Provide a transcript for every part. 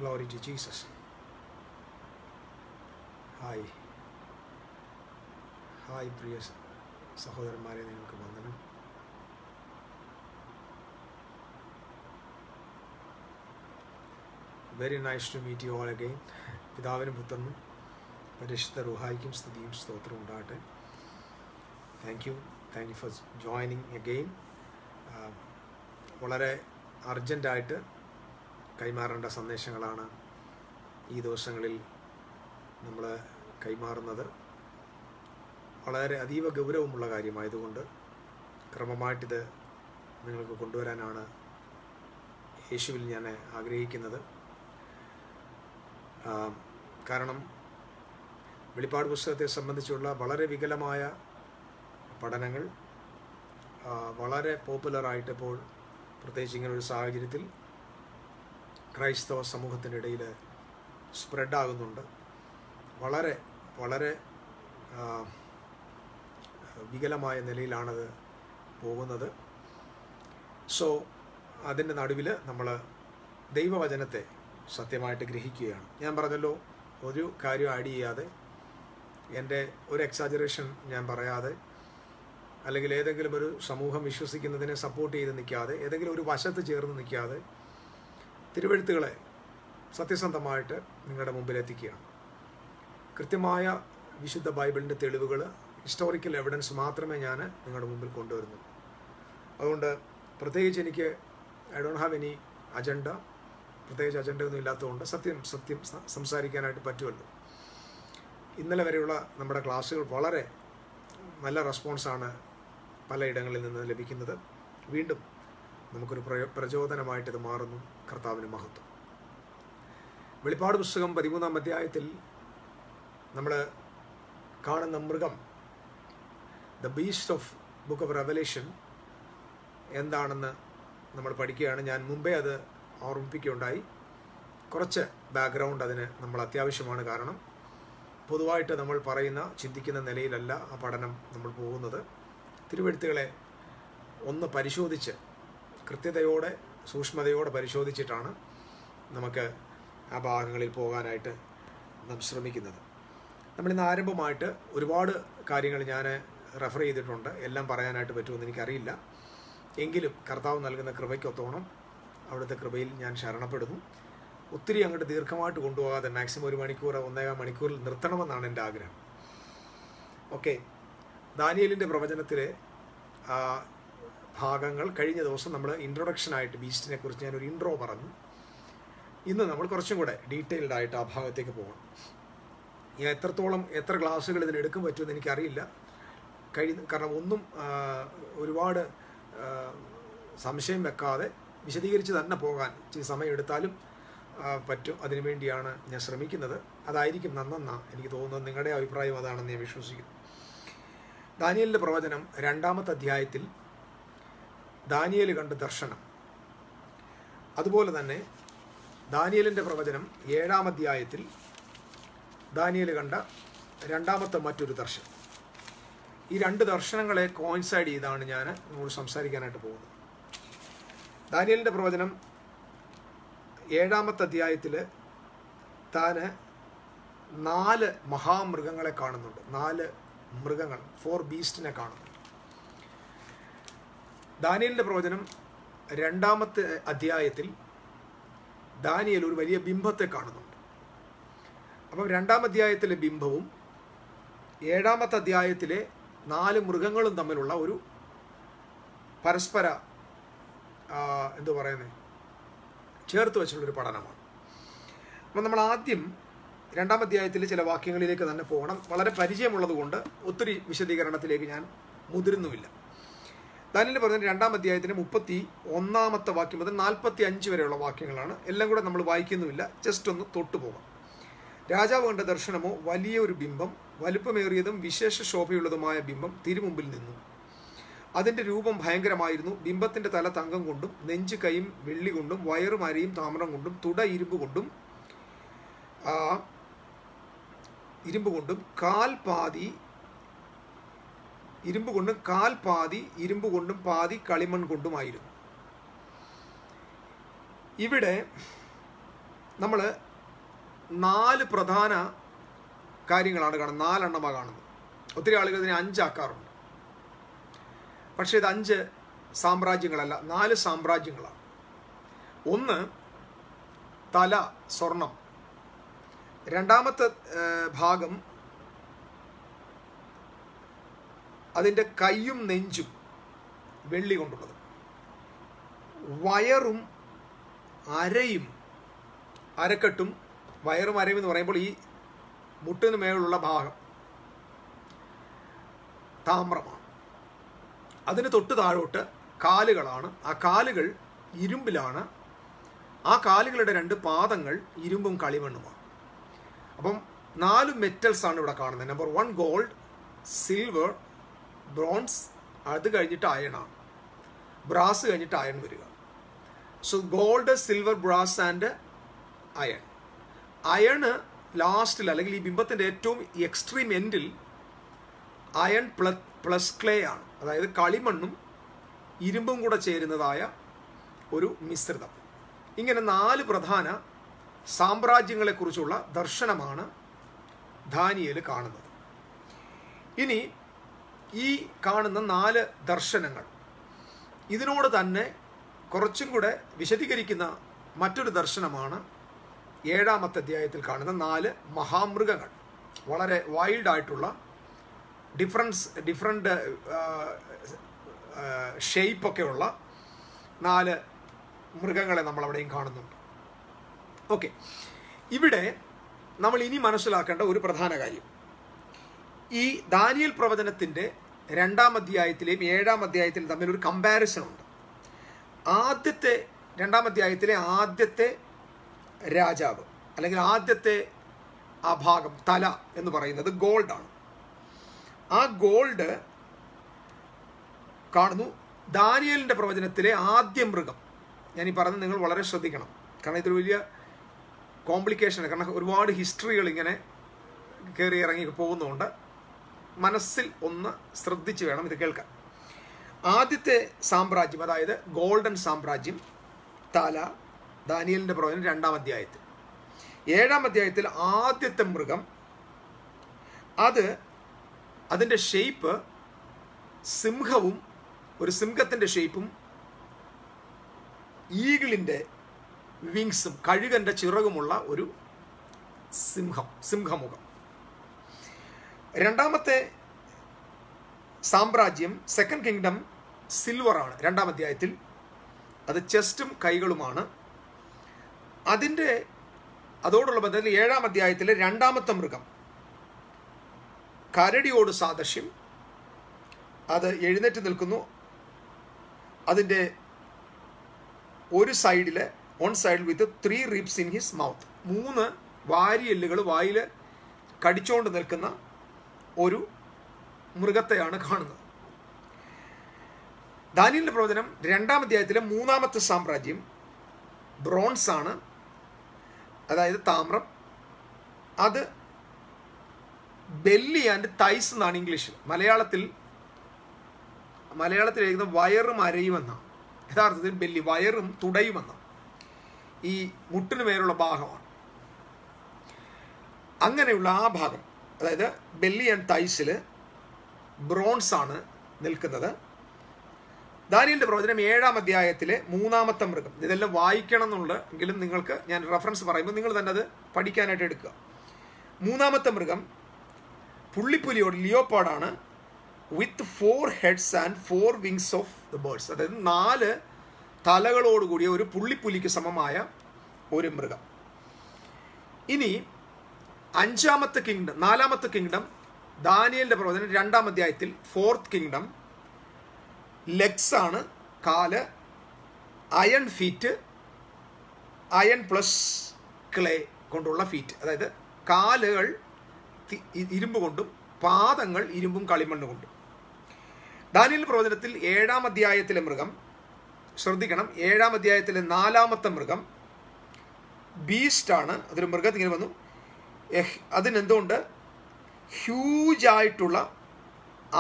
Glory to Jesus. Hi. Hi, പ്രിയ സഹോദരന്മാരെ, നിങ്ങൾക്ക് വന്ദനം. Very nice to meet you all again. പിതാവിനും പുത്രനും പരിശുദ്ധ റൂഹായിക്കും സ്തുതിയും സ്തോത്രവും ഉണ്ടാകട്ടെ. Thank you for joining again. വളരെ അർജൻറ്റായിട്ട് കൈമാറേണ്ട സന്ദേശങ്ങളാണ് ഈ ദിവസങ്ങളിൽ നമ്മൾ കൈമാറുന്നത്. വളരെ അതീവ ഗൗരവമുള്ള കാര്യമായതുകൊണ്ട് ക്രമമായിട്ടിത് നിങ്ങൾക്ക് കൊണ്ടുവരാനാണ് യേശുവിൽ ഞാൻ ആഗ്രഹിക്കുന്നത്. കാരണം വെളിപ്പാട് പുസ്തകത്തെ സംബന്ധിച്ചുള്ള വളരെ വികലമായ പഠനങ്ങൾ വളരെ പോപ്പുലറായിട്ട് ഇപ്പോൾ പ്രത്യേകിച്ച് ഇങ്ങനൊരു സാഹചര്യത്തിൽ ക്രൈസ്തവ സമൂഹത്തിനിടയിൽ സ്പ്രെഡാകുന്നുണ്ട്. വളരെ വളരെ വികലമായ നിലയിലാണത് പോകുന്നത്. സോ അതിൻ്റെ നടുവിൽ നമ്മൾ ദൈവവചനത്തെ സത്യമായിട്ട് ഗ്രഹിക്കുകയാണ്. ഞാൻ പറഞ്ഞല്ലോ, ഒരു കാര്യം ആഡ് ചെയ്യാതെ, എൻ്റെ ഒരു എക്സാജറേഷൻ ഞാൻ പറയാതെ, അല്ലെങ്കിൽ ഏതെങ്കിലും ഒരു സമൂഹം വിശ്വസിക്കുന്നതിനെ സപ്പോർട്ട് ചെയ്ത് നിൽക്കാതെ, ഏതെങ്കിലും ഒരു വശത്ത് ചേർന്ന് നിൽക്കാതെ തിരുവെഴുത്തുകളെ സത്യസന്ധമായിട്ട് നിങ്ങളുടെ മുമ്പിൽ എത്തിക്കുകയാണ്. കൃത്യമായ വിശുദ്ധ ബൈബിളിൻ്റെ തെളിവുകൾ, ഹിസ്റ്റോറിക്കൽ എവിഡൻസ് മാത്രമേ ഞാൻ നിങ്ങളുടെ മുമ്പിൽ കൊണ്ടുവരുന്നു. അതുകൊണ്ട് പ്രത്യേകിച്ച് എനിക്ക് I don't have any agenda, പ്രത്യേകിച്ച് അജണ്ടയൊന്നും ഇല്ലാത്തതുകൊണ്ട് സത്യം സംസാരിക്കാനായിട്ട് പറ്റുമല്ലോ. ഇന്നലെ വരെയുള്ള നമ്മുടെ ക്ലാസ്സുകൾ വളരെ നല്ല റെസ്പോൺസാണ് പലയിടങ്ങളിൽ നിന്ന് ലഭിക്കുന്നത്. വീണ്ടും നമുക്കൊരു പ്രചോദനമായിട്ട് ഇത് മാറുന്നു. കർത്താവിന് മഹത്വം. വെളിപ്പാട് പുസ്തകം 13-ാം അധ്യായത്തിൽ നമ്മൾ കാണുന്ന മൃഗം, the beast of book of revelation എന്താണെന്ന് നമ്മൾ പഠിക്കുകയാണ്. ഞാൻ മുമ്പേ അത് ഓർമ്മിപ്പിക്കുകയുണ്ടായി. കുറച്ച് ബാക്ക്ഗ്രൗണ്ട് അതിന് നമ്മൾ അത്യാവശ്യമാണ്. കാരണം പൊതുവായിട്ട് നമ്മൾ പറയുന്ന ചിന്തിക്കുന്ന നിലയിലല്ല ആ പഠനം നമ്മൾ പോകുന്നത്. തിരുവെഴുത്തുകളെ ഒന്ന് പരിശോധിച്ച് കൃത്യതയോടെ സൂക്ഷ്മതയോടെ പരിശോധിച്ചിട്ടാണ് നമുക്ക് ആ ഭാഗങ്ങളിൽ പോകാനായിട്ട് നാം ശ്രമിക്കുന്നത്. നമ്മളിന്ന് ആരംഭമായിട്ട് ഒരുപാട് കാര്യങ്ങൾ ഞാൻ റെഫർ ചെയ്തിട്ടുണ്ട്. എല്ലാം പറയാനായിട്ട് പറ്റുമെന്ന് എനിക്കറിയില്ല. എങ്കിലും കർത്താവ് നൽകുന്ന കൃപയ്ക്കൊത്തോണം അവിടുത്തെ കൃപയിൽ ഞാൻ ശരണപ്പെടുന്നു. ഒത്തിരി അങ്ങോട്ട് ദീർഘമായിട്ട് കൊണ്ടുപോകാതെ മാക്സിമം 1 മണിക്കൂർ 1.25 മണിക്കൂറിൽ നിർത്തണമെന്നാണ് എൻ്റെ ആഗ്രഹം. ഓക്കെ, ദാനിയേലിൻ്റെ പ്രവചനത്തിലെ ഭാഗങ്ങൾ കഴിഞ്ഞ ദിവസം നമ്മൾ ഇൻട്രൊഡക്ഷനായിട്ട് ബീസ്റ്റിനെ കുറിച്ച് ഞാനൊരു ഇൻട്രോ പറഞ്ഞു. ഇന്ന് നമ്മൾ കുറച്ചും കൂടെ ഡീറ്റെയിൽഡ് ആയിട്ട് ആ ഭാഗത്തേക്ക് പോകണം. ഞാൻ എത്ര ക്ലാസ്സുകൾ ഇതിനെടുക്കാൻ പറ്റുമെന്ന് എനിക്കറിയില്ല. കാരണം ഒന്നും ഒരുപാട് സംശയം വെക്കാതെ വിശദീകരിച്ച് തന്നെ പോകാൻ ഇച്ചിരി സമയം എടുത്താലും പറ്റും. അതിനുവേണ്ടിയാണ് ഞാൻ ശ്രമിക്കുന്നത്. അതായിരിക്കും നന്നെന്നാണ് എനിക്ക് തോന്നുന്നത്. നിങ്ങളുടെ അഭിപ്രായം അതാണെന്ന് ഞാൻ വിശ്വസിക്കുന്നു. ദാനിയേലിൻ്റെ പ്രവചനം 2-ാമത്തെ അധ്യായത്തിൽ ദാനിയേൽ കണ്ട ദർശനം, അതുപോലെ തന്നെ ദാനിയേലിൻ്റെ പ്രവചനം 7-ാം അധ്യായത്തിൽ ദാനിയേൽ കണ്ട 2-ാമത്തെ മറ്റൊരു ദർശനം. ഈ 2 ദർശനങ്ങളെ കോയിൻസൈഡ് ചെയ്താണ് ഞാൻ നിങ്ങളോട് സംസാരിക്കാനായിട്ട് പോകുന്നത്. ദാനിയേലിൻ്റെ പ്രവചനം 7-ാമത്തെ അധ്യായത്തിൽ താന് 4 മഹാമൃഗങ്ങളെ കാണുന്നുണ്ട്. 4 മൃഗങ്ങൾ, 4 ബീസ്റ്റിനെ കാണുന്നുണ്ട്. ദാനിയേലിൻ്റെ പ്രവചനം 2-ാമത്തെ അധ്യായത്തിൽ ദാനിയേൽ ഒരു വലിയ ബിംബത്തെ കാണുന്നുണ്ട്. അപ്പം 2-ാം അധ്യായത്തിലെ ബിംബവും 7-ാമത്തെ അധ്യായത്തിലെ 4 മൃഗങ്ങളും തമ്മിലുള്ള ഒരു പരസ്പര എന്തു പറയുന്നത് ചേർത്ത് വെച്ചുള്ളൊരു പഠനമാണ്. അപ്പം നമ്മൾ ആദ്യം 2-ാം അധ്യായത്തിൽ ചില വാക്യങ്ങളിലേക്ക് തന്നെ പോകണം. വളരെ പരിചയമുള്ളത് കൊണ്ട് ഒത്തിരി വിശദീകരണത്തിലേക്ക് ഞാൻ മുതിരുന്നുമില്ല. ദാനിയേലിന്റെ പ്രവചനം 2-ാം അധ്യായത്തിന് 31-ാമത്തെ വാക്യം മുതൽ 45 വരെയുള്ള വാക്യങ്ങളാണ്. എല്ലാം കൂടെ നമ്മൾ വായിക്കുന്നുമില്ല, ജസ്റ്റ് ഒന്ന് തൊട്ടുപോകാം. രാജാവ് കണ്ട ദർശനമോ, വലിയൊരു ബിംബം, വലുപ്പമേറിയതും വിശേഷ ശോഭയുള്ളതുമായ ബിംബം തിരുമുമ്പിൽ നിന്നു. അതിൻ്റെ രൂപം ഭയങ്കരമായിരുന്നു. ബിംബത്തിൻ്റെ തല തങ്കം കൊണ്ടും നെഞ്ച് കൈയും വെള്ളി കൊണ്ടും വയറും അരയും താമ്രം കൊണ്ടും തുട ഇരുമ്പ് കൊണ്ടും കാൽ പാതി ഇരുമ്പ് കൊണ്ടും പാതി കളിമൺ കൊണ്ടുമായിരുന്നു. ഇവിടെ നമ്മൾ 4 പ്രധാന കാര്യങ്ങളാണ് കാണുന്നത്, 4 എണ്ണമാണ് കാണുന്നത്. ഒത്തിരി ആളുകൾ ഇതിനെ 5 ആക്കാറുണ്ട്. പക്ഷേ ഇത് 5 സാമ്രാജ്യങ്ങളല്ല, 4 സാമ്രാജ്യങ്ങളാണ്. ഒന്ന്, തല സ്വർണം. രണ്ടാമത്തെ ഭാഗം അതിൻ്റെ കൈയും നെഞ്ചും വെള്ളി കൊണ്ടുള്ളത്. വയറും അരയും, അരക്കെട്ടും വയറും അരയും എന്ന് പറയുമ്പോൾ ഈ മുട്ടിന് മേലുള്ള ഭാഗം താമ്രമാണ്. അതിന് തൊട്ട് താഴോട്ട് കാലുകളാണ്. ആ കാലുകൾ ഇരുമ്പിലാണ്. ആ കാലുകളുടെ 2 പാദങ്ങൾ ഇരുമ്പും കളിമണ്ണുമാണ്. അപ്പം 4 മെറ്റൽസ് ആണ് ഇവിടെ കാണുന്നത്. നമ്പർ 1 ഗോൾഡ്, സിൽവർ, ബ്രോൺസ്, അത് കഴിഞ്ഞിട്ട് അയണാണ്. ബ്രാസ് കഴിഞ്ഞിട്ട് അയൺ വരിക. So gold, silver, brass and iron. Iron ലാസ്റ്റിൽ, അല്ലെങ്കിൽ ഈ ബിംബത്തിൻ്റെ ഏറ്റവും എക്സ്ട്രീം എൻഡിൽ അയൺ പ്ലസ് ക്ലേ ആണ്. അതായത് കളിമണ്ണും ഇരുമ്പും കൂടെ ചേരുന്നതായ ഒരു മിശ്രിതം. ഇങ്ങനെ 4 പ്രധാന സാമ്രാജ്യങ്ങളെക്കുറിച്ചുള്ള ദർശനമാണ് ദാനിയേൽ കാണുന്നത്. ഇനി ഈ കാണുന്ന 4 ദർശനങ്ങൾ ഇതിനോട് തന്നെ കുറച്ചും കൂടെ വിശദീകരിക്കുന്ന മറ്റൊരു ദർശനമാണ് 7-ാമത്തെ അധ്യായത്തിൽ കാണുന്ന 4 മഹാമൃഗങ്ങൾ. വളരെ വൈൽഡായിട്ടുള്ള ഡിഫറെൻ്റ് ഷേപ്പൊക്കെ ഉള്ള 4 മൃഗങ്ങളെ നമ്മളവിടെയും കാണുന്നുണ്ട്. ഓക്കെ, ഇവിടെ നമ്മൾ ഇനി മനസ്സിലാക്കേണ്ട ഒരു പ്രധാന കാര്യം, ഈ ദാനിയേൽ പ്രവചനത്തിൻ്റെ 2-ാം അധ്യായത്തിലെയും 7-ാം അധ്യായത്തിലും തമ്മിലൊരു കമ്പാരിസൺ ഉണ്ട്. 2-ാം അധ്യായത്തിലെ ആദ്യത്തെ രാജാവ്, അല്ലെങ്കിൽ ആദ്യത്തെ ആ ഭാഗം, തല എന്ന് പറയുന്നത് ഗോൾഡാണ്. ആ ഗോൾഡ് കാണുന്നു. ദാനിയേലിൻ്റെ പ്രവചനത്തിലെ ആദ്യ മൃഗം, ഞാനീ പറഞ്ഞത് നിങ്ങൾ വളരെ ശ്രദ്ധിക്കണം, കാരണം ഇതൊരു വലിയ കോംപ്ലിക്കേഷനാണ്. കാരണം ഒരുപാട് ഹിസ്റ്ററികൾ ഇങ്ങനെ കയറി ഇറങ്ങി പോകുന്നതുകൊണ്ട് മനസ്സിൽ ഒന്ന് ശ്രദ്ധിച്ച് വേണം ഇത് കേൾക്കാൻ. ആദ്യത്തെ സാമ്രാജ്യം, അതായത് ഗോൾഡൻ സാമ്രാജ്യം, തല, ദാനിയേലിൻ്റെ പ്രവചനം 2-ാം അധ്യായത്തിൽ. 7-ാം അധ്യായത്തിൽ ആദ്യത്തെ മൃഗം, അതിൻ്റെ ഷേപ്പ് സിംഹവും, ഒരു സിംഹത്തിൻ്റെ ഷേപ്പും ഈഗിളിൻ്റെ വിങ്സും, കഴുകൻ്റെ ചിറകുമുള്ള ഒരു സിംഹമുഖം. 2-ാമത്തെ സാമ്രാജ്യം, സെക്കൻഡ് കിങ്ഡം, സിൽവറാണ് 2-ാം അധ്യായത്തിൽ. അത് ചെസ്റ്റും കൈകളുമാണ്. അതോടുള്ള ബന്ധത്തിൽ 7-ാം അധ്യായത്തിലെ 2-ാമത്തെ മൃഗം കരടിയോട് സാദൃശ്യം. അത് എഴുന്നേറ്റ് നിൽക്കുന്നു. അതിൻ്റെ ഒരു സൈഡിൽ, on side with 3 ribs in his mouth, 3 വാരിയെല്ലുകൾ വായിൽ കടിച്ചുകൊണ്ട് നിൽക്കുന്ന ഒരു മൃഗത്തെയാണ് കാണുന്നത്. ദാനിയേലിന്റെ പ്രവചനം 2-ാം അധ്യായത്തിലെ 3-ാമത്തെ സാമ്രാജ്യം ബ്രോൺസ് ആണ്, അതായത് താമ്രം. അത് ബെല്ലി ആൻഡ് തൈസ് എന്നാണ് ഇംഗ്ലീഷിൽ. മലയാളത്തിൽ എഴുതുന്ന വയറും അരയുമെന്നാണ്. യഥാർത്ഥത്തിൽ ബെല്ലി, വയറും തുടയുമെന്നാണ്. ഈ മുട്ടിന് മേലുള്ള ഭാഗമാണ്. അങ്ങനെയുള്ള ആ ഭാഗം, അതായത് ബെല്ലി ആൻഡ് തൈസിൽ ബ്രോൺസ് ആണ് നിൽക്കുന്നത്. ദാനിയേലിന്റെ പ്രവചനം 7-ാം അധ്യായത്തിലെ 3-ാമത്തെ മൃഗം. ഇതെല്ലാം വായിക്കണം എന്നുണ്ടെങ്കിലും നിങ്ങൾക്ക് ഞാൻ റെഫറൻസ് പറയുമ്പോൾ നിങ്ങൾ തന്നെ അത് പഠിക്കാനായിട്ട് എടുക്കുക. 3-ാമത്തെ മൃഗം പുള്ളിപ്പുലിയോട്, ലിയോപാർഡാണ്, with 4 heads and 4 wings of the birds. അതായത് 4 തലകളോടുകൂടിയ ഒരു പുള്ളിപ്പുലിക്ക് സമമായ ഒരു മൃഗം. ഇനി 5-ാമത്തെ കിങ്ഡം, 4-ാമത്തെ കിങ്ഡം, ദാനിയേലിന്റെ പ്രവചനം 2-ാം അധ്യായത്തിൽ 4th കിങ്ഡം, ലെഗ്സ് ആണ്, കാല്, iron feet, iron plus clay കൊണ്ടുള്ള ഫീറ്റ്. അതായത് കാലുകൾ ഇരുമ്പ് കൊണ്ടും പാദങ്ങൾ ഇരുമ്പും കളിമണ്ണ് കൊണ്ടും. ദാനിയേൽ പ്രവചനത്തിൽ 7-ാം അധ്യായത്തിലെ മൃഗം, ശ്രദ്ധിക്കണം, 7-ാം അധ്യായത്തിലെ 4-ാമത്തെ മൃഗം ബീസ്റ്റാണ്. അതൊരു മൃഗത്തിൽ ഇങ്ങനെ വന്നു. അതിനെന്തുകൊണ്ട് ഹ്യൂജായിട്ടുള്ള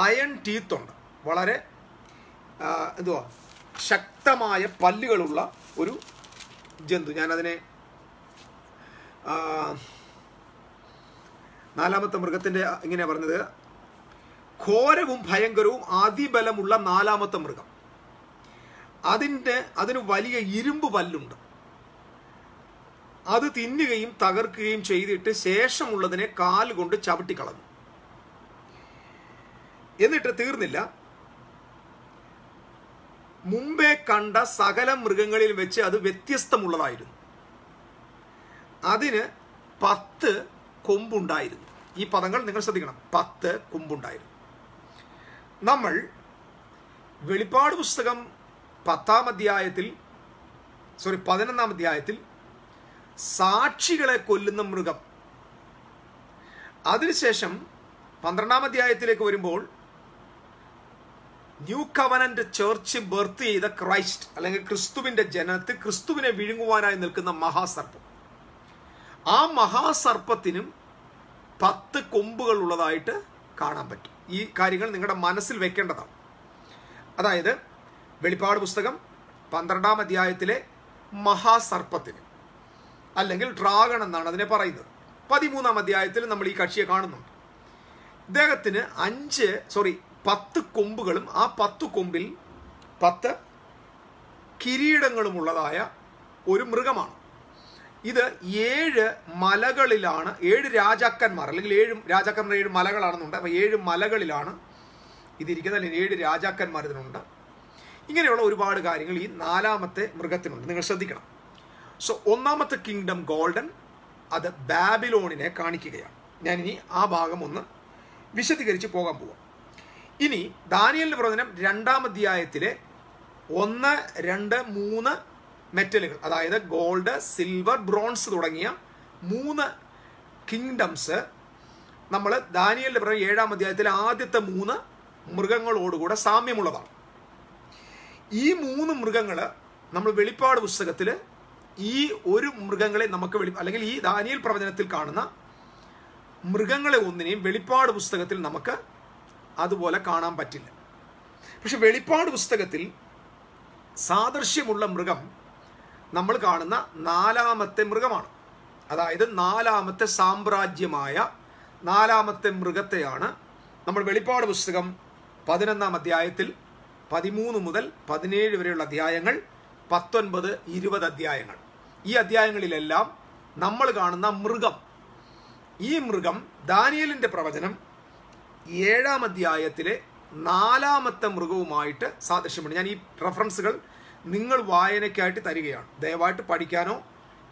അയൺ ടീത്തുണ്ട്, വളരെ ശക്തമായ പല്ലുകളുള്ള ഒരു ജന്തു. ഞാനതിനെ നാലാമത്തെ മൃഗത്തിൻ്റെ ഇങ്ങനെയാണ് പറഞ്ഞത്, ഘോരവും ഭയങ്കരവും അതിബലമുള്ള നാലാമത്തെ മൃഗം, അതിന് വലിയ ഇരുമ്പ് പല്ലുണ്ട്. അത് തിന്നുകയും തകർക്കുകയും ചെയ്തിട്ട് ശേഷമുള്ളതിനെ കാലുകൊണ്ട് ചവിട്ടിക്കളഞ്ഞു. എന്നിട്ട് തീർന്നില്ല, മുമ്പേ കണ്ട സകല മൃഗങ്ങളിൽ വെച്ച് അത് വ്യത്യസ്തമുള്ളതായിരുന്നു. അതിന് 10 കൊമ്പുണ്ടായിരുന്നു. ഈ പദങ്ങൾ നിങ്ങൾ ശ്രദ്ധിക്കണം, 10 കൊമ്പുണ്ടായിരുന്നു. നമ്മൾ വെളിപ്പാട് പുസ്തകം 11-ാം അധ്യായത്തിൽ സാക്ഷികളെ കൊല്ലുന്ന മൃഗം, അതിനുശേഷം 12-ാം അധ്യായത്തിലേക്ക് വരുമ്പോൾ ന്യൂ കവനന്റ് ചർച്ച് ബർത്ത് ചെയ്ത ക്രൈസ്റ്റ് അല്ലെങ്കിൽ ക്രിസ്തുവിന്റെ ജനനത്തിൽ ക്രിസ്തുവിനെ വിഴുങ്ങുവാനായി നിൽക്കുന്ന മഹാസർപ്പം, ആ മഹാസർപ്പത്തിനും 10 കൊമ്പുകൾ ഉള്ളതായിട്ട് കാണാൻ പറ്റും. ഈ കാര്യങ്ങൾ നിങ്ങളുടെ മനസ്സിൽ വെക്കേണ്ടതാണ്. അതായത് വെളിപ്പാട് പുസ്തകം 12-ാം അധ്യായത്തിലെ മഹാസർപ്പത്തിന് അല്ലെങ്കിൽ ഡ്രാഗൺ എന്നാണ് അതിനെ പറയുന്നത്. 13-ാം അധ്യായത്തിൽ നമ്മൾ ഈ കക്ഷിയെ കാണുന്നുണ്ട്. ഇദ്ദേഹത്തിന് 10 കൊമ്പുകളും ആ 10 കൊമ്പിൽ 10 കിരീടങ്ങളുമുള്ളതായ ഒരു മൃഗമാണ്. ഇത് 7 മലകളിലാണ്, 7 രാജാക്കന്മാർ അല്ലെങ്കിൽ 7 രാജാക്കന്മാർ 7 മലകളാണെന്നുണ്ട്. അപ്പോൾ 7 മലകളിലാണ് ഇതിരിക്കുന്നത്, അല്ലെങ്കിൽ 7 രാജാക്കന്മാർ ഇതിനുണ്ട്. ഇങ്ങനെയുള്ള ഒരുപാട് കാര്യങ്ങൾ ഈ നാലാമത്തെ മൃഗത്തിനുണ്ട്. നിങ്ങൾ ശ്രദ്ധിക്കണം. സോ ഒന്നാമത്തെ കിങ്ഡം ഗോൾഡൻ, അത് ബാബിലോണിനെ കാണിക്കുകയാണ്. ഞാനിനി ആ ഭാഗം ഒന്ന് വിശദീകരിച്ച് പോകാൻ പോവാം. ഇനി ദാനിയേലിന്റെ പ്രവചനം 2-ാം അധ്യായത്തിലെ 1, 2, 3 മെറ്റലുകൾ, അതായത് ഗോൾഡ്, സിൽവർ, ബ്രോൺസ് തുടങ്ങിയ 3 കിങ്ഡംസ് നമ്മൾ ദാനിയേലിന്റെ പ്രവചനം 7-ാം അധ്യായത്തിലെ ആദ്യത്തെ 3 മൃഗങ്ങളോടുകൂടെ സാമ്യമുള്ളതാണ്. ഈ 3 മൃഗങ്ങൾ നമ്മൾ വെളിപ്പാട് പുസ്തകത്തിൽ ഈ ഒരു മൃഗങ്ങളെ നമുക്ക് അല്ലെങ്കിൽ ഈ ദാനിയേൽ പ്രവചനത്തിൽ കാണുന്ന മൃഗങ്ങളെ ഒന്നിനെയും വെളിപ്പാട് പുസ്തകത്തിൽ നമുക്ക് അതുപോലെ കാണാൻ പറ്റില്ല. പക്ഷെ വെളിപ്പാട് പുസ്തകത്തിൽ സാദൃശ്യമുള്ള മൃഗം നമ്മൾ കാണുന്ന 4-ാമത്തെ മൃഗമാണ്. അതായത് 4-ാമത്തെ സാമ്രാജ്യമായ 4-ാമത്തെ മൃഗത്തെയാണ് നമ്മൾ വെളിപ്പാട് പുസ്തകം 11-ാം അധ്യായത്തിൽ 13 മുതൽ 17 വരെയുള്ള അധ്യായങ്ങൾ, 19, 20 അധ്യായങ്ങൾ, ഈ അധ്യായങ്ങളിലെല്ലാം നമ്മൾ കാണുന്ന മൃഗം, ഈ മൃഗം ദാനിയേലിന്റെ പ്രവചനം 7-ാം അധ്യായത്തിലെ 4-ാമത്തെ മൃഗവുമായിട്ട് സാദൃശ്യമുണ്ട്. ഞാൻ ഈ റെഫറൻസുകൾ നിങ്ങൾ വായനയ്ക്കായിട്ട് തരികയാണ്. ദയവായിട്ട് പഠിക്കാനോ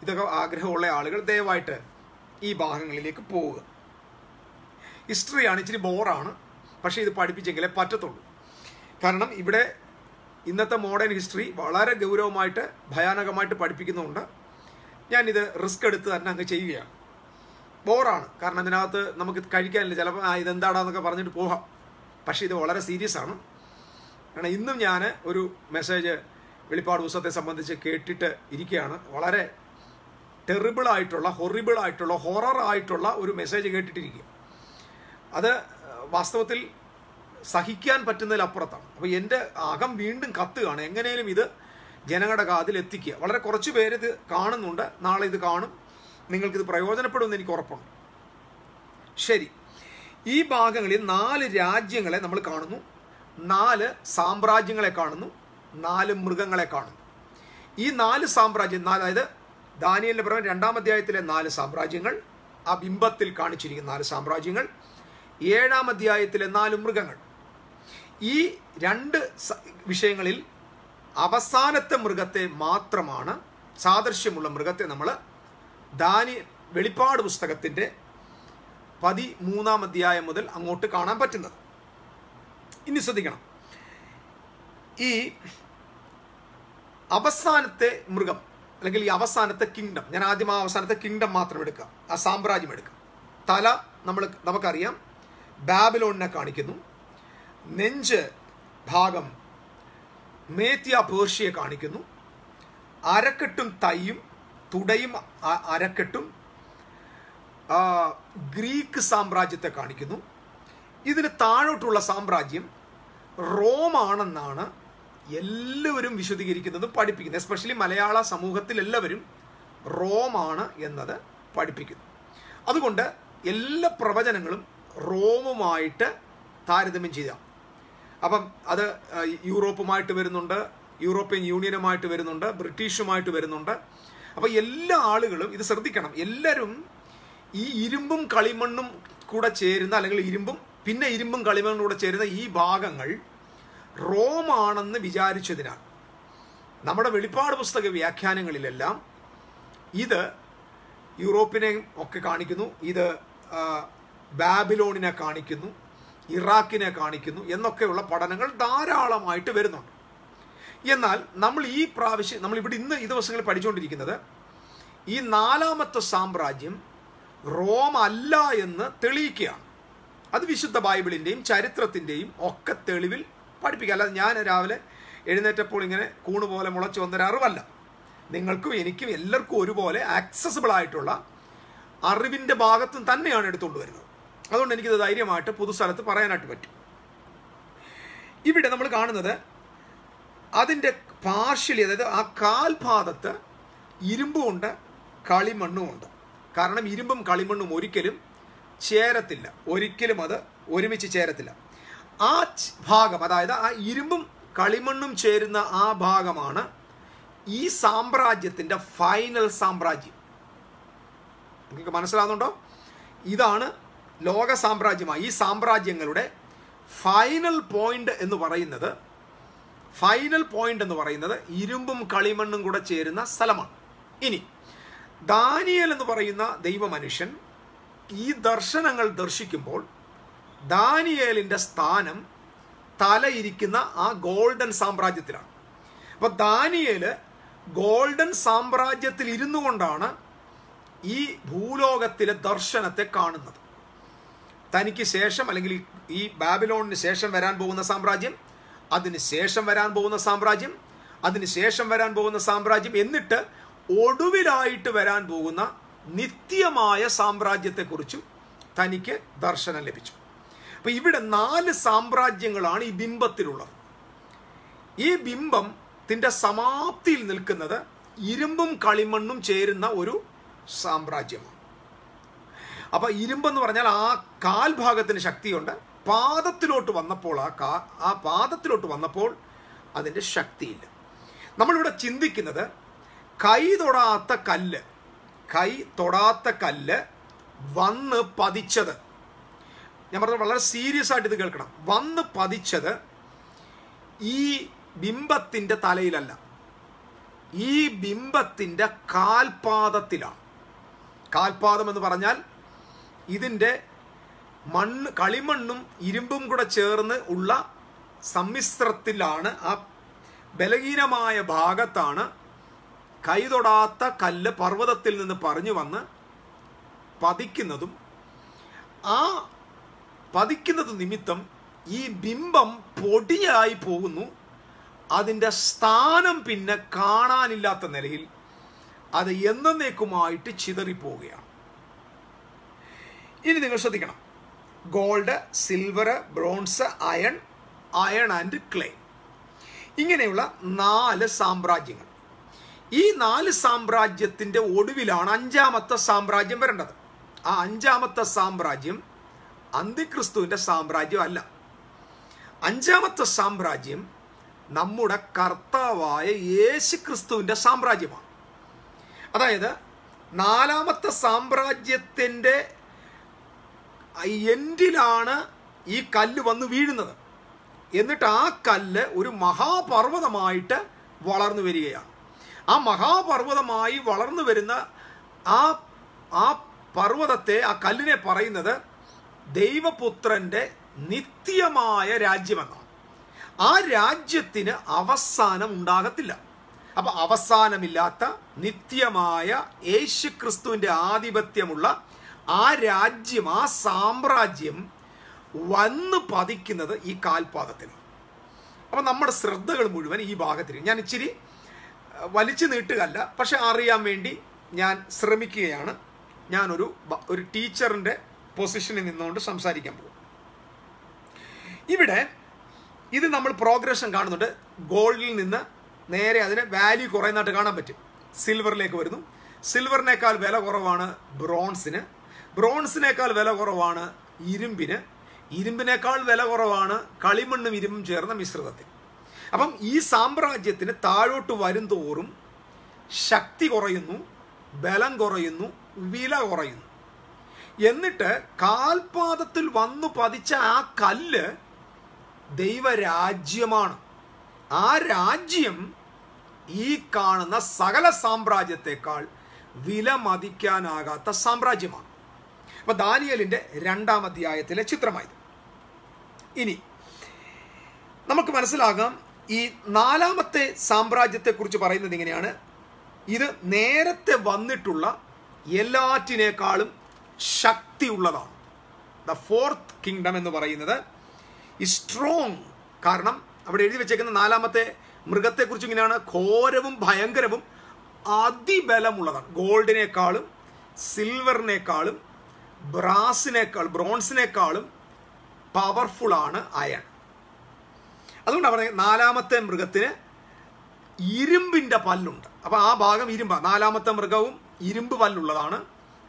ഇതൊക്കെ ആഗ്രഹമുള്ള ആളുകൾ ദയവായിട്ട് ഈ ഭാഗങ്ങളിലേക്ക് പോവുക. ഹിസ്റ്ററിയാണ്, ഇച്ചിരി ബോറാണ്, പക്ഷേ ഇത് പഠിപ്പിച്ചെങ്കിലേ പറ്റത്തുള്ളൂ. കാരണം ഇവിടെ ഇന്നത്തെ മോഡേൺ ഹിസ്റ്ററി വളരെ ഗൗരവമായിട്ട് ഭയാനകമായിട്ട് പഠിപ്പിക്കുന്നുണ്ട്. ഞാനിത് റിസ്ക് എടുത്ത് തന്നെ അങ്ങ് ചെയ്യുകയാണ്. ബോറാണ്, കാരണം ഇതിനകത്ത് നമുക്ക് കഴിക്കാനില്ല. ചിലപ്പോൾ ഇതെന്താടാന്നൊക്കെ പറഞ്ഞിട്ട് പോകാം, പക്ഷേ ഇത് വളരെ സീരിയസ് ആണ്. കാരണം ഇന്നും ഞാൻ ഒരു മെസ്സേജ് വെളിപ്പാട് പുസ്തകത്തെ സംബന്ധിച്ച് കേട്ടിട്ട് ഇരിക്കുകയാണ്. വളരെ ടെറിബിളായിട്ടുള്ള, ഹൊറിബിളായിട്ടുള്ള, ഹൊററായിട്ടുള്ള ഒരു മെസ്സേജ് കേട്ടിട്ടിരിക്കുക. അത് വാസ്തവത്തിൽ സഹിക്കാൻ പറ്റുന്നതിലപ്പുറത്താണ്. അപ്പോൾ എൻ്റെ അകം വീണ്ടും കത്തുകയാണ്. എങ്ങനെയും ഇത് ജനങ്ങളുടെ കാതിൽ എത്തിക്കുക. വളരെ കുറച്ച് പേര് ഇത് കാണുന്നുണ്ട്, നാളെ ഇത് കാണും, നിങ്ങൾക്കിത് പ്രയോജനപ്പെടുമെന്ന് എനിക്ക് ഉറപ്പുണ്ട്. ശരി, ഈ ഭാഗങ്ങളിൽ 4 രാജ്യങ്ങളെ നമ്മൾ കാണുന്നു, 4 സാമ്രാജ്യങ്ങളെ കാണുന്നു, 4 മൃഗങ്ങളെ കാണുന്നു. ഈ 4 സാമ്രാജ്യം, അതായത് ദാനിയേലിന്റെ പ്രവചനം 2-ാം അധ്യായത്തിലെ 4 സാമ്രാജ്യങ്ങൾ, ആ ബിംബത്തിൽ കാണിച്ചിരിക്കുന്ന 4 സാമ്രാജ്യങ്ങൾ, 7-ാം അധ്യായത്തിലെ 4 മൃഗങ്ങൾ. ഈ 2 വിഷയങ്ങളിൽ അവസാനത്തെ മൃഗത്തെ മാത്രമാണ്, സാദൃശ്യമുള്ള മൃഗത്തെ നമ്മൾ വെളിപ്പാട് പുസ്തകത്തിൻ്റെ 13-ാം അധ്യായം മുതൽ അങ്ങോട്ട് കാണാൻ പറ്റുന്നത്. ഇനി ശ്രദ്ധിക്കണം, ഈ അവസാനത്തെ മൃഗം അല്ലെങ്കിൽ ഈ അവസാനത്തെ കിങ്ഡം, ഞാൻ ആദ്യം ആ അവസാനത്തെ കിങ്ഡം മാത്രം എടുക്കാം, ആ സാമ്രാജ്യം എടുക്കാം. തല നമുക്കറിയാം, ബാബിലോണിനെ കാണിക്കുന്നു. നെഞ്ച് ഭാഗം മേത്യ പേർഷ്യയെ കാണിക്കുന്നു. അരക്കെട്ടും തൈയും തുടയും അരക്കെട്ടും ഗ്രീക്ക് സാമ്രാജ്യത്തെ കാണിക്കുന്നു. ഇതിന് താഴോട്ടുള്ള സാമ്രാജ്യം റോമാണെന്നാണ് എല്ലാവരും വിശദീകരിക്കുന്നതും പഠിപ്പിക്കുന്നത്. എസ്പെഷ്യലി മലയാള സമൂഹത്തിൽ എല്ലാവരും റോമാണ് എന്നത് പഠിപ്പിക്കുന്നു. അതുകൊണ്ട് എല്ലാ പ്രവചനങ്ങളും റോമുമായിട്ട് താരതമ്യം ചെയ്യാം. അപ്പം അത് യൂറോപ്പുമായിട്ട് വരുന്നുണ്ട്, യൂറോപ്യൻ യൂണിയനുമായിട്ട് വരുന്നുണ്ട്, ബ്രിട്ടീഷുമായിട്ട് വരുന്നുണ്ട്. അപ്പം എല്ലാ ആളുകളും ഇത് ശ്രദ്ധിക്കണം. എല്ലാവരും ഈ ഇരുമ്പും കളിമണ്ണും കൂടെ ചേരുന്ന, അല്ലെങ്കിൽ ഇരുമ്പും കളിമണ്ണും കൂടെ ചേരുന്ന ഈ ഭാഗങ്ങൾ റോമാണെന്ന് വിചാരിച്ചതിനാൽ നമ്മുടെ വെളിപ്പാട് പുസ്തക വ്യാഖ്യാനങ്ങളിലെല്ലാം ഇത് യൂറോപ്പിനെ ഒക്കെ കാണിക്കുന്നു, ഇത് ബാബിലോണിനെ കാണിക്കുന്നു, ഇറാഖിനെ കാണിക്കുന്നു എന്നൊക്കെയുള്ള പഠനങ്ങൾ ധാരാളമായിട്ട് വരുന്നുണ്ട്. എന്നാൽ നമ്മൾ ഇന്ന് ഈ ദിവസങ്ങളിൽ പഠിച്ചുകൊണ്ടിരിക്കുന്നത് ഈ 4ാമത്തെ സാമ്രാജ്യം റോം അല്ല എന്ന് തെളിയിക്കുകയാണ്. അത് വിശുദ്ധ ബൈബിളിൻ്റെയും ചരിത്രത്തിൻ്റെയും ഒക്കെ തെളിവിൽ പഠിപ്പിക്കുക. അല്ലാതെ ഞാൻ രാവിലെ എഴുന്നേറ്റപ്പോൾ ഇങ്ങനെ കൂണ് പോലെ മുളച്ചു വന്നൊരറിവല്ല. നിങ്ങൾക്കും എനിക്കും എല്ലാവർക്കും ഒരുപോലെ ആക്സസിബിൾ ആയിട്ടുള്ള അറിവിൻ്റെ ഭാഗത്തും തന്നെയാണ് എടുത്തുകൊണ്ട് വരുന്നത്. അതുകൊണ്ട് എനിക്കിത് ധൈര്യമായിട്ട് പൊതുസ്ഥലത്ത് പറയാനായിട്ട് പറ്റും. ഇവിടെ നമ്മൾ കാണുന്നത് അതിൻ്റെ പാർഷ്യലി, അതായത് ആ കാൽഭാഗത്ത് ഇരുമ്പുമുണ്ട് കളിമണ്ണുമുണ്ട്. കാരണം ഇരുമ്പും കളിമണ്ണും ഒരിക്കലും ചേരത്തില്ല, ഒരിക്കലും അത് ഒരുമിച്ച് ചേരത്തില്ല. ആ ഭാഗം, അതായത് ആ ഇരുമ്പും കളിമണ്ണും ചേരുന്ന ആ ഭാഗമാണ് ഈ സാമ്രാജ്യത്തിൻ്റെ ഫൈനൽ സാമ്രാജ്യം. നിങ്ങൾക്ക് മനസ്സിലാകുന്നുണ്ടോ? ഇതാണ് ലോക സാമ്രാജ്യമായി ഈ സാമ്രാജ്യങ്ങളുടെ ഫൈനൽ പോയിന്റ് എന്ന് പറയുന്നത് ഇരുമ്പും കളിമണ്ണും കൂടെ ചേരുന്ന സ്ഥലമാണ്. ഇനി ദാനിയേൽ എന്ന് പറയുന്ന ദൈവമനുഷ്യൻ ഈ ദർശനങ്ങൾ ദർശിക്കുമ്പോൾ ദാനിയേലിൻ്റെ സ്ഥാനം തലയിരിക്കുന്ന ആ ഗോൾഡൻ സാമ്രാജ്യത്തിലാണ്. അപ്പോൾ ദാനിയേല് ഗോൾഡൻ സാമ്രാജ്യത്തിൽ ഇരുന്നു കൊണ്ടാണ് ഈ ഭൂലോകത്തിലെ ദർശനത്തെ കാണുന്നത്. തനിക്ക് ശേഷം, അല്ലെങ്കിൽ ഈ ബാബിലോണിന് ശേഷം വരാൻ പോകുന്ന സാമ്രാജ്യം, അതിന് ശേഷം വരാൻ പോകുന്ന സാമ്രാജ്യം, അതിന് ശേഷം വരാൻ പോകുന്ന സാമ്രാജ്യം, എന്നിട്ട് ഒടുവിലായിട്ട് വരാൻ പോകുന്ന നിത്യമായ സാമ്രാജ്യത്തെക്കുറിച്ചും തനിക്ക് ദർശനം ലഭിച്ചു. അപ്പം ഇവിടെ 4 സാമ്രാജ്യങ്ങളാണ് ഈ ബിംബത്തിലുള്ളത്. ഈ ബിംബത്തിൻ്റെ സമാപ്തിയിൽ നിൽക്കുന്നത് ഇരുമ്പും കളിമണ്ണും ചേരുന്ന ഒരു സാമ്രാജ്യമാണ്. അപ്പം ഇരുമ്പെന്ന് പറഞ്ഞാൽ ആ കാൽഭാഗത്തിന് ശക്തിയുണ്ട്. പാദത്തിലോട്ട് വന്നപ്പോൾ അതിൻ്റെ ശക്തിയില്ല. നമ്മളിവിടെ ചിന്തിക്കുന്നത് കൈ തൊടാത്ത കല്ല് വന്ന് പതിച്ചത്, ഞാൻ പറഞ്ഞത് വളരെ സീരിയസ് ആയിട്ട് ഇത് കേൾക്കണം, വന്ന് പതിച്ചത് ഈ ബിംബത്തിൻ്റെ തലയിലല്ല, ഈ ബിംബത്തിൻ്റെ കാൽപാദത്തിലാണ്. കാൽപാദം എന്ന് പറഞ്ഞാൽ ഇതിൻ്റെ കളിമണ്ണും ഇരുമ്പും കൂടെ ചേർന്ന് ഉള്ള സമ്മിശ്രത്തിലാണ്, ആ ബലഹീനമായ ഭാഗത്താണ് കൈ തൊടാത്ത കല്ല് പർവ്വതത്തിൽ നിന്ന് പറഞ്ഞു വന്ന് പതിക്കുന്നതും. ആ പതിക്കുന്നത് നിമിത്തം ഈ ബിംബം പൊടിയായി പോകുന്നു. അതിൻ്റെ സ്ഥാനം പിന്നെ കാണാനില്ലാത്ത നിലയിൽ അത് എന്നേക്കുമായിട്ട് ചിതറിപ്പോവുകയാണ്. ഇനി നിങ്ങൾ ശ്രദ്ധിക്കണം, gold, silver, bronze, iron and clay, ഇങ്ങനെയുള്ള 4 സാമ്രാജ്യങ്ങൾ. ഈ 4 സാമ്രാജ്യത്തിൻ്റെ ഒടുവിലാണ് 5ാമത്തെ സാമ്രാജ്യം വരേണ്ടത്. ആ 5ാമത്തെ സാമ്രാജ്യം അന്തിക്രിസ്തുവിൻ്റെ സാമ്രാജ്യം അല്ല. 5ാമത്തെ സാമ്രാജ്യം നമ്മുടെ കർത്താവായ യേശുക്രിസ്തുവിൻ്റെ സാമ്രാജ്യമാണ്. അതായത് 4ാമത്തെ സാമ്രാജ്യത്തിൻ്റെ എൻഡിലാണ് ഈ കല്ല് വന്ന് വീഴുന്നത്. എന്നിട്ട് ആ കല്ല് ഒരു മഹാപർവ്വതമായിട്ട് വളർന്നു വരികയാണ്. ആ മഹാപർവ്വതമായി വളർന്നു വരുന്ന ആ പർവ്വതത്തെ, ആ കല്ലിനെ പറയുന്നത് ദൈവപുത്രൻ്റെ നിത്യമായ രാജ്യമെന്നാണ്. ആ രാജ്യത്തിന് അവസാനം ഉണ്ടാകത്തില്ല. അപ്പം അവസാനമില്ലാത്ത നിത്യമായ യേശുക്രിസ്തുവിൻ്റെ ആധിപത്യമുള്ള ആ രാജ്യം, ആ സാമ്രാജ്യം വന്ന് പതിക്കുന്നത് ഈ കാൽപാദത്തിലാണ്. അപ്പം നമ്മുടെ ശ്രദ്ധകൾ മുഴുവൻ ഈ ഭാഗത്തിരിക്കും. ഞാൻ ഇച്ചിരി വലിച്ചു നീട്ടുകയല്ല, പക്ഷെ അറിയാൻ വേണ്ടി ഞാൻ ശ്രമിക്കുകയാണ്. ഞാനൊരു ടീച്ചറിൻ്റെ പൊസിഷനിൽ നിന്നുകൊണ്ട് സംസാരിക്കാൻ പോകും. ഇവിടെ ഇത് നമ്മൾ പ്രോഗ്രഷൻ കാണുന്നുണ്ട്. ഗോൾഡിൽ നിന്ന് നേരെ അതിന് വാല്യൂ കുറയുന്നതായിട്ട് കാണാൻ പറ്റും. സിൽവറിലേക്ക് വരുന്നു, സിൽവറിനേക്കാൾ വില കുറവാണ് ബ്രോൺസിന്, ബ്രോൺസിനേക്കാൾ വില കുറവാണ് ഇരുമ്പിന്, ഇരുമ്പിനേക്കാൾ വില കുറവാണ് കളിമണ്ണും ഇരുമ്പും ചേർന്ന മിശ്രിതത്തിന്. അപ്പം ഈ സാമ്രാജ്യത്തിന് താഴോട്ട് വരും തോറും ശക്തി കുറയുന്നു, ബലം കുറയുന്നു, വില കുറയുന്നു. എന്നിട്ട് കാൽപാദത്തിൽ വന്നു പതിച്ച ആ കല്ല് ദൈവരാജ്യമാണ്. ആ രാജ്യം ഈ കാണുന്ന സകല സാമ്രാജ്യത്തെക്കാൾ വില മതിക്കാനാകാത്ത സാമ്രാജ്യമാണ്. അപ്പൊ ദാനിയേലിന്റെ 2-ാം അധ്യായത്തിലെ ചിത്രമായത്. ഇനി നമുക്ക് മനസ്സിലാകാം, ഈ 4-ാമത്തെ സാമ്രാജ്യത്തെക്കുറിച്ച് പറയുന്നത് ഇങ്ങനെയാണ്. ഇത് നേരത്തെ വന്നിട്ടുള്ള എല്ലാറ്റിനേക്കാളും ശക്തിയുള്ളതാണ്. ദ 4th കിങ്ഡം എന്ന് പറയുന്നത് ഈ സ്ട്രോങ്. കാരണം അവിടെ എഴുതി വെച്ചേക്കുന്ന 4-ാമത്തെ മൃഗത്തെക്കുറിച്ച് ഇങ്ങനെയാണ്: ഘോരവും ഭയങ്കരവും അതിബലമുള്ളതാണ്. ഗോൾഡിനേക്കാളും സിൽവറിനേക്കാളും ബ്രോൺസിനേക്കാളും പവർഫുൾ ആണ് അയൺ. അതുകൊണ്ടാണ് പറയുന്നത് 4-ാമത്തെ മൃഗത്തിന് ഇരുമ്പിൻ്റെ പല്ലുണ്ട്. അപ്പോൾ ആ ഭാഗം ഇരുമ്പാണ്. 4-ാമത്തെ മൃഗവും ഇരുമ്പ് പല്ലുള്ളതാണ്.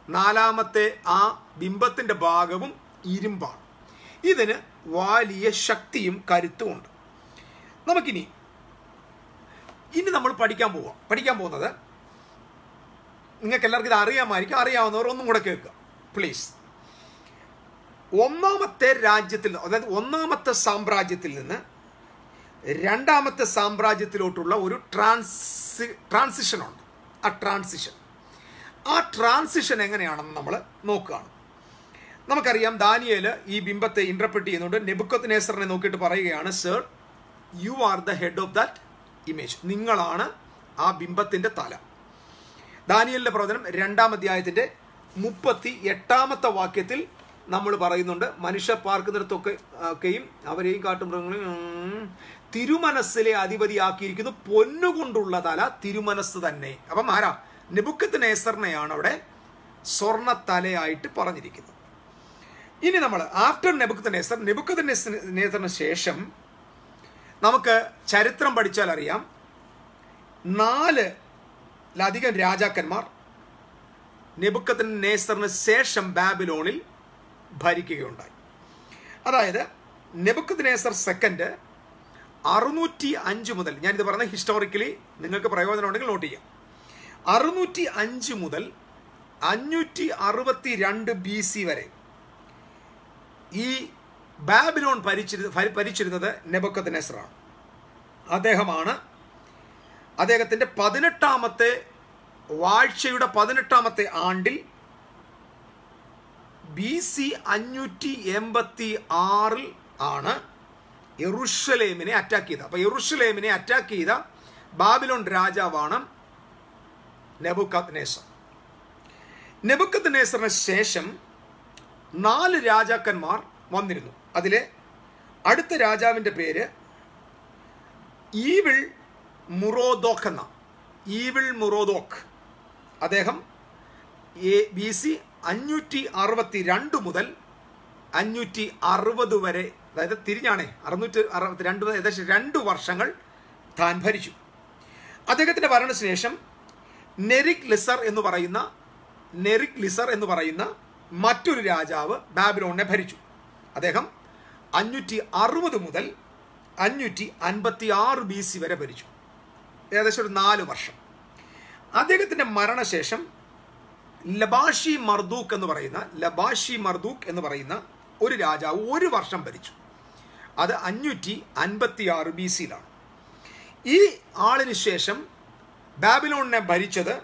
4-ാമത്തെ ആ ബിംബത്തിൻ്റെ ഭാഗവും ഇരുമ്പാണ്. ഇതിന് വലിയ ശക്തിയും കരുത്തുമുണ്ട്. നമുക്കിനി നമ്മൾ പഠിക്കാൻ പോകുന്നത്, നിങ്ങൾക്ക് എല്ലാവർക്കും ഇത് അറിയാമായിരിക്കും, അറിയാവുന്നവർ ഒന്നും കൂടെ കേൾക്കുക പ്ലീസ്. 1-ാമത്തെ രാജ്യത്തിൽ, അതായത് 1-ാമത്തെ സാമ്രാജ്യത്തിൽ നിന്ന് 2-ാമത്തെ സാമ്രാജ്യത്തിലോട്ടുള്ള ഒരു ട്രാൻസിഷൻ ഉണ്ട്. ആ ട്രാൻസിഷൻ എങ്ങനെയാണെന്ന് നമ്മൾ നോക്കുകയാണ്. നമുക്കറിയാം, ദാനിയേൽ ഈ ബിംബത്തെ ഇന്റർപ്രറ്റ് ചെയ്യുന്നുണ്ട്. നെബുക്കദ്നേസറിനെ നോക്കിയിട്ട് പറയുകയാണ്, sir, you are the head of that image. നിങ്ങളാണ് ആ ബിംബത്തിന്റെ തല. ദാനിയേലിന്റെ പ്രവചനം 2-ാം അധ്യായത്തിന്റെ 38-ാമത്തെ വാക്യത്തിൽ നമ്മൾ പറയുന്നുണ്ട്, മനുഷ്യർ പാർക്കുന്നിടത്തൊക്കെയും അവരെയും കാട്ടുമൃഗങ്ങളെയും തിരുമനസ്സിലെ അധിപതിയാക്കിയിരിക്കുന്നു, പൊന്നുകൊണ്ടുള്ള തല തിരുമനസ് തന്നെ. അപ്പം ആരാ? നെബുക്കദ്നേസറിനെയാണ് അവിടെ സ്വർണ്ണ തലയായിട്ട് പറഞ്ഞിരിക്കുന്നത്. ഇനി നമ്മൾ ആഫ്റ്റർ നെബുക്കദ്നേസറിന് ശേഷം നമുക്ക് ചരിത്രം പഠിച്ചാൽ അറിയാം, 4-ലധികം രാജാക്കന്മാർ നെബുക്കദ്നേസറിന് ശേഷം ബാബിലോണിൽ ഭരിക്കുകയുണ്ടായി. അതായത് നെബുക്കദ്നേസർ സെക്കൻഡ് 605 മുതൽ, ഞാനിത് പറഞ്ഞ ഹിസ്റ്റോറിക്കലി നിങ്ങൾക്ക് പ്രയോജനം ഉണ്ടെങ്കിൽ നോട്ട് ചെയ്യാം, 605 മുതൽ 562 BC വരെ ഈ ബാബിലോൺ ഭരിച്ചിരുന്നത് നെബുക്കദ്നേസറാണ്. അദ്ദേഹത്തിൻ്റെ 18-ാമത്തെ വാഴ്ചയുടെ 18-ാമത്തെ ആണ്ടിൽ BC 586 ആണ് യെരുശലേമിനെ അറ്റാക്ക് ചെയ്തത്. അപ്പോൾ യെരുശലേമിനെ അറ്റാക്ക് ചെയ്ത ബാബിലോൺ രാജാവാണ് നെബുക്കദ്നേസർ. നെബുക്കദ്നേസറിന് ശേഷം 4 രാജാക്കന്മാർ വന്നിരുന്നു. അതിലെ അടുത്ത രാജാവിൻ്റെ പേര് ഈവിൾ മുറോദോക്ക്. അദ്ദേഹം BC 562 മുതൽ 560 വരെ, അതായത് തിരിഞ്ഞാണേ 662 മുതൽ ഏകദേശം 2 വർഷങ്ങൾ താൻ ഭരിച്ചു. അദ്ദേഹത്തിൻ്റെ ഭരണശേഷം നെറിക് ലിസർ എന്ന് പറയുന്ന മറ്റൊരു രാജാവ് ബാബിലോണിനെ ഭരിച്ചു. അദ്ദേഹം 560 മുതൽ 556 BC വരെ ഭരിച്ചു, ഏകദേശം ഒരു 4 വർഷം. അദ്ദേഹത്തിൻ്റെ മരണശേഷം ലബാഷി മർദൂക്ക് എന്ന് പറയുന്ന ഒരു രാജാവ് 1 വർഷം ഭരിച്ചു. അത് 556 BC-യിലാണ്. ഈ ആളിന് ശേഷം ബാബിലോണിനെ ഭരിച്ചത്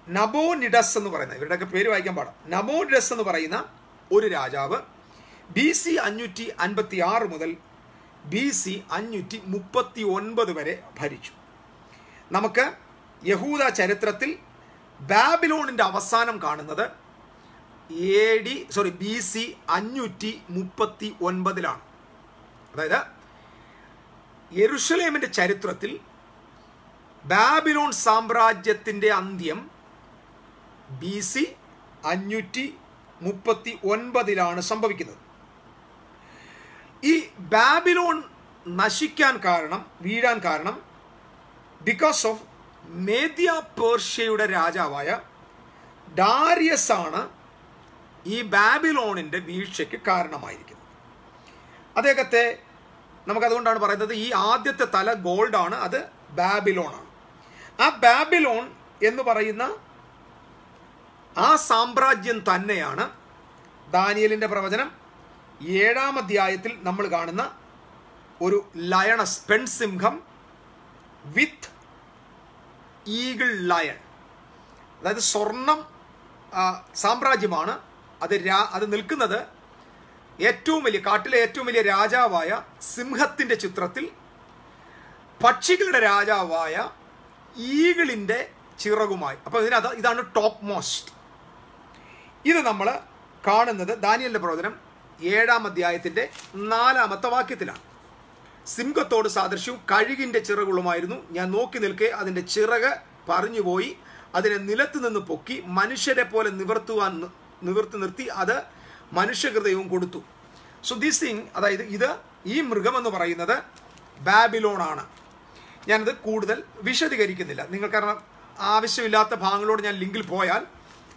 നബോനിഡസ് എന്ന് പറയുന്ന, ഇവരുടെയൊക്കെ പേര് വായിക്കാൻ പാടാം, നബോനിഡസ് എന്ന് പറയുന്ന ഒരു രാജാവ് BC 556 മുതൽ BC 539 വരെ ഭരിച്ചു. നമുക്ക് യഹൂദ ചരിത്രത്തിൽ ബാബിലോണിൻ്റെ അവസാനം കാണുന്നത് BC 539 അതായത് യെരുശലേമിൻ്റെ ചരിത്രത്തിൽ ബാബിലോൺ സാമ്രാജ്യത്തിൻ്റെ അന്ത്യം BC 539 സംഭവിക്കുന്നത്. ഈ ബാബിലോൺ വീഴാൻ കാരണം ബിക്കോസ് ഓഫ് മേദ്യ പേർഷ്യയുടെ രാജാവായ ഡാരിയസ് ആണ് ഈ ബാബിലോണിൻ്റെ വീഴ്ചയ്ക്ക് കാരണമായിരിക്കുന്നത്. അദ്ദേഹത്തെ നമുക്കതുകൊണ്ടാണ് പറയുന്നത് ഈ ആദ്യത്തെ തല ഗോൾഡാണ്, അത് ബാബിലോണാണ്. ആ ബാബിലോൺ എന്ന് പറയുന്ന ആ സാമ്രാജ്യം തന്നെയാണ് ദാനിയേലിൻ്റെ പ്രവചനം 7-ാം അധ്യായത്തിൽ നമ്മൾ കാണുന്ന ഒരു ലയണസ്, പെൺസിംഹം വിത്ത് ഈഗിൾ ലയൺ. അതായത് സ്വർണം സാമ്രാജ്യമാണ്. അത് നിൽക്കുന്നത് ഏറ്റവും വലിയ, കാട്ടിലെ ഏറ്റവും വലിയ രാജാവായ സിംഹത്തിൻ്റെ ചിത്രത്തിൽ പക്ഷികളുടെ രാജാവായ ഈഗിളിൻ്റെ ചിറകുമായി. അപ്പോൾ ഇതാണ് ടോപ്പ് മോസ്റ്റ്. ഇത് നമ്മൾ കാണുന്നത് ദാനിയേലിൻ്റെ പ്രവചനം 7-ാം അധ്യായത്തിൻ്റെ 4-ാമത്തെ വാക്യത്തിലാണ്. സിംഹത്തോട് സാദൃശ്യവും കഴുകിൻ്റെ ചിറകുകളുമായിരുന്നു. ഞാൻ നോക്കി നിൽക്കെ അതിൻ്റെ ചിറക് പറഞ്ഞുപോയി, അതിനെ നിലത്ത് നിന്ന് പൊക്കി മനുഷ്യരെ പോലെ നിവർത്തി നിർത്തി അത് മനുഷ്യഹൃദയവും കൊടുത്തു. സോ ദിസ് തിങ്, അതായത് ഈ മൃഗമെന്ന് പറയുന്നത് ബാബിലോണാണ്. ഞാനത് കൂടുതൽ വിശദീകരിക്കുന്നില്ല. നിങ്ങൾ കാരണം ആവശ്യമില്ലാത്ത ഭാഗങ്ങളോട് ഞാൻ ലിങ്കിൽ പോയാൽ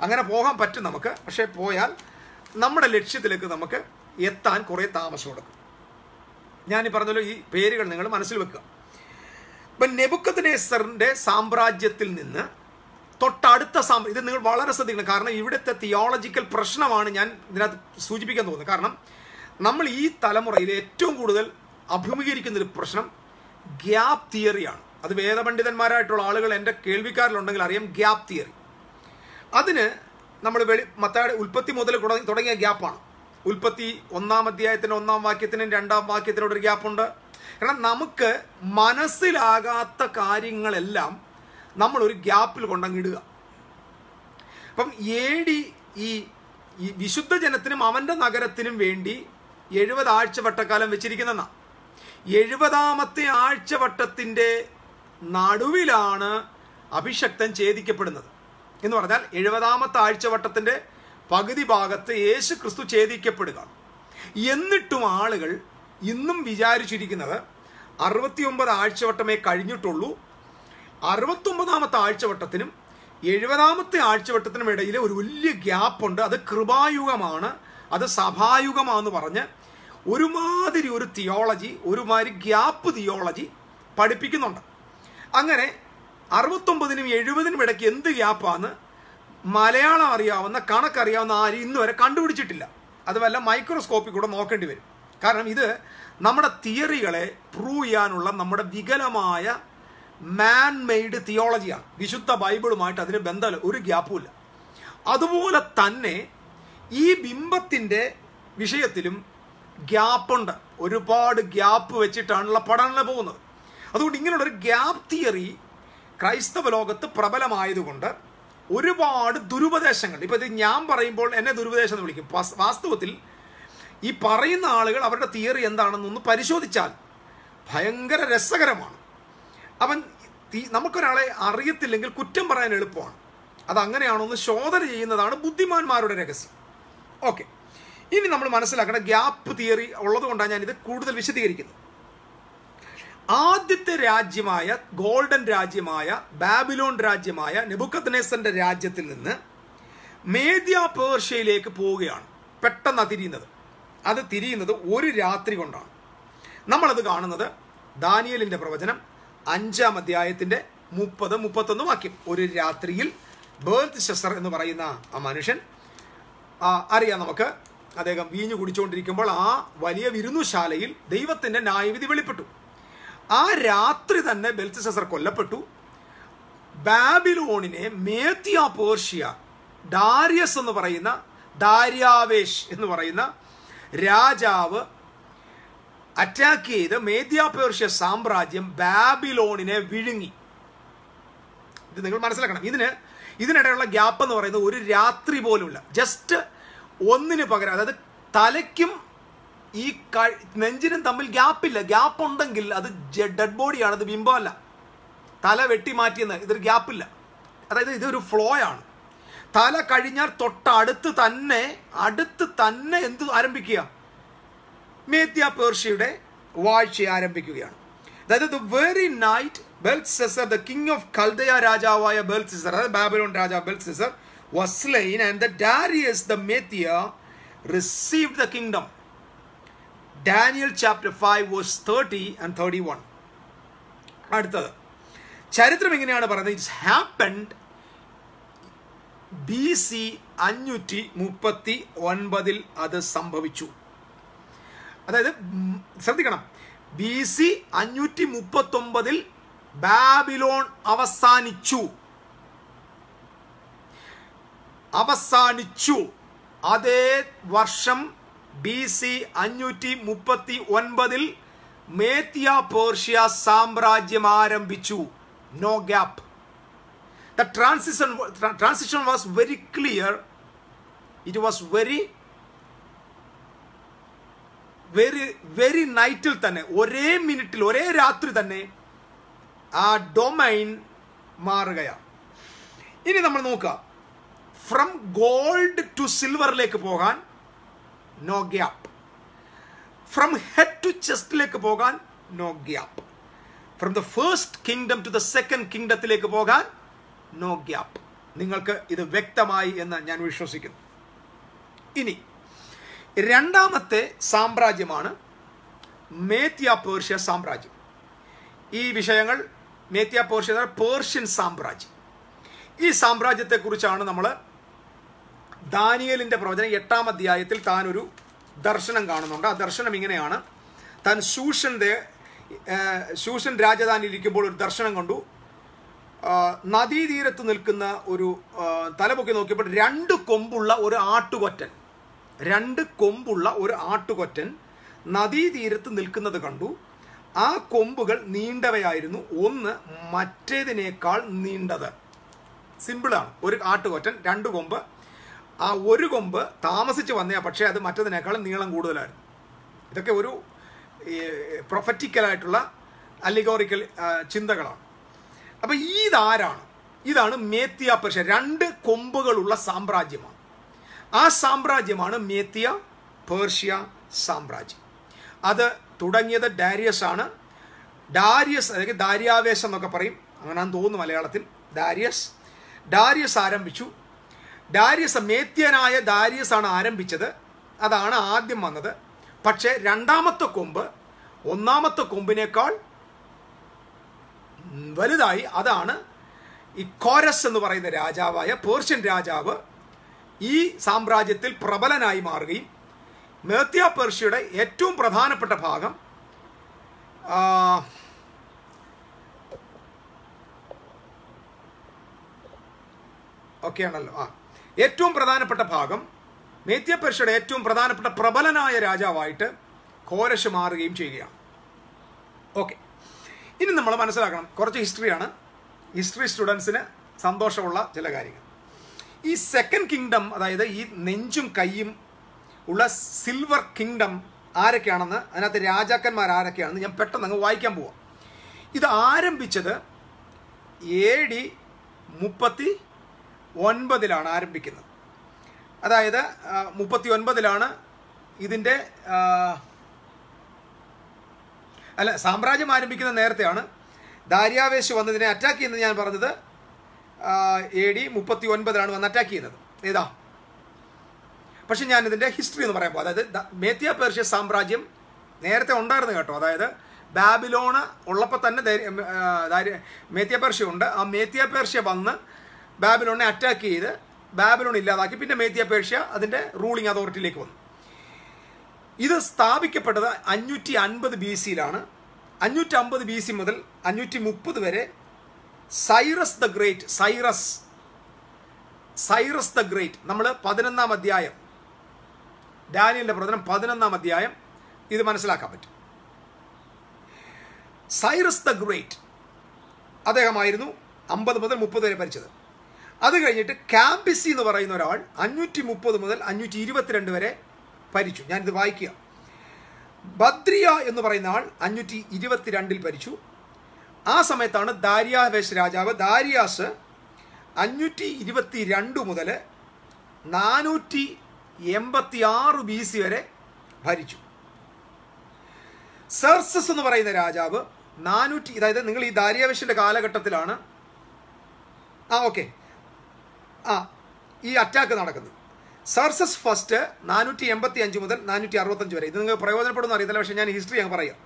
അങ്ങനെ പോകാൻ പറ്റും നമുക്ക്. പക്ഷേ പോയാൽ നമ്മുടെ ലക്ഷ്യത്തിലേക്ക് നമുക്ക് എത്താൻ കുറേ താമസം എടുക്കും. ഞാനീ പറഞ്ഞല്ലോ, ഈ പേരുകൾ നിങ്ങൾ മനസ്സിൽ വെക്കുക. ഇപ്പം നെബൂഖദ്നേസറിൻ്റെ സാമ്രാജ്യത്തിൽ നിന്ന് തൊട്ടടുത്ത ഇത് നിങ്ങൾ വളരെ ശ്രദ്ധിക്കണം. കാരണം ഇവിടുത്തെ തിയോളജിക്കൽ പ്രശ്നമാണ് ഞാൻ ഇതിനകത്ത് സൂചിപ്പിക്കാൻ തോന്നുന്നത്. കാരണം നമ്മൾ ഈ തലമുറയിൽ ഏറ്റവും കൂടുതൽ അഭിമുഖീകരിക്കുന്നൊരു പ്രശ്നം ഗ്യാപ്പ് തിയറിയാണ്. അത് വേദപണ്ഡിതന്മാരായിട്ടുള്ള ആളുകൾ എൻ്റെ കേൾവിക്കാരിലുണ്ടെങ്കിൽ അറിയാം ഗ്യാപ്പ് തിയറി. അതിന് നമ്മൾ മത്തായിയുടെ ഉൽപ്പത്തി മുതൽ തുടങ്ങിയ ഗ്യാപ്പാണ്. ഉൽപ്പത്തി 1-ാം അധ്യായത്തിന് 1-ാം വാക്യത്തിനും 2-ാം വാക്യത്തിനോടൊരു ഗ്യാപ്പുണ്ട്. കാരണം നമുക്ക് മനസ്സിലാകാത്ത കാര്യങ്ങളെല്ലാം നമ്മളൊരു ഗ്യാപ്പിൽ കൊണ്ടങ്ങിടുക. അപ്പം ഈ വിശുദ്ധ ജനത്തിനും അവൻ്റെ നഗരത്തിനും വേണ്ടി 70 ആഴ്ചവട്ടക്കാലം വെച്ചിരിക്കുന്നതാണ്. 70-ാമത്തെ ആഴ്ചവട്ടത്തിൻ്റെ നടുവിലാണ് അഭിഷക്തൻ ഛേദിക്കപ്പെടുന്നത്. എന്ന് പറഞ്ഞാൽ 70-ാമത്തെ ആഴ്ചവട്ടത്തിൻ്റെ പകുതി ഭാഗത്ത് യേശു ക്രിസ്തു ഛേദിക്കപ്പെടുക. എന്നിട്ടും ആളുകൾ ഇന്നും വിചാരിച്ചിരിക്കുന്നത് 69 ആഴ്ചവട്ടമേ കഴിഞ്ഞിട്ടുള്ളൂ. 69-ാമത്തെ ആഴ്ചവട്ടത്തിനും 70-ാമത്തെ ആഴ്ചവട്ടത്തിനും ഇടയിൽ ഒരു വലിയ ഗ്യാപ്പുണ്ട്. അത് കൃപായുഗമാണ്, അത് സഭായുഗമാണെന്ന് പറഞ്ഞ് ഒരുമാതിരി ഒരു തിയോളജി, ഒരുമാതിരി ഗ്യാപ്പ് തിയോളജി പഠിപ്പിക്കുന്നുണ്ട്. അങ്ങനെ 69-നും 70-നും ഇടയ്ക്ക് എന്ത് ഗ്യാപ്പാന്ന് മലയാളം അറിയാവുന്ന, കണക്കറിയാവുന്ന ആരും ഇന്ന് വരെ കണ്ടുപിടിച്ചിട്ടില്ല. അത് വല്ല മൈക്രോസ്കോപ്പിൽ കൂടെ നോക്കേണ്ടി വരും. കാരണം ഇത് നമ്മുടെ തിയറികളെ പ്രൂവ് ചെയ്യാനുള്ള നമ്മുടെ വികലമായ മാൻ മെയ്ഡ് തിയോളജിയാണ്. വിശുദ്ധ ബൈബിളുമായിട്ട് അതിന് ബന്ധമില്ല, ഒരു ഗ്യാപ്പുമില്ല. അതുപോലെ തന്നെ ഈ ബിംബത്തിൻ്റെ വിഷയത്തിലും ഗ്യാപ്പുണ്ട്. ഒരുപാട് ഗ്യാപ്പ് വെച്ചിട്ടാണുള്ള പഠനങ്ങൾ പോകുന്നത്. അതുകൊണ്ട് ഇങ്ങനെയുള്ളൊരു ഗ്യാപ്പ് തിയറി ക്രൈസ്തവ ലോകത്ത് പ്രബലമായതുകൊണ്ട് ഒരുപാട് ദുരുപദേശങ്ങൾ. ഇപ്പോൾ ഇത് ഞാൻ പറയുമ്പോൾ എന്നെ ദുരുപദേശം എന്ന് വിളിക്കും. വാസ്തവത്തിൽ ഈ പറയുന്ന ആളുകൾ അവരുടെ തിയറി എന്താണെന്നൊന്ന് പരിശോധിച്ചാൽ ഭയങ്കര രസകരമാണ്. അവൻ നമുക്കൊരാളെ അറിയത്തില്ലെങ്കിൽ കുറ്റം പറയാൻ എളുപ്പമാണ്. അതങ്ങനെയാണോ എന്ന് ശോധന ചെയ്യുന്നതാണ് ബുദ്ധിമാന്മാരുടെ രഹസ്യം. ഓക്കെ, ഇനി നമ്മൾ മനസ്സിലാക്കണം ഗ്യാപ്പ് തിയറി ഉള്ളത് കൊണ്ടാണ് ഞാനിത് കൂടുതൽ വിശദീകരിക്കുന്നത്. ആദ്യത്തെ രാജ്യമായ ഗോൾഡൻ രാജ്യമായ ബാബിലോൺ രാജ്യമായ നെബൂഖദ്നേസറിന്റെ രാജ്യത്തിൽ നിന്ന് മേദ്യ പേർഷ്യയിലേക്ക് പോവുകയാണ്. പെട്ടെന്ന് അത് തിരിയുന്നത് ഒരു രാത്രി കൊണ്ടാണ്. നമ്മളത് കാണുന്നത് ദാനിയേലിന്റെ പ്രവചനം 5-ാം അധ്യായത്തിന്റെ 30-31 വാക്യം. ഒരു രാത്രിയിൽ ബേൽത്ശസ്സർ എന്ന് പറയുന്ന ആ മനുഷ്യൻ, അറിയാം നമുക്ക്, അദ്ദേഹം വീഞ്ഞു കുടിച്ചുകൊണ്ടിരിക്കുമ്പോൾ ആ വലിയ വിരുന്നുശാലയിൽ ദൈവത്തിന്റെ ന്യായവിധി വെളിപ്പെട്ടു. ആ രാത്രി തന്നെ ബെൽത്ശസ്സർ കൊല്ലപ്പെട്ടു. ബാബിലോണിനെ മേദ്യ പേർഷ്യ ഡാരിയസ് എന്ന് പറയുന്ന, ദാര്യാവേഷ് എന്ന് പറയുന്ന രാജാവ് അറ്റാക്ക് ചെയ്ത് മേദ്യ പേർഷ്യ സാമ്രാജ്യം ബാബിലോണിനെ വിഴുങ്ങി. ഇത് നിങ്ങൾ മനസ്സിലാക്കണം. ഇതിനിടെയുള്ള ഗ്യാപ്പ് എന്ന് പറയുന്നത് ഒരു രാത്രി പോലുമില്ല. ജസ്റ്റ് ഒന്നിന് പകരം, അതായത് തലയ്ക്കും ഈ നെഞ്ചിനും തമ്മിൽ ഗ്യാപ്പില്ല. ഗ്യാപ്പ് ഉണ്ടെങ്കിൽ അത് ഡെഡ് ബോഡിയാണ്, അത് ബിംബമല്ല. തല വെട്ടി മാറ്റിയെന്ന് ഇതൊരു ഗ്യാപ്പില്ല. അതായത് ഇതൊരു ഫ്ലോ ആണ്. തല കഴിഞ്ഞാൽ തൊട്ടടുത്ത് തന്നെ എന്ത് ആരംഭിക്കുക? മേദ്യ പേർഷ്യയുടെ വാഴ്ച ആരംഭിക്കുകയാണ്. അതായത് the very night Belshazzar, the king of Chaldea രാജാവായ ബെൽഷസ്സർ, അതായത് ബാബിലോൺ രാജാവ് ബെൽഷസ്സർ was slain, and the Darius the Media received the kingdom. Daniel chapter 5 verse 30 and 31. അടുത്തത് ചരിത്രം എങ്ങനെയാണ് പറയുന്നത്? ഇറ്റ്സ് ഹാപ്പൻഡ് BC 539 അത് സംഭവിച്ചു. അതായത് ശ്രദ്ധിക്കണം, BC 539 ബാബിലോൺ അവസാനിച്ചു. അതേ വർഷം BC 539 മേത്യ പേർഷ്യ സാമ്രാജ്യം ആരംഭിച്ചു. No gap. The transition was very clear. It was very നൈറ്റിൽ തന്നെ, ഒരേ മിനിറ്റിൽ, ഒരേ രാത്രി തന്നെ ആ ഡൊമൈൻ മാറുകയാണ്. ഇനി നമ്മൾ നോക്കുക, ഫ്രം ഗോൾഡ് ടു സിൽവറിലേക്ക് പോകാൻ no gap. From head to ചെസ്റ്റിലേക്ക് പോകാൻ no gap. From the first kingdom to the second കിങ്ഡത്തിലേക്ക് പോകാൻ നോ ഗ്യാപ്പ്. നിങ്ങൾക്ക് ഇത് വ്യക്തമായി എന്ന് ഞാൻ വിശ്വസിക്കുന്നു. ഇനി രണ്ടാമത്തെ സാമ്രാജ്യമാണ് മേത്യ പേർഷ്യ സാമ്രാജ്യം. ഈ വിഷയങ്ങൾ മേത്യ പേർഷ്യ, പേർഷ്യൻ സാമ്രാജ്യം. ഈ സാമ്രാജ്യത്തെക്കുറിച്ചാണ് നമ്മൾ ദാനിയേലിൻ്റെ പ്രവചനം 8-ാം അധ്യായത്തിൽ താൻ ഒരു ദർശനം കാണുന്നുണ്ട്. ആ ദർശനം ഇങ്ങനെയാണ്: താൻ ശൂഷൻ രാജധാനിയിലിരിക്കുമ്പോൾ ഒരു ദർശനം കണ്ടു. നദീതീരത്ത് നിൽക്കുന്ന ഒരു തലപൊക്കി നോക്കിയപ്പോൾ 2 കൊമ്പുള്ള ഒരു ആട്ടുകൊറ്റൻ നദീതീരത്ത് നിൽക്കുന്നത് കണ്ടു. ആ കൊമ്പുകൾ നീണ്ടവയായിരുന്നു, ഒന്ന് മറ്റേതിനേക്കാൾ നീണ്ടത്. സിമ്പിളാണ്. ഒരു ആട്ടുകൊറ്റൻ, 2 കൊമ്പ്. ആ ഒരു കൊമ്പ് താമസിച്ച് വന്നയാ, പക്ഷേ അത് മറ്റതിനേക്കാൾ നീളം കൂടുതലായിരുന്നു. ഇതൊക്കെ ഒരു പ്രൊഫറ്റിക്കലായിട്ടുള്ള അലിഗോറിക്കൽ ചിന്തകളാണ്. അപ്പം ഇതാണ് മേത്യ പേർഷ്യ. 2 കൊമ്പുകളുള്ള സാമ്രാജ്യമാണ്. ആ സാമ്രാജ്യമാണ് മേത്യ പേർഷ്യ സാമ്രാജ്യം. അത് തുടങ്ങിയത് ഡാരിയസ് ആണ്. ഡാരിയസ്, അതായത് ദാര്യാവേശം എന്നൊക്കെ പറയും, അങ്ങനെയാണെന്ന് തോന്നുന്നു മലയാളത്തിൽ. ഡാരിയസ് ആരംഭിച്ചു. മേത്യനായ ദാരിയസ് ആണ് ആരംഭിച്ചത്. അതാണ് ആദ്യം വന്നത്. പക്ഷേ രണ്ടാമത്തെ കൊമ്പ് ഒന്നാമത്തെ കൊമ്പിനേക്കാൾ വലുതായി. അതാണ് ഈ കോരസ് എന്ന് പറയുന്ന രാജാവായ പേർഷ്യൻ രാജാവ് ഈ സാമ്രാജ്യത്തിൽ പ്രബലനായി മാറുകയും മേത്യ പേർഷ്യയുടെ ഏറ്റവും പ്രധാനപ്പെട്ട ഭാഗം ഏറ്റവും പ്രധാനപ്പെട്ട ഭാഗം മേത്യ പേർഷ്യയുടെ ഏറ്റവും പ്രധാനപ്പെട്ട പ്രബലനായ രാജാവായിട്ട് കോരശ് മാറുകയും ചെയ്യുകയാണ്. ഓക്കെ, ഇനി നമ്മൾ മനസ്സിലാക്കണം, കുറച്ച് ഹിസ്റ്ററിയാണ്. ഹിസ്റ്ററി സ്റ്റുഡൻസിന് സന്തോഷമുള്ള ചില കാര്യങ്ങൾ. ഈ സെക്കൻഡ് കിങ്ഡം, അതായത് ഈ നെഞ്ചും കൈയും ഉള്ള സിൽവർ കിങ്ഡം ആരൊക്കെയാണെന്ന്, അതിനകത്ത് രാജാക്കന്മാർ ആരൊക്കെയാണെന്ന് ഞാൻ പെട്ടെന്ന് അങ്ങ് വായിക്കാൻ പോവാം. ഇത് ആരംഭിച്ചത് AD 39 ആരംഭിക്കുന്നത്. അതായത് 39 ഇതിൻ്റെ സാമ്രാജ്യം ആരംഭിക്കുന്ന നേരത്തെയാണ്. ദാര്യാവേശ് വന്നതിനെ അറ്റാക്ക് ചെയ്യുന്നത് ഞാൻ പറഞ്ഞത് AD 39 വന്ന് അറ്റാക്ക് ചെയ്യുന്നത്. ഏതാ? പക്ഷെ ഞാൻ ഇതിൻ്റെ ഹിസ്റ്ററി എന്ന് പറയാൻ പോകും. അതായത് മേത്യ പേർഷ്യ സാമ്രാജ്യം നേരത്തെ ഉണ്ടായിരുന്നു കേട്ടോ. അതായത് ബാബിലോണ് ഉള്ളപ്പോൾ തന്നെ മേത്യ പേർഷ്യ ഉണ്ട്. ആ മേത്യ പേർഷ്യ വന്ന് ബാബിലോണിനെ അറ്റാക്ക് ചെയ്ത് ബാബിലോൺ ഇല്ലാതാക്കി. പിന്നെ മേത്യ പേർഷ്യ അതിൻ്റെ റൂളിംഗ് അതോറിറ്റിയിലേക്ക് വന്നു. ഇത് സ്ഥാപിക്കപ്പെട്ടത് 550 BC 550 BC മുതൽ 530 വരെ സൈറസ് ദ ഗ്രേറ്റ് നമ്മൾ 11-ാം അധ്യായം, ഡാനിയലിന്റെ പ്രവചനം 11-ാം അധ്യായം ഇത് മനസ്സിലാക്കാൻ പറ്റും. സൈറസ് ദ ഗ്രേറ്റ് അദ്ദേഹമായിരുന്നു 50 മുതൽ 30 വരെ ഭരിച്ചത്. അത് കഴിഞ്ഞിട്ട് കാംബിസി എന്ന് പറയുന്ന ഒരാൾ 530 മുതൽ 522 വരെ ഭരിച്ചു. ഞാനിത് വായിക്കുക. ബദ്രിയ എന്ന് പറയുന്ന ആൾ 522 ഭരിച്ചു. ആ സമയത്താണ് ദാര്യാവേശ് രാജാവ്. ദാരിയാസ് 522 മുതൽ 486 BC വരെ ഭരിച്ചു. സെർസസ് എന്ന് പറയുന്ന രാജാവ് അതായത് നിങ്ങൾ ഈ ദാരിയാവേശിൻ്റെ കാലഘട്ടത്തിലാണ് ഓക്കെ ഈ അറ്റാക്ക് നടക്കുന്നത്. സർസസ് ഫസ്റ്റ് 485 മുതൽ 465 വരെ. ഇത് നിങ്ങൾക്ക് പ്രയോജനപ്പെടുന്ന അറിയത്തില്ല, പക്ഷേ ഞാൻ ഹിസ്റ്ററി ഞാൻ പറയാം.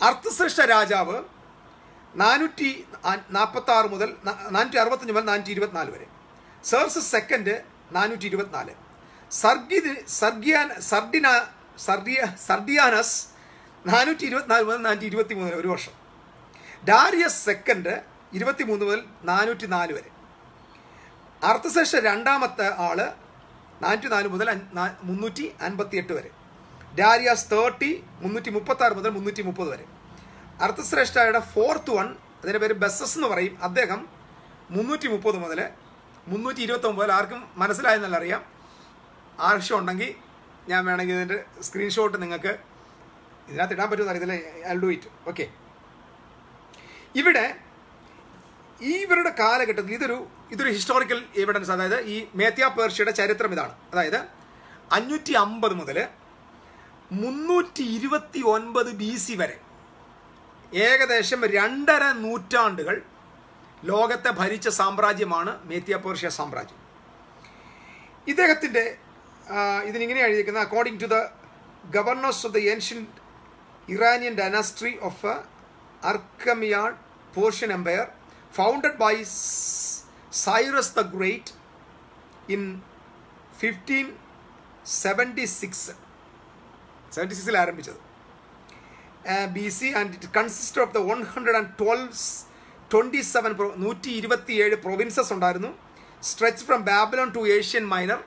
അർത്ഥശ്രേഷ്ഠ രാജാവ് 446 മുതൽ 465 മുതൽ 424 വരെ. സർസസ് സെക്കൻഡ് 424. സർഡിയാനസ് 424 മുതൽ 423 വരെ, ഒരു വർഷം. ഡാരിയസ് സെക്കൻഡ് 23 മുതൽ 404 വരെ. അർത്ഥശ്രേഷ്ഠ രണ്ടാമത്തെ ആള് 404 മുതൽ 358 വരെ. ഡാരിയസ് 30 336 മുതൽ 330 വരെ. അർത്ഥശ്രേഷ്ഠയുടെ ഫോർത്ത് വൺ, അതിൻ്റെ പേര് ബെസസ് എന്ന് പറയും. അദ്ദേഹം 330 മുതൽ 329 മുതൽ. ആർക്കും മനസ്സിലായെന്നല്ല അറിയാം. ആവശ്യം ഉണ്ടെങ്കിൽ ഞാൻ വേണമെങ്കിൽ ഇതിൻ്റെ സ്ക്രീൻഷോട്ട് നിങ്ങൾക്ക് ഇതിനകത്ത് ഇടാൻ പറ്റുമെന്ന് അറിയത്തില്ല. I do it. ഓക്കെ, ഇവിടെ ഇവരുടെ കാലഘട്ടത്തിൽ ഇതൊരു ഹിസ്റ്റോറിക്കൽ എവിഡൻസ്. അതായത് ഈ മേത്യ പേർഷ്യയുടെ ചരിത്രം ഇതാണ്. അതായത് 550 മുതൽ 329 BC വരെ ഏകദേശം 2.5 നൂറ്റാണ്ടുകൾ ലോകത്തെ ഭരിച്ച സാമ്രാജ്യമാണ് മേത്യ പേർഷ്യ സാമ്രാജ്യം. ഇദ്ദേഹത്തിൻ്റെ ഇതിനിങ്ങനെ എഴുതിയിരിക്കുന്നത്, according to the governors of the ancient Iranian dynasty of Achaemenid Persian empire, founded by Cyrus the Great in 1576 ആരംഭിച്ചത് BC, and it consisted of the 127 provinces ഉണ്ടായിരുന്നു. stretched from Babylon to Asian Minor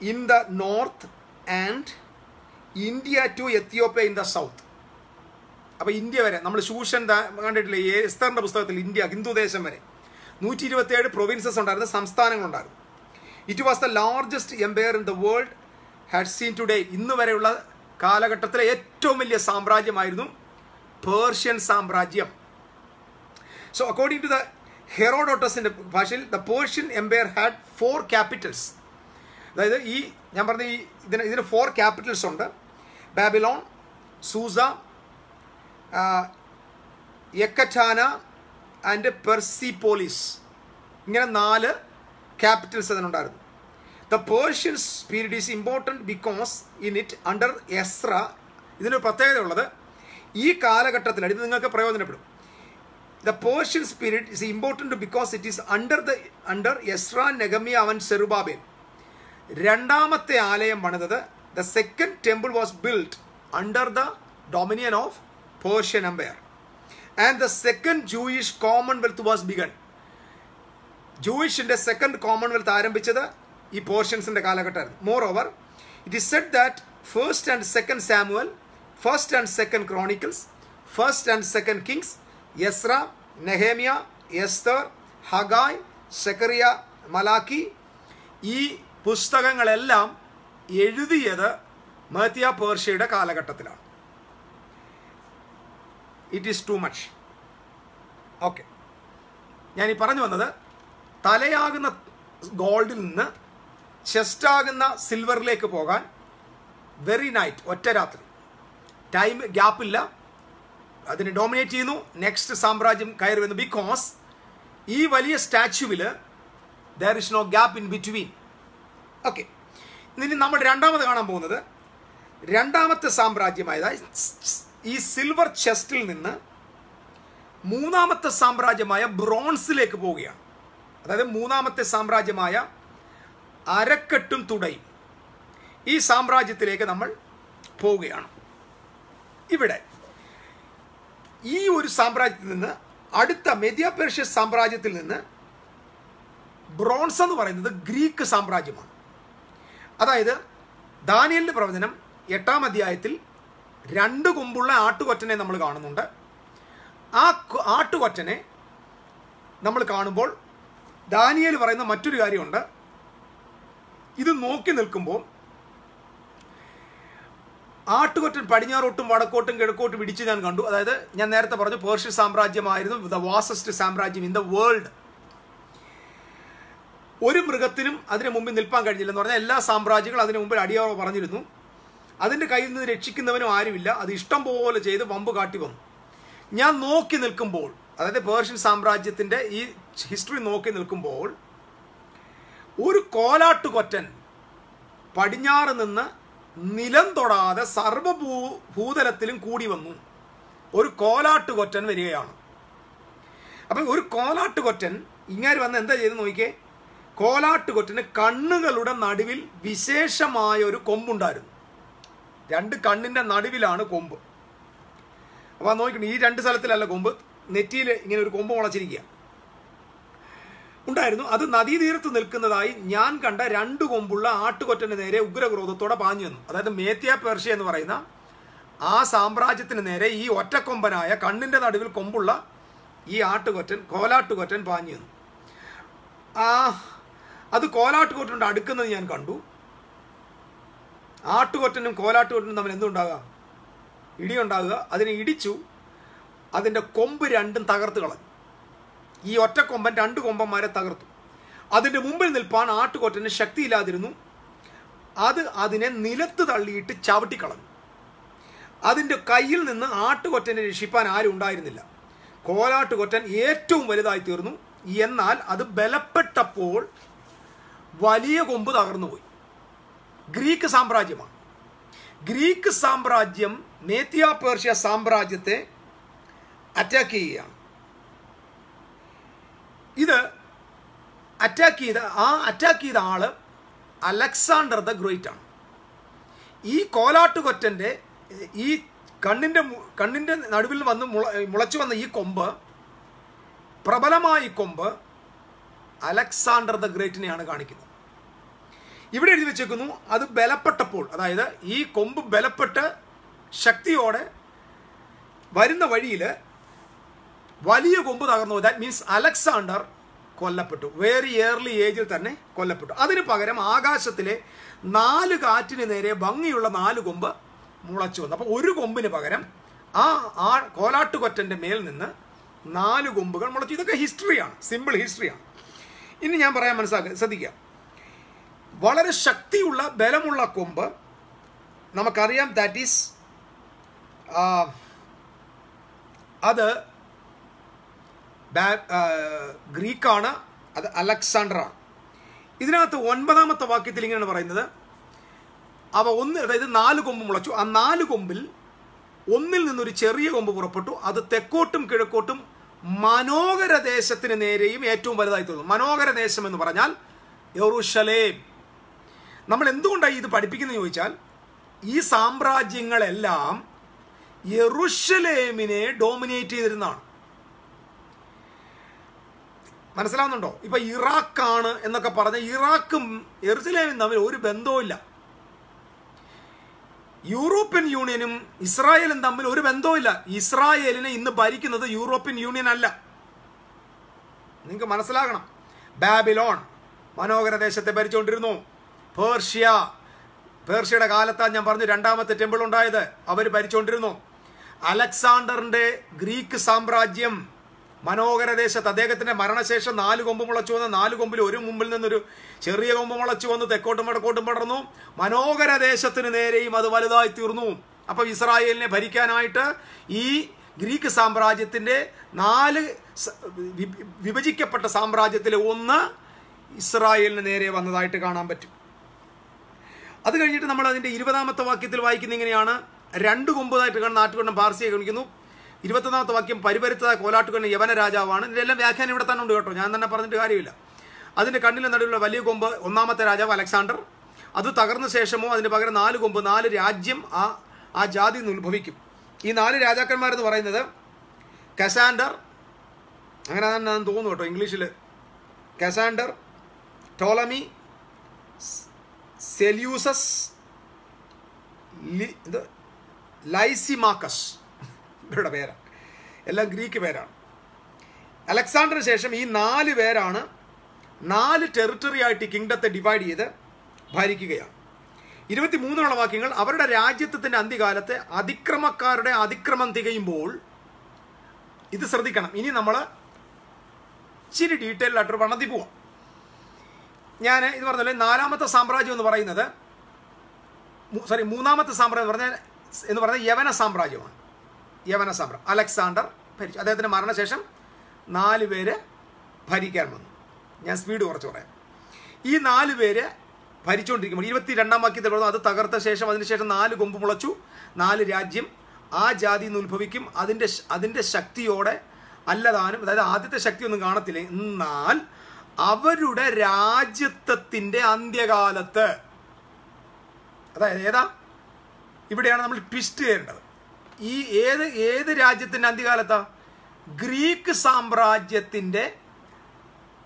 in the north and India to Ethiopia in the south. അപ്പോൾ India വരെ നമ്മൾ ശൂഷൻ കണ്ടിട്ടില്ലേ എസ്തറിൻ്റെ പുസ്തകത്തിൽ, India ഹിന്ദുദേശം വരെ 127 provinces ഉണ്ടായിരുന്നു, സംസ്ഥാനങ്ങളുണ്ടായിരുന്നു. It was the largest empire in the world had seen today. ഇന്ന് വരെയുള്ള കാലഘട്ടത്തിലെ ഏറ്റവും വലിയ സാമ്രാജ്യമായിരുന്നു പേർഷ്യൻ സാമ്രാജ്യം. സോ അക്കോർഡിംഗ് ടു ദ ഹെറോഡോട്ടസിൻ്റെ ഭാഷയിൽ the Persian empire had 4 capitals. അതായത് ഞാൻ പറഞ്ഞ ഇതിന് 4 ക്യാപിറ്റൽസ് ഉണ്ട്. Babylon, Susa, Ecbatana and Persepolis. ഇങ്ങനെ 4 ക്യാപിറ്റൽസ് അതിനുണ്ടായിരുന്നു. The Persians period is important because in it under Ezra. ഇതിനൊരു പ്രത്യേകത ഉള്ളത്, ഈ കാലഘട്ടത്തിലാണ് ഇത് നിങ്ങൾക്ക് പ്രയോജനപ്പെടും. The Persians period is important because it is under Ezra, നെഗമിയ ആൻഡ് സെറുബാബേൽ. രണ്ടാമത്തെ ആലയം പണിതത്, the second temple was built under the dominion of Persian Empire, and the second Jewish Commonwealth was begun. ജൂയിഷിൻ്റെ സെക്കൻഡ് കോമൺവെൽത്ത് ആരംഭിച്ചത് ഈ പേർഷ്യൻസിൻ്റെ കാലഘട്ടമായിരുന്നു. Moreover it is said that first and second Samuel, first and second Chronicles, first and second Kings, Ezra, Nehemiah, Esther, Haggai, Zechariah, Malachi, ഈ പുസ്തകങ്ങളെല്ലാം എഴുതിയത് മേത്യ പേർഷ്യയുടെ കാലഘട്ടത്തിലാണ്. It is too much. Okay, ഞാനീ പറഞ്ഞു വന്നത്, തലയാകുന്ന ഗോൾഡിൽ നിന്ന് ചെസ്റ്റാകുന്ന സിൽവറിലേക്ക് പോകാൻ വെറി നൈറ്റ്, ഒറ്റ രാത്രി, ടൈം ഗ്യാപ്പില്ല, അതിനെ ഡോമിനേറ്റ് ചെയ്യുന്നു. നെക്സ്റ്റ് സാമ്രാജ്യം കയറി വരുന്നു. ബിക്കോസ് ഈ വലിയ സ്റ്റാച്യുവിൽ there is no gap in between. Okay, ഇനി നമ്മൾ രണ്ടാമത് കാണാൻ പോകുന്നത് രണ്ടാമത്തെ സാമ്രാജ്യമായത് ഈ സിൽവർ ചെസ്റ്റിൽ നിന്ന് മൂന്നാമത്തെ സാമ്രാജ്യമായ ബ്രോൺസിലേക്ക് പോവുകയാണ്. അതായത് മൂന്നാമത്തെ സാമ്രാജ്യമായ അരക്കെട്ടും തുടയും ഈ സാമ്രാജ്യത്തിലേക്ക് നമ്മൾ പോവുകയാണ്. ഇവിടെ ഈ ഒരു സാമ്രാജ്യത്തിൽ നിന്ന് അടുത്ത മെദിയ പേർഷ്യ സാമ്രാജ്യത്തിൽ നിന്ന് ബ്രോൺസ് എന്ന് പറയുന്നത് ഗ്രീക്ക് സാമ്രാജ്യമാണ്. അതായത് ദാനിയേലിന്റെ പ്രവചനം 8-ാം അധ്യായത്തിൽ 2 കൊമ്പുള്ള ആട്ടുകൊറ്റനെ നമ്മൾ കാണുന്നുണ്ട്. ആ ആട്ടുകൊറ്റനെ നമ്മൾ കാണുമ്പോൾ ദാനിയേൽ പറയുന്ന മറ്റൊരു കാര്യമുണ്ട്. ഇത് നോക്കി നിൽക്കുമ്പോൾ ആട്ടുകൊറ്റൻ പടിഞ്ഞാറോട്ടും വടക്കോട്ടും കിഴക്കോട്ടും ഇടിച്ച് ഞാൻ കണ്ടു. അതായത് ഞാൻ നേരത്തെ പറഞ്ഞു പേർഷ്യ സാമ്രാജ്യമായിരുന്നു ദ വാസ്റ്റസ്റ്റ് സാമ്രാജ്യം ഇൻ ദ വേൾഡ്. ഒരു മൃഗത്തിനും അതിന് മുമ്പിൽ നിൽപ്പാൻ കഴിഞ്ഞില്ലെന്ന് പറഞ്ഞാൽ എല്ലാ സാമ്രാജ്യങ്ങളും അതിന് മുമ്പിൽ അടിയാറോ പറഞ്ഞിരുന്നു. അതിൻ്റെ കയ്യിൽ നിന്ന് രക്ഷിക്കുന്നവനും ആരുമില്ല. അത് ഇഷ്ടം പോലെ ചെയ്ത് വമ്പ് കാട്ടി വന്നു. ഞാൻ നോക്കി നിൽക്കുമ്പോൾ, അതായത് പേർഷ്യൻ സാമ്രാജ്യത്തിൻ്റെ ഈ ഹിസ്റ്ററി നോക്കി നിൽക്കുമ്പോൾ, ഒരു കോലാട്ടുകൊറ്റൻ പടിഞ്ഞാറ് നിന്ന് നിലം തൊടാതെ സർവഭൂതലത്തിലും കൂടി വന്നു. ഒരു കോലാട്ടുകൊറ്റൻ വരികയാണ്. അപ്പം ഒരു കോലാട്ടുകൊറ്റൻ ഇങ്ങനെ വന്ന് എന്താ ചെയ്ത് നോക്കിയേ, കോലാട്ടുകൊറ്റന് കണ്ണുകളുടെ നടുവിൽ വിശേഷമായ ഒരു കൊമ്പുണ്ടായിരുന്നു. 2 കണ്ണിൻ്റെ നടുവിലാണ് കൊമ്പ്. അപ്പോൾ നോക്കണം, ഈ 2 സ്ഥലത്തിലല്ല കൊമ്പ്, നെറ്റിയിൽ ഇങ്ങനെ ഒരു കൊമ്പ് മുളച്ചിരിക്കുക ഉണ്ടായിരുന്നു. അത് നദീതീരത്ത് നിൽക്കുന്നതായി ഞാൻ കണ്ട 2 കൊമ്പുള്ള ആട്ടുകൊറ്റന് നേരെ ഉഗ്രക്രോധത്തോടെ പാഞ്ഞു വന്നു. അതായത് മേത്യ പേർഷ്യ എന്ന് പറയുന്ന ആ സാമ്രാജ്യത്തിന് നേരെ ഈ ഒറ്റക്കൊമ്പനായ കണ്ണിൻ്റെ നടുവിൽ കൊമ്പുള്ള ഈ കോലാട്ടുകൊറ്റൻ പാഞ്ഞു വന്നു. അത് കോലാട്ടുകൊറ്റനുണ്ട് അടുക്കുന്നത് ഞാൻ കണ്ടു. ആട്ടുകൊറ്റനും കോലാട്ടുകൊറ്റനും തമ്മിൽ എന്തുണ്ടാകുക? ഇടിയുണ്ടാകുക. അതിനെ ഇടിച്ചു, അതിൻ്റെ കൊമ്പ് 2 തകർത്ത് കളഞ്ഞു. ഈ ഒറ്റക്കൊമ്പൻ 2 കൊമ്പന്മാരെ തകർത്തു. അതിൻ്റെ മുമ്പിൽ നിൽപ്പാൻ ആട്ടുകൊറ്റന് ശക്തിയില്ലാതിരുന്നു. അതിനെ നിലത്ത് തള്ളിയിട്ട് ചവിട്ടിക്കളഞ്ഞു. അതിൻ്റെ കയ്യിൽ നിന്ന് ആട്ടുകൊറ്റനെ രക്ഷിപ്പാൻ ആരും ഉണ്ടായിരുന്നില്ല. കോലാട്ടുകൊറ്റൻ ഏറ്റവും വലുതായി തീർന്നു. എന്നാൽ അത് ബലപ്പെട്ടപ്പോൾ വലിയ കൊമ്പ് തകർന്നുപോയി. ഗ്രീക്ക് സാമ്രാജ്യമാണ്. ഗ്രീക്ക് സാമ്രാജ്യം മേത്യ പേർഷ്യ സാമ്രാജ്യത്തെ അറ്റാക്ക് ചെയ്യുകയാണ്. ഇത് അറ്റാക്ക് ചെയ്ത ആള് അലക്സാണ്ടർ ദ ഗ്രേറ്റ് ആണ്. ഈ കോലാട്ടുകൊറ്റൻ്റെ ഈ കണ്ണിൻ്റെ നടുവിൽ വന്ന് മുളച്ചു വന്ന ഈ കൊമ്പ്, പ്രബലമായ ഈ കൊമ്പ് അലക്സാണ്ടർ ദ ഗ്രേറ്റിനെയാണ് കാണിക്കുന്നത്. ഇവിടെ എഴുതി വെച്ചേക്കുന്നു, അത് ബലപ്പെട്ടപ്പോൾ, അതായത് ഈ കൊമ്പ് ബലപ്പെട്ട് ശക്തിയോടെ വരുന്ന വഴിയിൽ വലിയ കൊമ്പ് തകർന്നു. ദാറ്റ് മീൻസ് അലക്സാണ്ടർ കൊല്ലപ്പെട്ടു. വെരി ഏർലി ഏജിൽ തന്നെ കൊല്ലപ്പെട്ടു. അതിന് പകരം ആകാശത്തിലെ 4 കാറ്റിന് നേരെ ഭംഗിയുള്ള 4 കൊമ്പ് മുളച്ചു വന്നു. അപ്പോൾ ഒരു കൊമ്പിന് പകരം ആ കോലാട്ടുകൊറ്റൻ്റെ മേൽ നിന്ന് 4 കൊമ്പുകൾ മുളച്ചു. ഇതൊക്കെ ഹിസ്റ്ററിയാണ്, സിമ്പിൾ ഹിസ്റ്ററിയാണ്. ഇനി ഞാൻ പറയാൻ ശ്രദ്ധിക്കുക. വളരെ ശക്തിയുള്ള ബലമുള്ള കൊമ്പ് നമുക്കറിയാം, ദാറ്റ് ഈസ് അത് ഗ്രീക്കാണ്, അത് അലക്സാണ്ടറാണ്. ഇതിനകത്ത് 9ാമത്തെ വാക്യത്തിൽ ഇങ്ങനെയാണ് പറയുന്നത്, അതായത് 4 കൊമ്പ് മുളച്ചു. ആ 4 കൊമ്പിൽ ഒന്നിൽ നിന്നൊരു ചെറിയ കൊമ്പ് പുറപ്പെട്ടു. അത് തെക്കോട്ടും കിഴക്കോട്ടും മനോഹര ദേശത്തിന് നേരെയും ഏറ്റവും വലുതായി തോന്നുന്നു. മനോഹര ദേശം എന്ന് പറഞ്ഞാൽ യെരൂശലേം. നമ്മൾ എന്തുകൊണ്ടാണ് ഇത് പഠിപ്പിക്കുന്നത് ചോദിച്ചാൽ, ഈ സാമ്രാജ്യങ്ങളെല്ലാം യെരൂശലേമിനെ ഡോമിനേറ്റ് ചെയ്തിരുന്നതാണ്. മനസ്സിലാവുന്നുണ്ടോ? ഇപ്പൊ ഇറാഖാണ് എന്നൊക്കെ പറഞ്ഞ ഇറാഖും യെരൂശലേമും തമ്മിൽ ഒരു ബന്ധവുമില്ല. യൂറോപ്യൻ യൂണിയനും ഇസ്രായേലും തമ്മിൽ ഒരു ബന്ധവുമില്ല. ഇസ്രായേലിനെ ഇന്ന് ഭരിക്കുന്നത് യൂറോപ്യൻ യൂണിയൻ അല്ല. നിങ്ങൾക്ക് മനസ്സിലാകണം. ബാബിലോൺ മനോഹര ദേശത്തെ ഭരിച്ചുകൊണ്ടിരുന്നു. പേർഷ്യയുടെ കാലത്താണ് ഞാൻ പറഞ്ഞു 2ാമത്തെ ടെമ്പിൾ ഉണ്ടായത്. അവർ ഭരിച്ചുകൊണ്ടിരുന്നു. അലക്സാണ്ടറിന്റെ ഗ്രീക്ക് സാമ്രാജ്യം മനോഹര ദേശത്ത്, അദ്ദേഹത്തിന്റെ മരണശേഷം 4 കൊമ്പ് മുളച്ചു വന്ന് 4 കൊമ്പിൽ ഒരു മുമ്പിൽ നിന്നൊരു ചെറിയ കൊമ്പ് മുളച്ചു വന്ന് തെക്കോട്ടും വടക്കോട്ടും പടർന്നു. മനോഹര ദേശത്തിന് നേരെയും അത് വലുതായി തീർന്നു. അപ്പൊ ഇസ്രായേലിനെ ഭരിക്കാനായിട്ട് ഈ ഗ്രീക്ക് സാമ്രാജ്യത്തിന്റെ 4 വിഭജിക്കപ്പെട്ട സാമ്രാജ്യത്തിലെ ഒന്ന് ഇസ്രായേലിന് നേരെ വന്നതായിട്ട് കാണാൻ പറ്റും. അത് കഴിഞ്ഞിട്ട് നമ്മൾ അതിന്റെ 20ാമത്തെ വാക്യത്തിൽ വായിക്കുന്ന ഇങ്ങനെയാണ്, 2 കൊമ്പതായിട്ട് കാണുന്ന ആട്ടുകൊണ്ടൻ പാർസിയെ കാണിക്കുന്നു. 21ാമത്തെ വാക്യം, പരിപരുത്ത കോലാട്ടുകൊണ്ടൻ യവന രാജാവാണ്. ഇതിലെല്ലാം വ്യാഖ്യാനം ഇവിടെ തന്നെ ഉണ്ട് കേട്ടോ, ഞാൻ തന്നെ പറഞ്ഞിട്ട് കാര്യമില്ല. അതിന്റെ കണ്ണിന് നടുവിലുള്ള വലിയ കൊമ്പ് 1ാമത്തെ രാജാവ് അലക്സാണ്ടർ. അത് തകർന്ന ശേഷമോ അതിന് പകരം 4 കൊമ്പ്, 4 രാജ്യം ആ ജാതി നിന്ന് ഉത്ഭവിക്കും. ഈ 4 രാജാക്കന്മാരെന്ന് പറയുന്നത് കസാൻഡർ, അങ്ങനെ തന്നെ തോന്നുന്നു കേട്ടോ ഇംഗ്ലീഷിൽ, കസാൻഡർ, ടോളമി, സെല്യൂസസ്, ലൈസിമാക്കസ്, ഇവരുടെ പേരാണ്. എല്ലാം ഗ്രീക്ക് പേരാണ്. അലക്സാണ്ടറിന് ശേഷം ഈ 4 പേരാണ് 4 ടെറിട്ടറി ആയിട്ട് ഈ കിങ്ഡത്തെ ഡിവൈഡ് ചെയ്ത് ഭരിക്കുകയാണ്. 23 വാക്യങ്ങൾ, അവരുടെ രാജ്യത്വത്തിന്റെ അന്ത്യകാലത്തെ അതിക്രമക്കാരുടെ അതിക്രമം തികയുമ്പോൾ, ഇത് ശ്രദ്ധിക്കണം. ഇനി നമ്മൾ ഇച്ചിരി ഡീറ്റെയിൽ ആയിട്ട് പണതി പോവാം. ഞാൻ ഇത് പറഞ്ഞല്ലേ, 4ാമത്തെ സാമ്രാജ്യം എന്ന് പറയുന്നത്, 3ാമത്തെ സാമ്രാജ്യം എന്ന് പറഞ്ഞാൽ യവന സാമ്രാജ്യമാണ്. യവന സാമ്രാജ്യം. അലക്സാണ്ടർ ഭരിച്ചു. അദ്ദേഹത്തിൻ്റെ മരണശേഷം 4 പേര് ഭരിക്കാൻ വന്നു. ഞാൻ സ്പീഡ് കുറച്ച് പറയാം. ഈ 4 പേര് ഭരിച്ചുകൊണ്ടിരിക്കുമ്പോൾ 22-ാം വാക്യത്തിൽ പറഞ്ഞു, അത് തകർത്ത ശേഷം അതിനുശേഷം 4 കൊമ്പ് മുളച്ചു, 4 രാജ്യം ആ ജാതിയിൽ നിന്ന് ഉത്ഭവിക്കും, അതിൻ്റെ ശക്തിയോടെ അല്ലതാനും, അതായത് ആദ്യത്തെ ശക്തിയൊന്നും കാണത്തില്ല, എന്നാൽ അവരുടെ രാജ്യത്വത്തിൻ്റെ അന്ത്യകാലത്ത്, അതായത് ഏതാ, ഇവിടെയാണ് നമ്മൾ ട്വിസ്റ്റ് ചെയ്യേണ്ടത്. ഈ ഏത് രാജ്യത്തിൻ്റെ അന്ത്യകാലത്താ? ഗ്രീക്ക് സാമ്രാജ്യത്തിൻ്റെ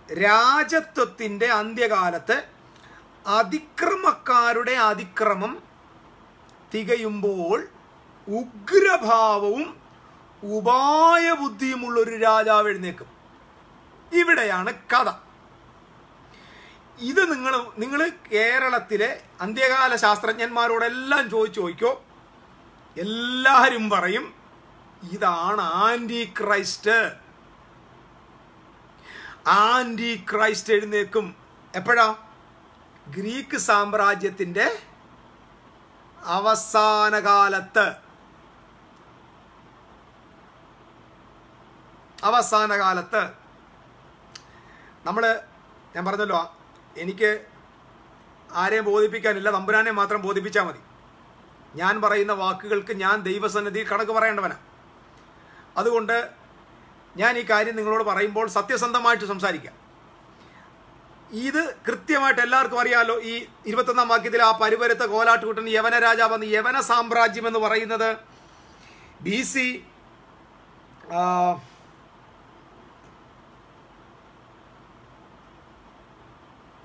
രാജത്വത്തിൻ്റെ അന്ത്യകാലത്ത് അതിക്രമക്കാരുടെ അതിക്രമം തികയുമ്പോൾ ഉഗ്രഭാവവും ഉപായബുദ്ധിയുമുള്ളൊരു രാജാവ് എഴുന്നേക്കും. ഇവിടെയാണ് കഥ. ഇത് നിങ്ങൾ കേരളത്തിലെ അന്ത്യകാല ശാസ്ത്രജ്ഞന്മാരോടെല്ലാം ചോദിക്കോ, എല്ലാവരും പറയും ഇതാണ് ആന്റി ക്രൈസ്റ്റ്. ആന്റി ക്രൈസ്റ്റ് എഴുന്നേക്കും എപ്പോഴാ? ഗ്രീക്ക് സാമ്രാജ്യത്തിൻ്റെ അവസാന കാലത്ത്. ഞാൻ പറഞ്ഞല്ലോ, എനിക്ക് ആരെയും ബോധിപ്പിക്കാനില്ല, തമ്പുരാനെ മാത്രം ബോധിപ്പിച്ചാൽ മതി. ഞാൻ പറയുന്ന വാക്കുകൾക്ക് ഞാൻ ദൈവസന്നിധിയിൽ കണക്ക് പറയേണ്ടവനാണ്. അതുകൊണ്ട് ഞാൻ ഈ കാര്യം നിങ്ങളോട് പറയുമ്പോൾ സത്യസന്ധമായിട്ട് സംസാരിക്കാം. ഇത് കൃത്യമായിട്ട് എല്ലാവർക്കും അറിയാമല്ലോ. ഈ 21-ാം വാക്യത്തിൽ ആ പരുപരുത്ത കോലാട്ടുകുട്ടൻ യവന രാജാവെന്ന്, യവന സാമ്രാജ്യം എന്ന് പറയുന്നത് BC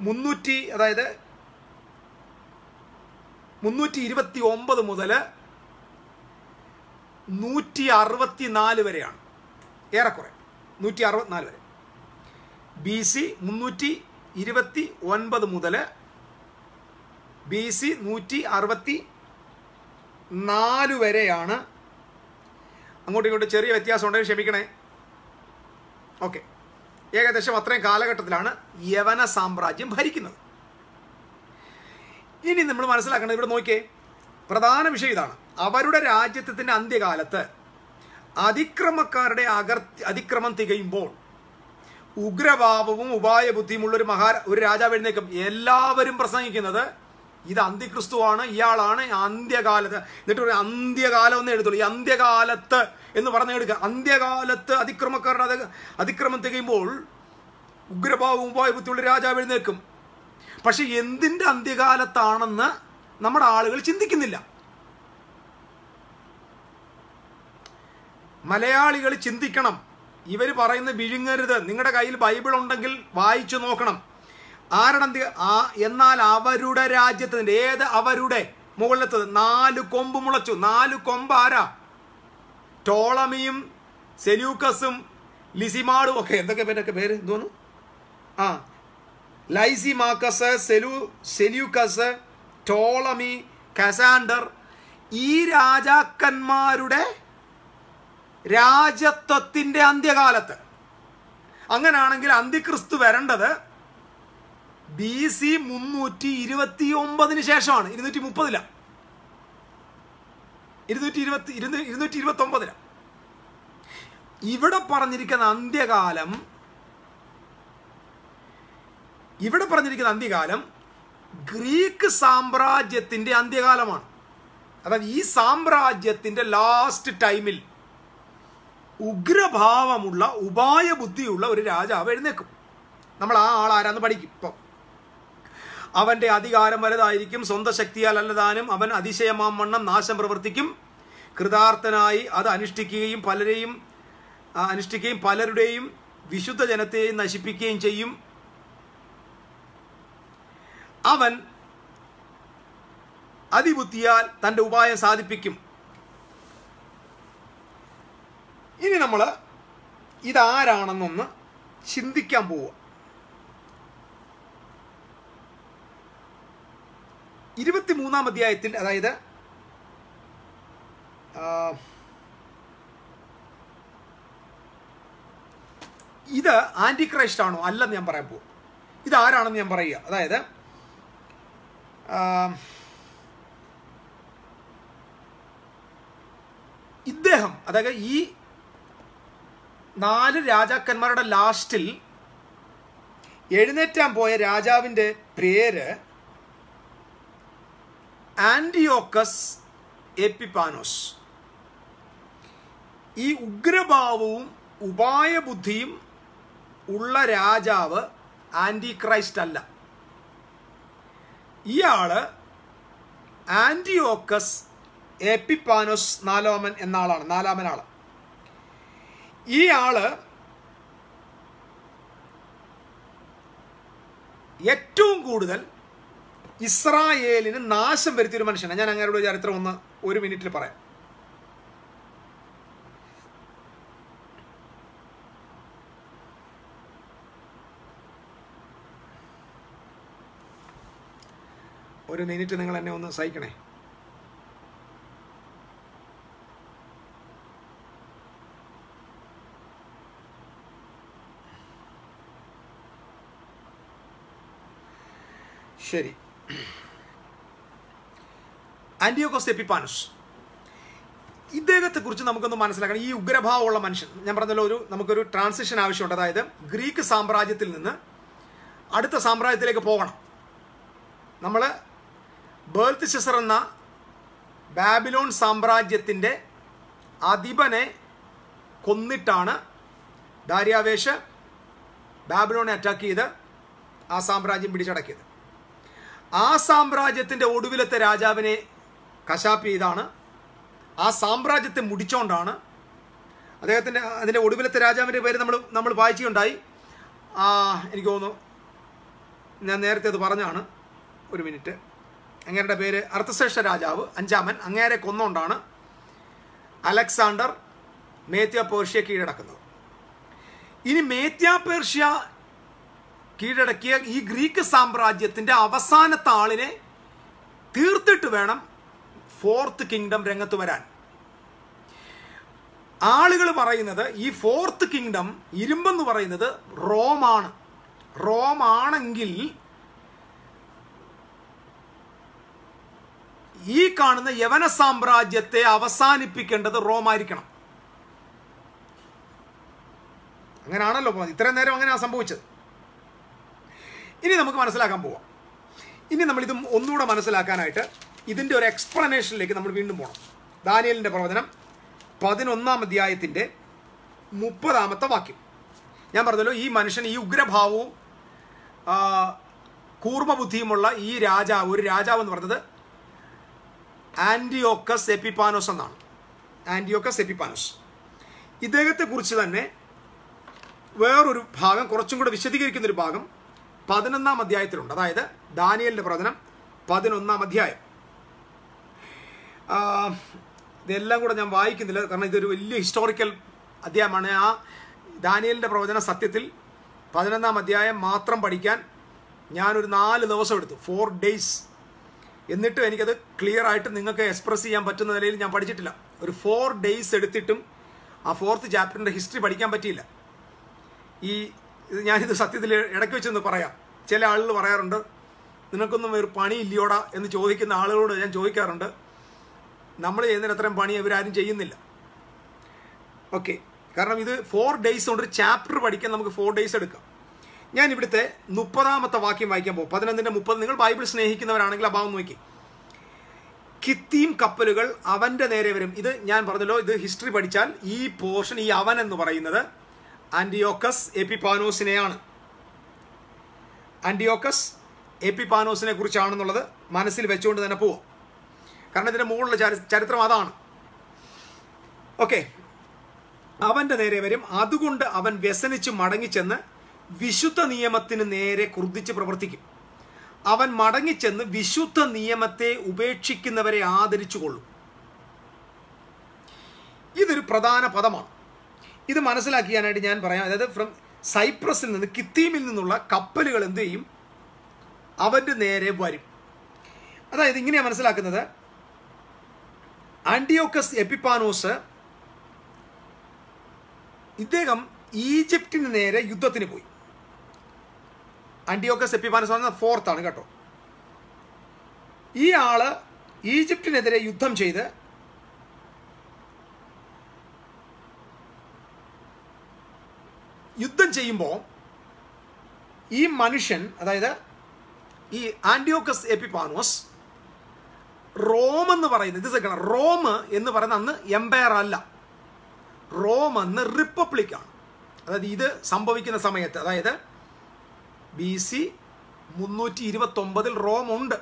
329 മുതൽ 164 വരെയാണ്, ഏറെക്കുറെ 164 വരെ. BC 329 മുതൽ BC 164 വരെയാണ്. അങ്ങോട്ടും ഇങ്ങോട്ടും ചെറിയ വ്യത്യാസം ഉണ്ടെങ്കിൽ ക്ഷമിക്കണേ. ഓക്കെ, ഏകദേശം അത്രയും കാലഘട്ടത്തിലാണ് യവന സാമ്രാജ്യം ഭരിക്കുന്നത്. ഇനി നമ്മൾ മനസ്സിലാക്കേണ്ടത്, ഇവിടെ നോക്കിയേ, പ്രധാന വിഷയം ഇതാണ്. അവരുടെ രാജ്യത്വത്തിൻ്റെ അന്ത്യകാലത്ത് അതിക്രമക്കാരുടെ അതിക്രമം തികയുമ്പോൾ ഉഗ്രഭാവവും ഉപായബുദ്ധിയുമുള്ള ഒരു രാജാവ് എഴുന്നേക്കും. എല്ലാവരും പ്രസംഗിക്കുന്നത് ഇത് അന്തിക്രിസ്തുവാണ്, ഇയാളാണ് അന്ത്യകാലത്ത്. എന്നിട്ട് ഒരു അന്ത്യകാലം എന്ന് എഴുതുള്ളൂ. ഈ അന്ത്യകാലത്ത് എന്ന് പറഞ്ഞെടുക്കുക. അന്ത്യകാലത്ത് അതിക്രമക്കാരുടെ അതിക്രമം തികയുമ്പോൾ ഉഗ്രഭാവവും ഉപായബുദ്ധിയുള്ള രാജാവ് എഴുന്നേക്കും. പക്ഷെ എന്തിൻ്റെ അന്ത്യകാലത്താണെന്ന് നമ്മുടെ ആളുകൾ ചിന്തിക്കുന്നില്ല. മലയാളികൾ ചിന്തിക്കണം. ഇവർ പറയുന്ന വിഴുങ്ങരുത്. നിങ്ങളുടെ കയ്യിൽ ബൈബിൾ ഉണ്ടെങ്കിൽ വായിച്ചു നോക്കണം. എന്നാൽ അവരുടെ രാജ്യത്തിൻ്റെ, ഏത് അവരുടെ? മുകളിലത്തത് 4 കൊമ്പ് മുളച്ചു. 4 കൊമ്പ് ആരാ? ടോളമിയും സെലൂക്കസും ലിസിമാഡും ഒക്കെ. എന്തൊക്കെ പേര് എന്തോന്നു? ലൈസിമാക്കസ്, സെലൂക്കസ്, ടോളമി, കസാൻഡർ. ഈ രാജാക്കന്മാരുടെ രാജത്വത്തിൻ്റെ അന്ത്യകാലത്ത്. അങ്ങനാണെങ്കിൽ അന്തിക്രിസ്തു വരേണ്ടത് BC 329 ശേഷമാണ്. 230 229. ഇവിടെ പറഞ്ഞിരിക്കുന്ന അന്ത്യകാലം ഗ്രീക്ക് സാമ്രാജ്യത്തിൻ്റെ അന്ത്യകാലമാണ്. അതായത് ഈ സാമ്രാജ്യത്തിൻ്റെ ലാസ്റ്റ് ടൈമിൽ ഉഗ്രഭാവമുള്ള ഉപായബുദ്ധിയുള്ള ഒരു രാജാവ് എഴുന്നേക്കും. നമ്മൾ ആ ആളാരാന്ന് പഠിക്കും. ഇപ്പം അവൻ്റെ അധികാരം വലുതായിരിക്കും, സ്വന്തം ശക്തിയാൽ അല്ലതാനും അവൻ അതിശയമാം വണ്ണം നാശം പ്രവർത്തിക്കും. കൃതാർത്ഥനായി അത് അനുഷ്ഠിക്കുകയും പലരുടെയും വിശുദ്ധ ജനത്തെയും നശിപ്പിക്കുകയും ചെയ്യും. അവൻ അതിബുദ്ധിയാൽ തൻ്റെ ഉപായം സാധിപ്പിക്കും. ഇനി നമ്മൾ ഇതാരാണെന്നൊന്ന് ചിന്തിക്കാൻ പോവുക. 23-ാം അധ്യായത്തിൽ, അതായത് ഇത് ആന്റി ക്രൈസ്റ്റ് ആണോ അല്ലെന്ന് ഞാൻ പറയാൻ പോകും. ഇതാരാണെന്ന് ഞാൻ പറയുക. അതായത് ഇദ്ദേഹം, അതായത് ഈ 4 രാജാക്കന്മാരുടെ ലാസ്റ്റിൽ എഴുന്നേറ്റാൻ പോയ രാജാവിൻ്റെ പേര് ആന്റിയോക്കസ് എപ്പിഫാനോസ്. ഈ ഉഗ്രഭാവവും ഉപായബുദ്ധിയും ഉള്ള രാജാവ് ആന്റി ക്രൈസ്റ്റ് അല്ല. ഇയാള് ആന്റിയോക്കസ് എപ്പിഫാനോസ് നാലാമൻ ആള്. ഈ ആള് ഏറ്റവും കൂടുതൽ ഇസ്രായേലിന് നാശം വരുത്തിയൊരു മനുഷ്യനാണ്. ഞാൻ അങ്ങയുടെ ചരിത്രം ഒരു മിനിറ്റിൽ പറയാം. ഒരു മിനിറ്റ് നിങ്ങൾ എന്നെ ഒന്ന് സഹിക്കണേ. ശരി. ആന്റിയോക്കസ് എപ്പിഫാനോസ്, ഇദ്ദേഹത്തെ കുറിച്ച് നമുക്കൊന്ന് മനസ്സിലാക്കണം. ഈ ഉഗ്രഭാവമുള്ള മനുഷ്യൻ, ഞാൻ പറഞ്ഞല്ലോ, നമുക്കൊരു ട്രാൻസിഷൻ ആവശ്യമുണ്ട്. അതായത് ഗ്രീക്ക് സാമ്രാജ്യത്തിൽ നിന്ന് അടുത്ത സാമ്രാജ്യത്തിലേക്ക് പോകണം. നമ്മൾ ബേൽത്ത്ശസ്സർ എന്ന ബാബിലോൺ സാമ്രാജ്യത്തിൻ്റെ അധിപനെ കൊന്നിട്ടാണ് ദാര്യാവേശ് ബാബിലോണെ അറ്റാക്ക് ചെയ്ത് ആ സാമ്രാജ്യം പിടിച്ചടക്കിയത്. ആ സാമ്രാജ്യത്തിൻ്റെ ഒടുവിലത്തെ രാജാവിനെ കശാപ്പ് ചെയ്താണ്, ആ സാമ്രാജ്യത്തെ മുടിച്ചോണ്ടാണ് അതിൻ്റെ ഒടുവിലത്തെ രാജാവിൻ്റെ പേര് നമ്മൾ വായിച്ചുണ്ടായി. എനിക്ക് തോന്നുന്നു ഞാൻ നേരത്തെ അത് പറഞ്ഞാണ്. ഒരു മിനിറ്റ്. അങ്ങേരുടെ പേര് അർത്ഥശ്രേഷ്ഠ രാജാവ് 5-ാമൻ. അങ്ങേരെ കൊന്നുകൊണ്ടാണ് അലക്സാണ്ടർ മേത്യ പേർഷ്യ കീഴടക്കുന്നത്. ഇനി മേത്യ പേർഷ്യ കീഴടക്കിയ ഈ ഗ്രീക്ക് സാമ്രാജ്യത്തിൻ്റെ അവസാനത്തെ ആളിനെ തീർത്തിട്ട് വേണം 4th കിങ്ഡം രംഗത്ത് വരാൻ. ആളുകൾ പറയുന്നത് ഈ 4th കിങ്ഡം ഇരുമ്പെന്ന് പറയുന്നത് റോമാണ്. റോമാണെങ്കിൽ ഈ കാണുന്ന യവന സാമ്രാജ്യത്തെ അവസാനിപ്പിക്കേണ്ടത് റോമായിരിക്കണം. അങ്ങനെയാണല്ലോ ഇത്രയും നേരം അങ്ങനെയാണ് സംഭവിച്ചത്. ഇനി നമുക്ക് മനസ്സിലാക്കാൻ പോവാം. ഇനി നമ്മളിത് ഒന്നുകൂടെ മനസ്സിലാക്കാനായിട്ട് ഇതിൻ്റെ ഒരു എക്സ്പ്ലനേഷനിലേക്ക് നമ്മൾ വീണ്ടും പോകണം. ദാനിയേലിൻ്റെ പ്രവചനം 11-ാം അധ്യായത്തിൻ്റെ 30-ാമത്തെ വാക്യം. ഞാൻ പറഞ്ഞല്ലോ, ഈ മനുഷ്യൻ, ഈ ഉഗ്രഭാവവും കൂർമ്മബുദ്ധിയുമുള്ള ഈ രാജാവ്, ഒരു രാജാവ് എന്ന് പറഞ്ഞത് ആന്റിയോക്കസ് എപ്പിഫാനോസ് എന്നാണ്. ആന്റിയോക്കസ് എപ്പിഫാനോസ്. ഇദ്ദേഹത്തെക്കുറിച്ച് തന്നെ വേറൊരു ഭാഗം, കുറച്ചും കൂടെ വിശദീകരിക്കുന്നൊരു ഭാഗം 11-ാം അധ്യായത്തിലുണ്ട്. അതായത് ദാനിയേലിൻ്റെ പ്രവചനം 11-ാം അധ്യായം. ഇതെല്ലാം കൂടെ ഞാൻ വായിക്കുന്നില്ല, കാരണം ഇതൊരു വലിയ ഹിസ്റ്റോറിക്കൽ അധ്യായമാണ്. ആ ദാനിയേലിൻ്റെ പ്രവചനം സത്യത്തിൽ 11-ാം അധ്യായം മാത്രം പഠിക്കാൻ ഞാനൊരു 4 ദിവസം എടുത്തു, 4 days. എന്നിട്ടും എനിക്കത് ക്ലിയർ ആയിട്ട് നിങ്ങൾക്ക് എക്സ്പ്രസ് ചെയ്യാൻ പറ്റുന്ന നിലയിൽ ഞാൻ പഠിച്ചിട്ടില്ല. ഒരു 4 days എടുത്തിട്ടും ആ 4th ചാപ്റ്ററിൻ്റെ ഹിസ്റ്ററി പഠിക്കാൻ പറ്റിയില്ല. ഞാനിത് സത്യത്തിൽ ഇടയ്ക്ക് വെച്ചെന്ന് പറയാം. ചില ആളുകൾ പറയാറുണ്ട്, നിനക്കൊന്നും ഒരു പണിയില്ലയോടാ എന്ന് ചോദിക്കുന്ന ആളുകളോട് ഞാൻ ചോദിക്കാറുണ്ട്. നമ്മൾ ചെയ്യുന്നതിന് അത്രയും പണി ഇവരാരും ചെയ്യുന്നില്ല. ഓക്കെ, കാരണം ഇത് 4 days കൊണ്ടൊരു ചാപ്റ്റർ പഠിക്കാൻ നമുക്ക് 4 days എടുക്കാം. ഞാൻ ഇവിടുത്തെ 30-ാമത്തെ വാക്യം വായിക്കാൻ പോകും. 11-30. നിങ്ങൾ ബൈബിൾ സ്നേഹിക്കുന്നവരാണെങ്കിൽ ആ ഭാഗം നോക്കി. കിത്തീം കപ്പലുകൾ അവൻ്റെ നേരെ വരും. ഇത് ഞാൻ പറഞ്ഞല്ലോ, ഇത് ഹിസ്റ്ററി പഠിച്ചാൽ ഈ പോർഷൻ, ഈ അവൻ എന്ന് പറയുന്നത് ആന്റിയോക്കസ് എപ്പിഫാനോസിനെയാണ്. ആന്റിയോക്കസ് എപ്പിഫാനോസിനെ കുറിച്ചാണെന്നുള്ളത് മനസ്സിൽ വെച്ചുകൊണ്ട് തന്നെ പോവാം. കാരണം ഇതിൻ്റെ മുകളിലുള്ള ചരിത്രം അതാണ്. ഓക്കെ, അവൻ്റെ നേരെ വരും. അതുകൊണ്ട് അവൻ വ്യസനിച്ച് മടങ്ങിച്ചെന്ന് വിശുദ്ധ നിയമത്തിന് നേരെ ക്രുദ്ധിച്ച് പ്രവർത്തിക്കും. അവൻ മടങ്ങിച്ചെന്ന് വിശുദ്ധ നിയമത്തെ ഉപേക്ഷിക്കുന്നവരെ ആദരിച്ചു കൊള്ളും. ഇതൊരു പ്രധാന പദമാണ്. ഇത് മനസ്സിലാക്കിയാനായിട്ട് ഞാൻ പറയാം. അതായത് ഫ്രം സൈപ്രസിൽ നിന്ന്, കിത്തീമിൽ നിന്നുള്ള കപ്പലുകൾ എന്ത് ചെയ്യും? അവൻ്റെ നേരെ വരും. അതായത് ഇങ്ങനെയാണ് മനസ്സിലാക്കുന്നത്. ആന്റിയോക്കസ് എപ്പിഫാനോസ് ഇദ്ദേഹം ഈജിപ്തിന് നേരെ യുദ്ധത്തിന് പോയി. ആന്റിയോക്കസ് എപ്പിഫാനോസ് എന്ന 4th ആണ് കേട്ടോ. ഈ ആള് ഈജിപ്തിനെതിരെ യുദ്ധം ചെയ്ത് യുദ്ധം ചെയ്യുമ്പോൾ ഈ മനുഷ്യൻ, അതായത് ഈ ആന്റിയോക്കസ് എപ്പിഫാനോസ്, റോം എന്ന് പറയുന്നത്, ഇത് റോം എന്ന് പറയുന്ന അന്ന് എംപയർ അല്ല, റോം അന്ന് റിപ്പബ്ലിക്കാണ്. അതായത് ഇത് സംഭവിക്കുന്ന സമയത്ത്, അതായത് BC 329 റോം ഉണ്ട്,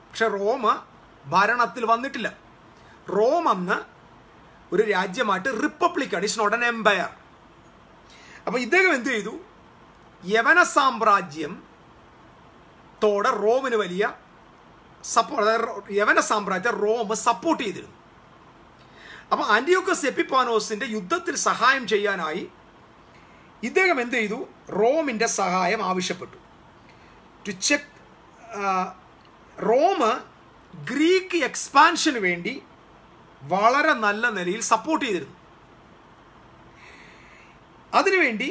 പക്ഷെ റോം ഭരണത്തിൽ വന്നിട്ടില്ല. റോം അന്ന് ഒരു രാജ്യമായിട്ട് റിപ്പബ്ലിക്കാണ്, ഇറ്റ്സ് നോട്ട് എൻ എംപയർ. അപ്പോൾ ഇദ്ദേഹം എന്ത് ചെയ്തു? യവന സാമ്രാജ്യത്തോടെ റോമിന് വലിയ സപ്പോർട്ട്, അതായത് യവന സാമ്രാജ്യത്തെ റോം സപ്പോർട്ട് ചെയ്തിരുന്നു. അപ്പോൾ ആന്റിയോക്കസ് എപ്പിഫാനോസിന്റെ യുദ്ധത്തിൽ സഹായം ചെയ്യാനായി ഇദ്ദേഹം എന്ത് ചെയ്തു? റോമിൻ്റെ സഹായം ആവശ്യപ്പെട്ടു. ടു ചെക്ക്, റോം ഗ്രീക്ക് എക്സ്പാൻഷന് വേണ്ടി വളരെ നല്ല നിലയിൽ സപ്പോർട്ട് ചെയ്തിരുന്നു. അതിനുവേണ്ടി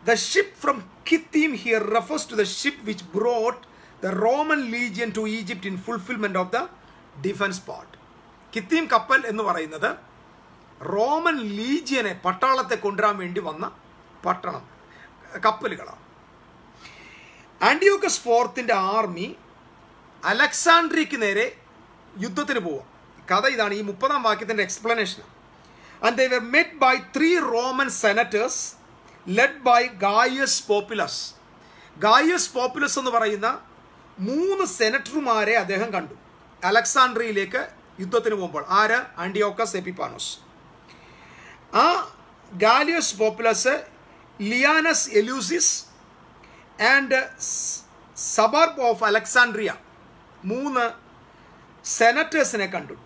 the ship from Kittim here refers to the ship which brought the Roman legion to Egypt in fulfillment of the defense part. Kittim കപ്പൽ എന്ന് പറയുന്നത് റോമൻ ലീജിയനെ, പട്ടാളത്തെ കൊണ്ടുവരാൻ വേണ്ടി വന്ന കപ്പലുകളാണ്. ആന്റിയോക്കസ് ഫോർത്തിന്റെ ആർമി അലക്സാണ്ട്രിയക്ക് നേരെ യുദ്ധത്തിന് പോവാം. കഥ ഇതാണ്, ഈ 30-ാം വാക്യത്തിന്റെ explanation. And they were met by 3 Roman senators led by Gaius Populus. Gaius Populus എന്ന് പറയുന്ന 3 സെനറ്റർമാരെ അദ്ദേഹം കണ്ടു അലക്സാണ്ട്രിയയിലേക്ക് യുദ്ധത്തിന് പോകുമ്പോൾ. ആര്? Antiochus Epiphanes. ആ Gaius Popillius, Laenas Eleusis and suburb of Alexandria, 3 സെനറ്റേഴ്സിനെ കണ്ടു.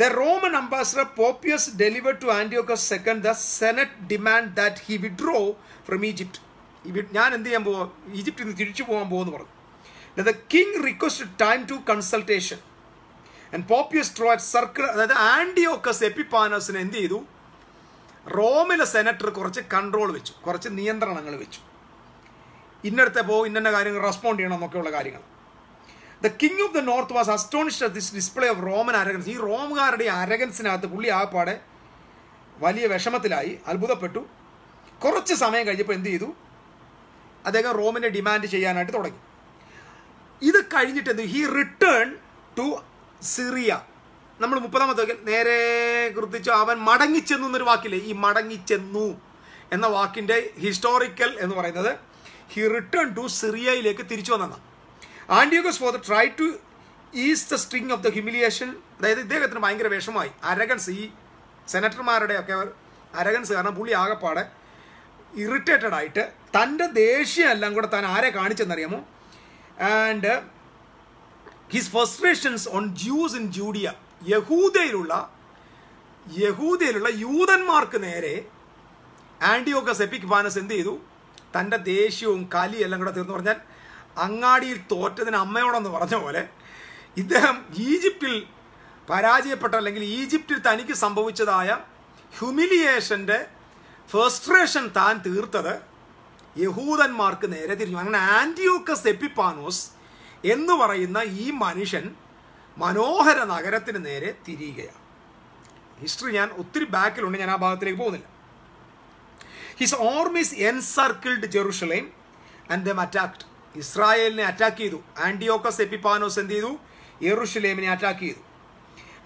The Roman ambassador Poppius delivered to Antiochus II the Senate demand that he withdraw from Egypt. ഞാൻ എന്ത് ചെയ്യാൻ പോവാ? ഈജിപ്തിൽ നിന്ന് തിരിച്ചു പോകാൻ പോകുമെന്ന് പറഞ്ഞു. The king requested time to consultation and Poppius tried circle, അതായത് ആന്റിയോക്കസ് എപ്പിഫാനോസിനെ എന്ത് ചെയ്തു? റോമിലെ സെനറ്റർ കുറച്ച് കൺട്രോൾ വെച്ചു, കുറച്ച് നിയന്ത്രണങ്ങൾ വെച്ചു. ഇന്നടത്തെ പോകും, ഇന്ന കാര്യങ്ങൾ റെസ്പോണ്ട് ചെയ്യണം എന്നൊക്കെയുള്ള കാര്യങ്ങൾ. The king of the north was astonished at this display of Roman arrogance. ഈ റോമുകാരുടെ അരഗൻസിനകത്ത് പുള്ളി ആപ്പാടെ വലിയ വിഷമത്തിലായി, അത്ഭുതപ്പെട്ടു. കുറച്ച് സമയം കഴിഞ്ഞപ്പോൾ എന്ത് ചെയ്തു? അദ്ദേഹം റോമിനെ ഡിമാൻഡ് ചെയ്യാനായിട്ട് തുടങ്ങി. ഇത് കഴിഞ്ഞിട്ട് എന്ത്? He return to Syria. നമ്മൾ 30-ാമത്തെ വാക്കിൽ നേരെ കുറിച്ചു അവൻ മടങ്ങിച്ചെന്നു എന്നൊരു വാക്കില്ലേ, ഈ മടങ്ങിച്ചെന്നു എന്ന വാക്കിൻ്റെ ഹിസ്റ്റോറിക്കൽ എന്ന് പറയുന്നത് ഹി റിട്ടേൺ ടു സിറിയയിലേക്ക് തിരിച്ചു വന്നതാണ്. Antiochus four try to ease the string of the humiliation. അതായത് ഇദ്ദേഹത്തിന് ഭയങ്കര വിഷമമായി, അരഗൻസ്, ഈ സെനറ്റർമാരുടെ ഒക്കെ അരഗൻസ് കാരണം പുള്ളി ആകെപ്പാടെ ഇറിറ്റേറ്റഡ് ആയിട്ട് തൻ്റെ ദേഷ്യം എല്ലാം കൂടെ താൻ ആരെ കാണിച്ചെന്നറിയാമോ? And his frustrations on Jews in Judea. യഹൂദയിലുള്ള യൂതന്മാർക്ക് നേരെ ആന്റിയോക്കസ് എപ്പിഫാനോസ് എന്ത് ചെയ്തു? തൻ്റെ ദേഷ്യവും കലിയും എല്ലാം കൂടെ തീർന്നു. പറഞ്ഞാൽ അങ്ങാടിയിൽ തോറ്റതിന് അമ്മയോടെന്ന് പറഞ്ഞ പോലെ ഇദ്ദേഹം ഈജിപ്തിൽ പരാജയപ്പെട്ട, അല്ലെങ്കിൽ ഈജിപ്തിൽ തനിക്ക് സംഭവിച്ചതായ ഹ്യൂമിലിയേഷൻ്റെ ഫ്രസ്ട്രേഷൻ താൻ തീർത്തത് യഹൂദന്മാർക്ക് നേരെ തിരിഞ്ഞു. അങ്ങനെ ആന്റിയോക്കസ് എപ്പിഫാനോസ് എന്ന് പറയുന്ന ഈ മനുഷ്യൻ മനോഹര നഗരത്തിന് നേരെ തിരിയുകയാണ്. ഹിസ്റ്ററി ഞാൻ ഒത്തിരി ബാക്കിലുണ്ട്, ഞാൻ ആ ഭാഗത്തിലേക്ക് പോകുന്നില്ല. His armies encircled Jerusalem and them attacked. ഇസ്രായേലിനെ അറ്റാക്ക് ചെയ്തു. ആന്റിയോക്കസ് എപ്പിഫാനോസ് എന്ത് ചെയ്തു? യെറുശലേമിനെ അറ്റാക്ക് ചെയ്തു.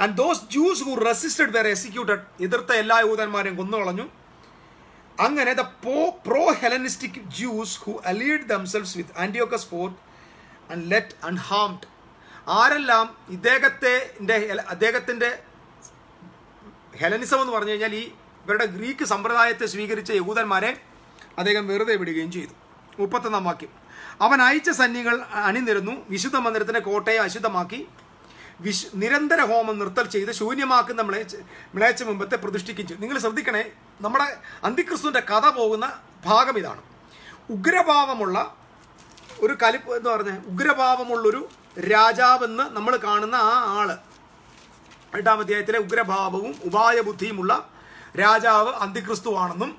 And those Jews who resisted were executed. എതിർത്ത എല്ലാ യൂതന്മാരെയും കൊന്നുകളഞ്ഞു. അങ്ങനെ the pro Hellenistic Jews who allied themselves with Antiochus fourth and let unharmed. ആരെല്ലാം അദ്ദേഹത്തിൻ്റെ ഹെലനിസം എന്ന് പറഞ്ഞു കഴിഞ്ഞാൽ ഈ ഇവരുടെ ഗ്രീക്ക് സമ്പ്രദായത്തെ സ്വീകരിച്ച യഹൂദന്മാരെ അദ്ദേഹം വെറുതെ വിടുകയും ചെയ്തു. 31-ാം വാക്യം. അവൻ അയച്ച സൈന്യങ്ങൾ അണിനിരന്നു, വിശുദ്ധ മന്ദിരത്തിൻ്റെ കോട്ടയെ അശുദ്ധമാക്കി, നിരന്തര ഹോമം നിർത്തൽ ചെയ്ത് ശൂന്യമാക്കുന്ന മ്ലേച്ഛ മുമ്പത്തെ പ്രതിഷ്ഠിക്കുകയും ചെയ്തു. നിങ്ങൾ ശ്രദ്ധിക്കണേ, നമ്മുടെ അന്തിക്രിസ്തുവിൻ്റെ കഥ പോകുന്ന ഭാഗം ഇതാണ്. ഉഗ്രഭാവമുള്ള ഒരു എന്ന് പറഞ്ഞ ഉഗ്രഭാവമുള്ളൊരു രാജാവെന്ന് നമ്മൾ കാണുന്ന ആ ആള്, 8-ാം അധ്യായത്തിലെ ഉഗ്രഭാവവും ഉപായബുദ്ധിയുമുള്ള രാജാവ് അന്തിക്രിസ്തുവാണെന്നും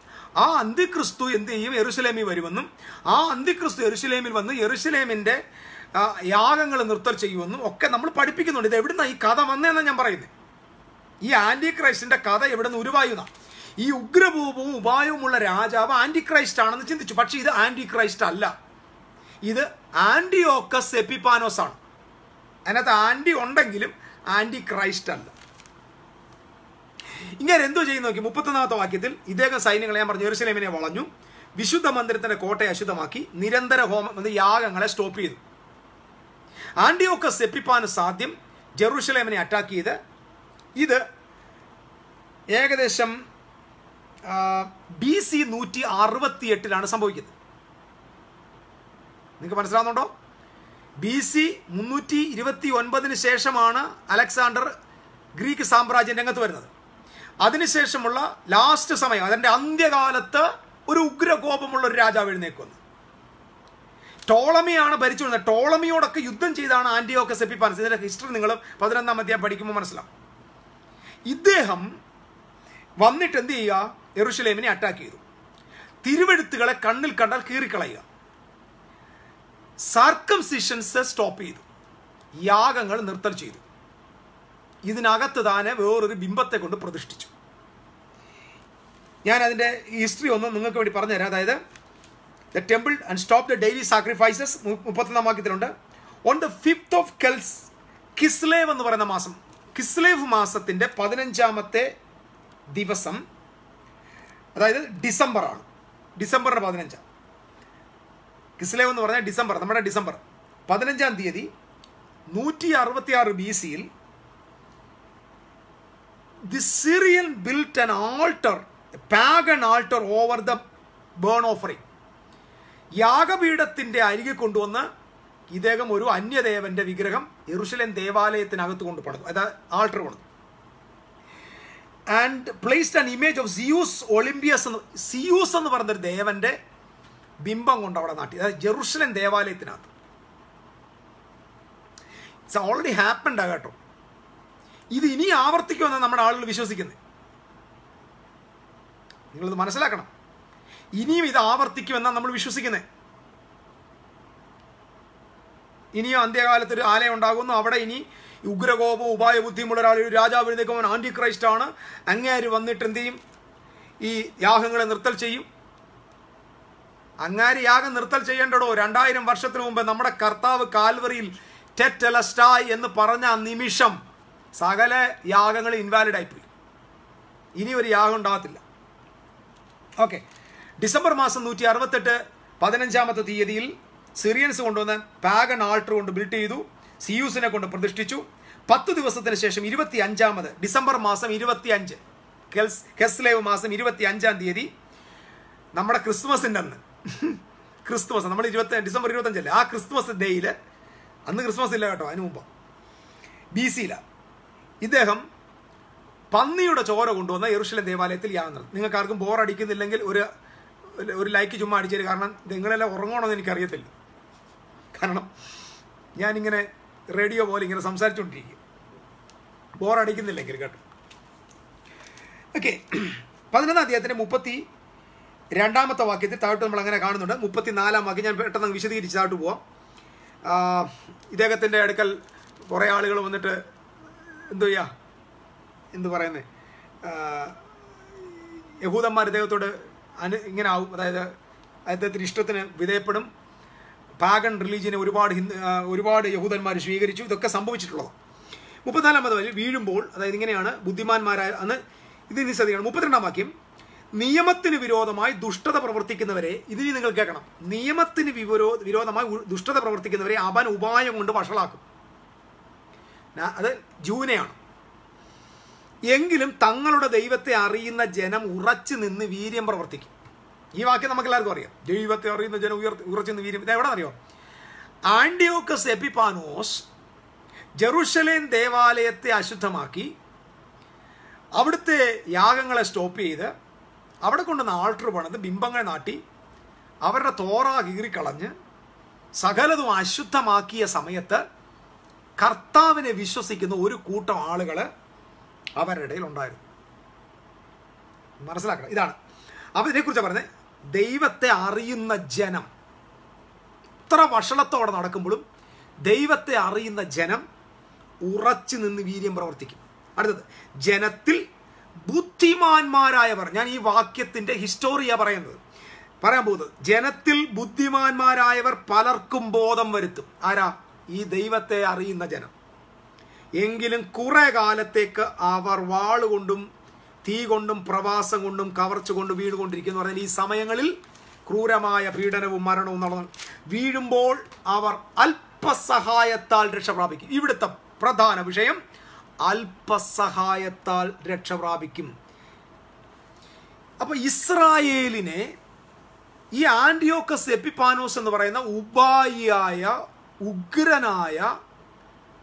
ആ അന്തിക്രിസ്തു എന്ത് ചെയ്യും? യെരുശലേമിൽ വരുമെന്നും ആ അന്തിക്രിസ്തു യെരുശലേമിൽ വന്ന് യെരുശലേമിൻ്റെ യാഗങ്ങൾ നിർത്തൽ ചെയ്യുമെന്നും ഒക്കെ നമ്മൾ പഠിപ്പിക്കുന്നുണ്ട്. ഇത് എവിടുന്ന ഈ കഥ വന്നതെന്നാണ് ഞാൻ പറയുന്നത്. ഈ ആന്റി ക്രൈസ്റ്റിൻ്റെ കഥ എവിടെ നിന്ന് ഉരുവായുന്ന? ഈ ഉഗ്രകോപവും ഉപായവുമുള്ള രാജാവ് ആന്റിക്രൈസ്റ്റ് ആണെന്ന് ചിന്തിച്ചു. പക്ഷെ ഇത് ആന്റിക്രൈസ്റ്റ് അല്ല, ഇത് ആന്റിയോക്കസ് എപ്പിഫാനോസ് ആണ്. അതിനകത്ത് ആന്റി ഉണ്ടെങ്കിലും ആന്റിക്രൈസ്റ്റ് അല്ല. ഇങ്ങനെ എന്തോ ചെയ്യുന്ന നോക്കി 31-ാമത്തെ വാക്യത്തിൽ, ഇദ്ദേഹം സൈന്യങ്ങളെ, ഞാൻ പറഞ്ഞു, യെരൂശലേമിനെ വളഞ്ഞു, വിശുദ്ധ മന്ദിരത്തിന്റെ കോട്ടയെ അശുദ്ധമാക്കി, നിരന്തര ഹോമം യാഗങ്ങളെ സ്റ്റോപ്പ് ചെയ്തു. ആന്റിയോക്കസ് എപ്പിഫാനസ് ആദ്യം ജെറൂസലേമിനെ അറ്റാക്ക് ചെയ്ത്, ഇത് ഏകദേശം BC 168 സംഭവിക്കുന്നത്. നിങ്ങൾക്ക് മനസ്സിലാവുന്നുണ്ടോ? BC 329 ശേഷമാണ് അലക്സാണ്ടർ ഗ്രീക്ക് സാമ്രാജ്യം രംഗത്ത് വരുന്നത്. അതിനുശേഷമുള്ള ലാസ്റ്റ് സമയം, അതിൻ്റെ അന്ത്യകാലത്ത് ഒരു ഉഗ്രകോപമുള്ള ഒരു രാജാവ് എഴുന്നേക്കുന്നു. ടോളമിയാണ് ഭരിച്ചുകൊണ്ടിരുന്നത്. ടോളമിയോടൊക്കെ യുദ്ധം ചെയ്താണ് ആന്റിയോക്കസ് എപ്പിഫാനസ്. ഇതിന്റെ ഹിസ്റ്ററി നിങ്ങൾ 11-ാം അധ്യായം പഠിക്കുമ്പോൾ മനസ്സിലാവും. ഇദ്ദേഹം വന്നിട്ട് എന്ത് ചെയ്യുക? യെരൂശലേമിനെ അറ്റാക്ക് ചെയ്തു. തിരുവെഴുത്തുകളെ കണ്ണിൽ കണ്ടാൽ കീറിക്കളയുക. സർക്കംസിഷൻസ് സ്റ്റോപ്പ് ചെയ്തു. യാഗങ്ങൾ നിർത്തൽ ചെയ്തു. ഇതിനകത്ത് താനെ വേറൊരു ബിംബത്തെ കൊണ്ട് പ്രതിഷ്ഠിച്ചു. ഞാൻ അതിൻ്റെ ഹിസ്റ്ററി ഒന്ന് നിങ്ങൾക്ക് വേണ്ടി പറഞ്ഞുതരാം. അതായത് the temple and stop the daily sacrifices 31-ാം വാക്യത്തിലുണ്ട്. On the 5th of Kislev എന്ന് പറയുന്ന മാസം, കിസ്ലേവ് മാസത്തിൻ്റെ 15-ാമത്തെ ദിവസം, അതായത് ഡിസംബറാണ്, ഡിസംബറിൻ്റെ 15. കിസ്ലേവ് എന്ന് പറഞ്ഞാൽ ഡിസംബർ, നമ്മുടെ ഡിസംബർ 15-ാം തീയതി 166 BC the Syrian built an altar, a pagan altar over the burn offering. യാഗപീഠത്തിൻ്റെ അരികെ കൊണ്ടുവന്ന് ഇദ്ദേഹം ഒരു അന്യദേവന്റെ വിഗ്രഹം യെരൂശലേം ദേവാലയത്തിനകത്ത് കൊണ്ട് പണിതു, അതായത് ആൾട്ടർ പണിതു. And placed an image of Zeus Olympius എന്ന്, സിയൂസ് എന്ന് പറഞ്ഞൊരു ദേവന്റെ ബിംബം കൊണ്ട് അവിടെ നാട്ടി, അതായത് ജെറൂസലേം ദേവാലയത്തിനകത്ത്. ഇറ്റ്സ് ഓൾറെഡി ഹാപ്പൻഡ് കേട്ടോ. ഇത് ഇനി ആവർത്തിക്കുമെന്നാണ് നമ്മുടെ ആളുകൾ വിശ്വസിക്കുന്നത്. നിങ്ങളിത് മനസ്സിലാക്കണം. ഇനിയും ഇത് ആവർത്തിക്കുമെന്നാണ് നമ്മൾ വിശ്വസിക്കുന്നത്. ഇനിയും അന്ത്യകാലത്ത് ഒരു ആലയം ഉണ്ടാകുന്നു. അവിടെ ഇനി ഉഗ്രകോപവും ഉപായബുദ്ധിയുമുള്ള ഒരാൾ, ഒരു രാജാവ് എഴുന്നേൽക്കുമ്പോൾ ആന്റി ക്രൈസ്റ്റ് ആണ്. അങ്ങേര് വന്നിട്ട് എന്ത് ചെയ്യും? ഈ യാഗങ്ങളെ നിർത്തൽ ചെയ്യും. അങ്ങാര് യാഗം നിർത്തൽ ചെയ്യേണ്ടടോ. 2000 വർഷത്തിന് മുമ്പ് നമ്മുടെ കർത്താവ് കാൽവറിയിൽ ടെറ്റലസ്റ്റായ് എന്ന് പറഞ്ഞ ആ നിമിഷം സകല യാഗങ്ങൾ ഇൻവാലിഡ് ആയിപ്പോയി. ഇനി ഒരു യാഗം ഉണ്ടാകത്തില്ല. ഓക്കെ. ഡിസംബർ മാസം 168 15-ാമത്തെ തീയതിയിൽ സിറിയൻസ് കൊണ്ടുവന്ന് പാഗൺ ആൾട്ടർ കൊണ്ട് ബിൽഡ് ചെയ്തു. സിയൂസിനെ കൊണ്ട് പ്രതിഷ്ഠിച്ചു. 10 ദിവസത്തിന് ശേഷം 25-ാമത് ഡിസംബർ മാസം 25, കെസ്ലേവ് മാസം 25-ാം തീയതി, നമ്മുടെ ക്രിസ്മസിൻ്റെ അന്ന്, ക്രിസ്മസ് നമ്മൾ ഡിസംബർ 25 ആ ക്രിസ്മസ് ഡേയിൽ, അന്ന് ക്രിസ്മസ് ഇല്ല കേട്ടോ, അതിന് മുമ്പ് BC-യിലാണ് ഇദ്ദേഹം പന്നിയുടെ ചോര കൊണ്ടുവന്ന യെരൂശലേം ദേവാലയത്തിൽ യാഗം നടത്തി. നിങ്ങൾക്ക് ആർക്കും ബോറടിക്കുന്നില്ലെങ്കിൽ ഒരു ലൈക്ക് ചുമ്മാ അടിച്ചേരും. കാരണം നിങ്ങളെല്ലാം ഉറങ്ങണമെന്ന് എനിക്കറിയത്തില്ല. കാരണം ഞാനിങ്ങനെ റേഡിയോ പോലെ ഇങ്ങനെ സംസാരിച്ചുകൊണ്ടിരിക്കും, ബോറടിക്കുന്നില്ലെങ്കിൽ കേട്ടോ. ഓക്കെ. 11-ാം അധ്യായത്തിൻ്റെ 32-ാമത്തെ വാക്യത്തിൽ താഴോട്ട് നമ്മൾ അങ്ങനെ കാണുന്നുണ്ട്. 34-ാം വാക്യം ഞാൻ പെട്ടെന്ന് വിശദീകരിച്ച് താഴോട്ട് പോവാം. ഇദ്ദേഹത്തിൻ്റെ അടുക്കൽ കുറേ ആളുകൾ വന്നിട്ട് എന്തു പറയുന്നത്, യഹൂദന്മാർ ഇദ്ദേഹത്തോട് ഇങ്ങനെ ആവും, അതായത് അദ്ദേഹത്തിന് ഇഷ്ടത്തിന് വിധേയപ്പെടും. പാഗൺ റിലീജിയനെ ഒരുപാട് യഹൂദന്മാർ സ്വീകരിച്ചു. ഇതൊക്കെ സംഭവിച്ചിട്ടുള്ളതാണ്. 34-ാമത് വരെ വീഴുമ്പോൾ, അതായത് ഇങ്ങനെയാണ് ബുദ്ധിമാന്മാരായ അന്ന് ഇത് ശ്രദ്ധിക്കണം. 32-ാം വാക്യം, നിയമത്തിന് വിരോധമായി ദുഷ്ടത പ്രവർത്തിക്കുന്നവരെ, ഇതിന് നിങ്ങൾ കേൾക്കണം, നിയമത്തിന് വിരോധമായി ദുഷ്ടത പ്രവർത്തിക്കുന്നവരെ അവൻ ഉപായം കൊണ്ട് വഷളാക്കും. അത് ജൂനെയാണ്. എങ്കിലും തങ്ങളുടെ ദൈവത്തെ അറിയുന്ന ജനം ഉറച്ചു നിന്ന് വീര്യം പ്രവർത്തിക്കും. ഈ വാക്യം നമുക്ക് എല്ലാവർക്കും അറിയാം. ദൈവത്തെ അറിയുന്ന ജനം ഉറച്ചു നിന്ന് വീര്യം. ഇത് എവിടെ അറിയോ? ആന്റിയോക്കസ് എപ്പിഫാനോസ് ജെറൂശലേം ദേവാലയത്തെ അശുദ്ധമാക്കി, അവിടുത്തെ യാഗങ്ങളെ സ്റ്റോപ്പ് ചെയ്ത് അവിടെ കൊണ്ടുവന്ന ആൾട്ടർ പണിത് ബിംബങ്ങൾ നാട്ടി അവരുടെ തോറ കീറിക്കളഞ്ഞ് സകലതും അശുദ്ധമാക്കിയ സമയത്ത് കർത്താവിനെ വിശ്വസിക്കുന്ന ഒരു കൂട്ടം ആളുകൾ അവരുടെ ഇടയിൽ ഉണ്ടായിരുന്നു. മനസ്സിലാക്കണം. ഇതാണ് അപ്പം ഇതിനെക്കുറിച്ച് പറഞ്ഞത്. ദൈവത്തെ അറിയുന്ന ജനം ഇത്ര വഷളത്തോടെ നടക്കുമ്പോഴും ദൈവത്തെ അറിയുന്ന ജനം ഉറച്ചു നിന്ന് വീര്യം പ്രവർത്തിക്കും. അടുത്തത്, ജനത്തിൽ ബുദ്ധിമാന്മാരായവർ, ഞാൻ ഈ വാക്യത്തിന്റെ ഹിസ്റ്റോറിയാ പറയാൻ പോകുന്നത്. ജനത്തിൽ ബുദ്ധിമാന്മാരായവർ പലർക്കും ബോധം വരുത്തും. ആരാ? ഈ ദൈവത്തെ അറിയുന്ന ജനം. എങ്കിലും കുറെ കാലത്തേക്ക് അവർ വാളുകൊണ്ടും തീ കൊണ്ടും പ്രവാസം കൊണ്ടും കവർച്ച കൊണ്ടും വീണുകൊണ്ടിരിക്കുന്നു. പറഞ്ഞാൽ ഈ സമയങ്ങളിൽ ക്രൂരമായ പീഡനവും മരണവും നടന്നു. വീഴുമ്പോൾ അവർ അല്പസഹായത്താൽ രക്ഷ പ്രാപിക്കും. ഇവിടുത്തെ പ്രധാന വിഷയം അല്പസഹായത്താൽ രക്ഷ പ്രാപിക്കും. അപ്പൊ ഇസ്രായേലിനെ ഈ ആന്റിയോക്കസ് എപ്പിഫാനോസ് എന്ന് പറയുന്ന ഉപായിയായ ഉഗ്രനായ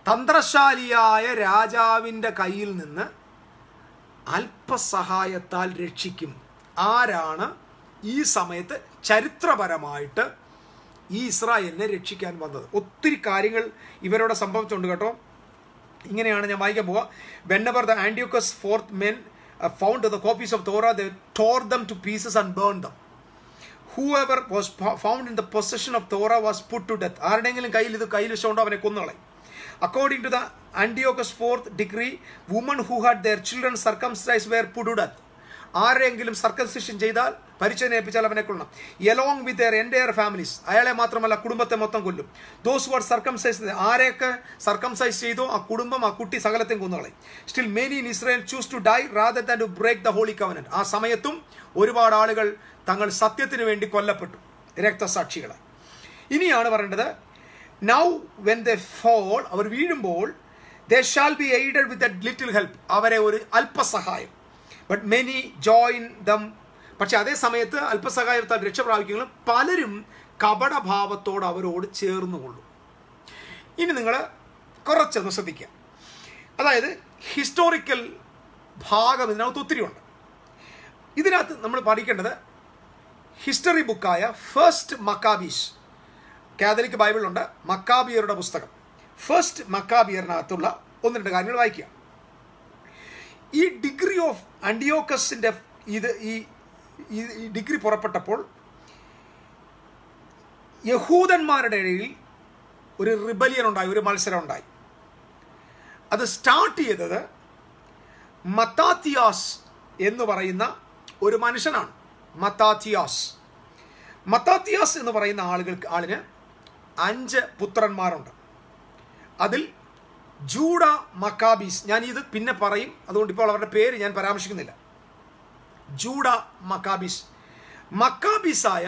തന്ത്രശാലിയായ രാജാവിൻ്റെ കയ്യിൽ നിന്ന് അല്പസഹായത്താൽ രക്ഷിക്കും. ആരാണ് ഈ സമയത്ത് ചരിത്രപരമായിട്ട് ഈ ഇസ്രായേലിനെ രക്ഷിക്കാൻ വന്നത്? ഒത്തിരി കാര്യങ്ങൾ ഇവരോട് സംഭവിച്ചുണ്ട് കേട്ടോ. ഇങ്ങനെയാണ് ഞാൻ വായിക്കാൻ പോവുക. Whenever the Antiochus fourth men found the copies of Torah, they tore them to pieces and burned them. Whoever was found in the possession of Torah was put to death. ആരുടെയെങ്കിലും കയ്യിൽ ഇത് കയ്യിൽ വെച്ചുകൊണ്ട് അവനെ കൊന്നുകളയും. According to the Antiochus fourth decree, women who had their children circumcised were put to death. ആരെങ്കിലും circumcision ചെയ്താൽ, പരിചയം ഏൽപ്പിച്ചാൽ അവനെ കൊല്ലണം. Along with their entire families, അയാളെ മാത്രമല്ല കുടുംബത്തെ മൊത്തം കൊല്ലും. ദോസ് ഹു ആർ സർക്കംസൈസ്, ആരെയൊക്കെ സർക്കംസൈസ് ചെയ്തോ ആ കുടുംബം ആ കുട്ടി സകലത്തെയും കൊന്നുകളയും. Still many in Israel choose to die rather than to break the holy covenant. ആ സമയത്തും ഒരുപാട് ആളുകൾ തങ്ങൾ സത്യത്തിന് വേണ്ടി കൊല്ലപ്പെട്ടു, രക്തസാക്ഷികളായി. ഇനിയാണ് പറയേണ്ടത്, നൗ വെൻ ദേ ഫോൾ, അവർ വീഴുമ്പോൾ, they shall be aided with a little help, അവരെ ഒരു അല്പസഹായം. ബട്ട് മെനി ജോയിൻ ദം, പക്ഷെ അതേ സമയത്ത് അല്പസഹായത്താൽ രക്ഷ പ്രാപിക്കുമെങ്കിലും പലരും കപടഭാവത്തോട് അവരോട് ചേർന്നുകൊള്ളും. ഇനി നിങ്ങൾ കുറച്ചൊന്ന് ശ്രദ്ധിക്കുക. അതായത് ഹിസ്റ്റോറിക്കൽ ഭാഗം ഇതിനകത്ത് ഒത്തിരി ഉണ്ട്. ഇതിനകത്ത് നമ്മൾ പഠിക്കേണ്ടത് ഹിസ്റ്ററി ബുക്കായ ഫസ്റ്റ് മക്കാബീസ്, കാതലിക് ബൈബിളിലുണ്ട് മക്കാബിയരുടെ പുസ്തകം. ഫസ്റ്റ് മക്കാബിയറിനകത്തുള്ള ഒന്ന് രണ്ട് കാര്യങ്ങൾ വായിക്കുക. ഈ ഡിഗ്രി ഓഫ് ആന്റിയോക്കസിൻ്റെ ഈ ഡിഗ്രി പുറപ്പെട്ടപ്പോൾ യഹൂദന്മാരുടെ ഇടയിൽ ഒരു റിബലിയൻ ഉണ്ടായി, ഒരു മത്സരം ഉണ്ടായി. അത് സ്റ്റാർട്ട് ചെയ്തത് മത്താത്തിയാസ് എന്ന് പറയുന്ന ഒരു മനുഷ്യനാണ്. മത്താത്തിയാസ് എന്ന് പറയുന്ന ആളിന് 5 പുത്രന്മാരുണ്ട്. അതിൽ ജൂഡ മക്കാബീസ്, ഞാൻ ഇത് പിന്നെ പറയും, അതുകൊണ്ട് ഇപ്പോൾ അവരുടെ പേര് ഞാൻ പരാമർശിക്കുന്നില്ല. ജൂഡ മക്കാബീസായ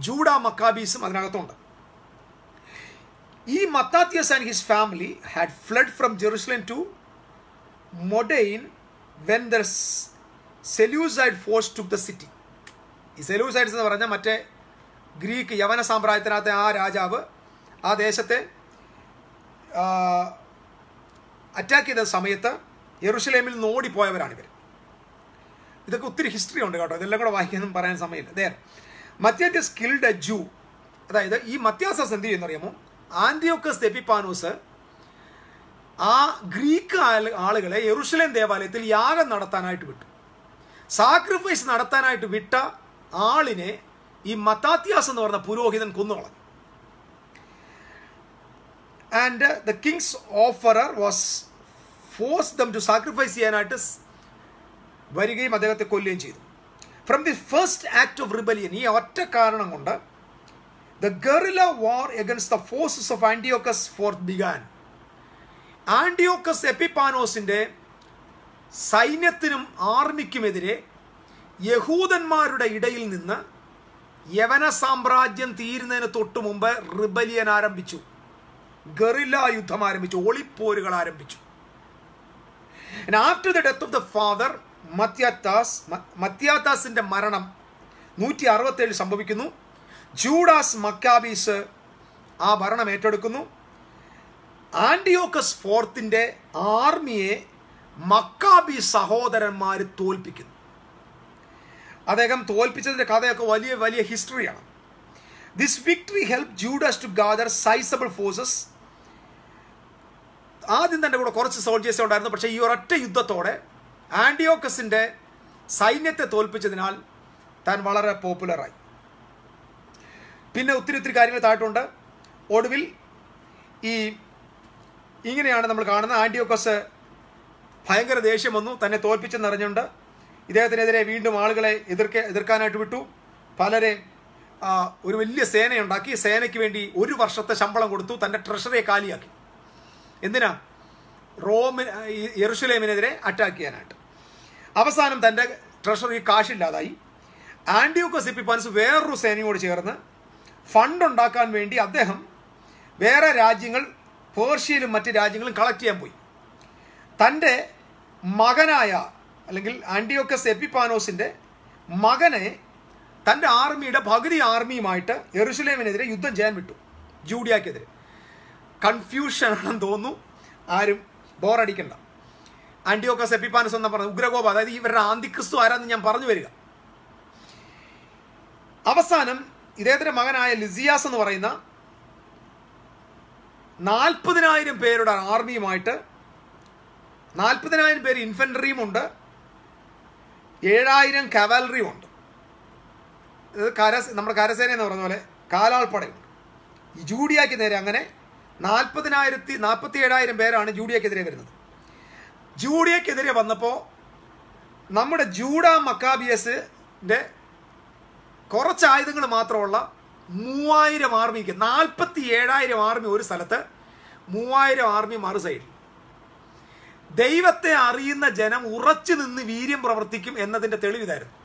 ജൂഡ മക്കാബീസും അതിനകത്തുണ്ട്. ഈ Mattathias and his family had fled from Jerusalem to Modein when the Seleucid force took the city. ഈ സെലൂസൈഡ്സ് എന്ന് പറഞ്ഞാൽ മറ്റേ ഗ്രീക്ക് യവന സാമ്രാജ്യത്തിനകത്തെ ആ രാജാവ് ആ ദേശത്തെ അറ്റാക്ക് ചെയ്ത സമയത്ത് യെറുശലേമിൽ നിന്ന് ഓടിപ്പോയവരാണിവർ. ഇതൊക്കെ ഒത്തിരി ഹിസ്റ്ററി ഉണ്ട് കേട്ടോ, ഇതെല്ലാം കൂടെ വായിക്കാനും പറയാൻ സമയമില്ല. മത്യാത്യസ് കിൽഡ് എ ജൂ. അതായത് ഈ മത്യാസസ് എന്ത് ചെയ്യുന്നറിയാമോ? ആന്റിയോക്കസ് എപ്പിഫാനോസ് ആ ഗ്രീക്ക് ആളുകളെ യെറുശലേം ദേവാലയത്തിൽ യാഗം നടത്താനായിട്ട് വിട്ടു. സാക്രിഫൈസ് നടത്താനായിട്ട് വിട്ട ആളിനെ ഈ മത്താത്തിയാസ് എന്ന് പറഞ്ഞ പുരോഹിതൻ കൊന്നുകളഞ്ഞു. And the king's officer was forced them to sacrifice ചെയ്യാനായിട്ട് വരികയും അദ്ദേഹത്തെ കൊല്ലുകയും ചെയ്തു. From the first act of rebellion, ഈ ഒറ്റ കാരണം കൊണ്ട് the guerrilla war against the forces of Antiochus fourth began. Antiochus എപ്പിഫാനോസിന്റെ സൈന്യത്തിനും ആർമിക്കുമെതിരെ യഹൂദന്മാരുടെ ഇടയിൽ നിന്ന് യവന സാമ്രാജ്യം തീരുന്നതിന് തൊട്ടു മുമ്പ് റിബലിയൻ ആരംഭിച്ചു, ഗറില്ല യുദ്ധം ആരംഭിച്ചു, ഒളിപ്പോരുകൾ ആരംഭിച്ചു. And after the death of the father മത്യാത്താസിന്റെ മരണം 167 സംഭവിക്കുന്നു. ജൂഡാസ് മക്കാബീസ് ആ ഭരണം ഏറ്റെടുക്കുന്നു. ആന്റിയോക്കസ് ഫോർത്തിന്റെ ആർമിയെ മക്കാബി സഹോദരന്മാർ തോൽപ്പിക്കുന്നു. അദ്ദേഹം തോൽപ്പിച്ചതിന്റെ കഥയൊക്കെ വലിയ വലിയ ഹിസ്റ്ററിയാണ്. This victory help Judas to gather sizable forces. ആദ്യം തന്നെ കൂടെ കുറച്ച് സോൾജേഴ്സ് ഉണ്ടായിരുന്നു, പക്ഷേ ഈ ഒരൊറ്റ യുദ്ധത്തോടെ ആന്റിയോക്കസിന്റെ സൈന്യത്തെ തോൽപ്പിച്ചതിനാൽ താൻ വളരെ പോപ്പുലറായി. പിന്നെ ഒത്തിരി ഒത്തിരി കാര്യങ്ങൾ താഴ്ത്തുണ്ട്. ഒടുവിൽ ഇങ്ങനെയാണ് നമ്മൾ കാണുന്നത്. ആന്റിയോക്കസ് ഭയങ്കര ദേഷ്യം വന്നു. തന്നെ തോൽപ്പിച്ചെന്നറിഞ്ഞുകൊണ്ട് ഇദ്ദേഹത്തിനെതിരെ വീണ്ടും ആളുകളെ എതിർക്കാനായിട്ട് വിട്ടു. പലരെ ഒരു വലിയ സേനയുണ്ടാക്കി. സേനയ്ക്ക് വേണ്ടി 1 വർഷത്തെ ശമ്പളം കൊടുത്തു. തൻ്റെ ട്രഷറിയെ കാലിയാക്കി. എന്തിനാ? യെരുശലേമിനെതിരെ അറ്റാക്ക് ചെയ്യാനായിട്ട്. അവസാനം തൻ്റെ ട്രഷറി കാശില്ലാതായി. ആന്റിയോക്കസ് എപ്പിഫാനസ് വേറൊരു സേനയോട് ചേർന്ന് ഫണ്ട് ഉണ്ടാക്കാൻ വേണ്ടി അദ്ദേഹം വേറെ രാജ്യങ്ങൾ, പേർഷ്യയിലും മറ്റ് രാജ്യങ്ങളും കളക്ട് ചെയ്യാൻ പോയി. തൻ്റെ മകനായ, അല്ലെങ്കിൽ ആന്റിയോക്കസ് എപ്പിഫാനോസിൻ്റെ മകനെ തൻ്റെ ആർമിയുടെ പകുതി ആർമിയുമായിട്ട് യെരുശലേമിനെതിരെ യുദ്ധം ചെയ്യാൻ വിട്ടു, ജൂഡിയാക്കെതിരെ. കൺഫ്യൂഷൻ ആണെന്ന് തോന്നുന്നു, ആരും ബോറടിക്കണ്ട. ആന്റിയോക്കസ് എപ്പിഫാനസ് എന്ന് പറഞ്ഞ ഉഗ്രകോപ, അതായത് ഇവരുടെ ആന്തിക്രിസ്തു ആരാന്ന് ഞാൻ പറഞ്ഞു വരിക. അവസാനം ഇദ്ദേഹത്തിൻ്റെ മകനായ ലിസിയാസ് എന്ന് പറയുന്ന 40,000 പേരുടെ ആർമിയുമായിട്ട്, 40,000 പേര് ഇൻഫൻട്രിയും ഉണ്ട്, 7,000 കവാലറിയും ഉണ്ട്. നമ്മുടെ കരസേന എന്ന് പറഞ്ഞ പോലെ കാലാൾപ്പടയുണ്ട്. ഈ ജൂഡിയാക്ക് നേരെ അങ്ങനെ 47,000 പേരാണ് ജൂഡിയക്കെതിരെ വരുന്നത്. ജൂഡിയക്കെതിരെ വന്നപ്പോൾ നമ്മുടെ ജൂഡ മക്കാബിയസിൻ്റെ കുറച്ച് ആയുധങ്ങൾ മാത്രമുള്ള 3,000 ആർമിക്ക്, 47,000 ആർമി ഒരു സ്ഥലത്ത്, 3,000 ആർമി മറു സൈഡിൽ. ദൈവത്തെ അറിയുന്ന ജനം ഉറച്ചു നിന്ന് വീര്യം പ്രവർത്തിക്കും എന്നതിൻ്റെ തെളിവിതായിരുന്നു.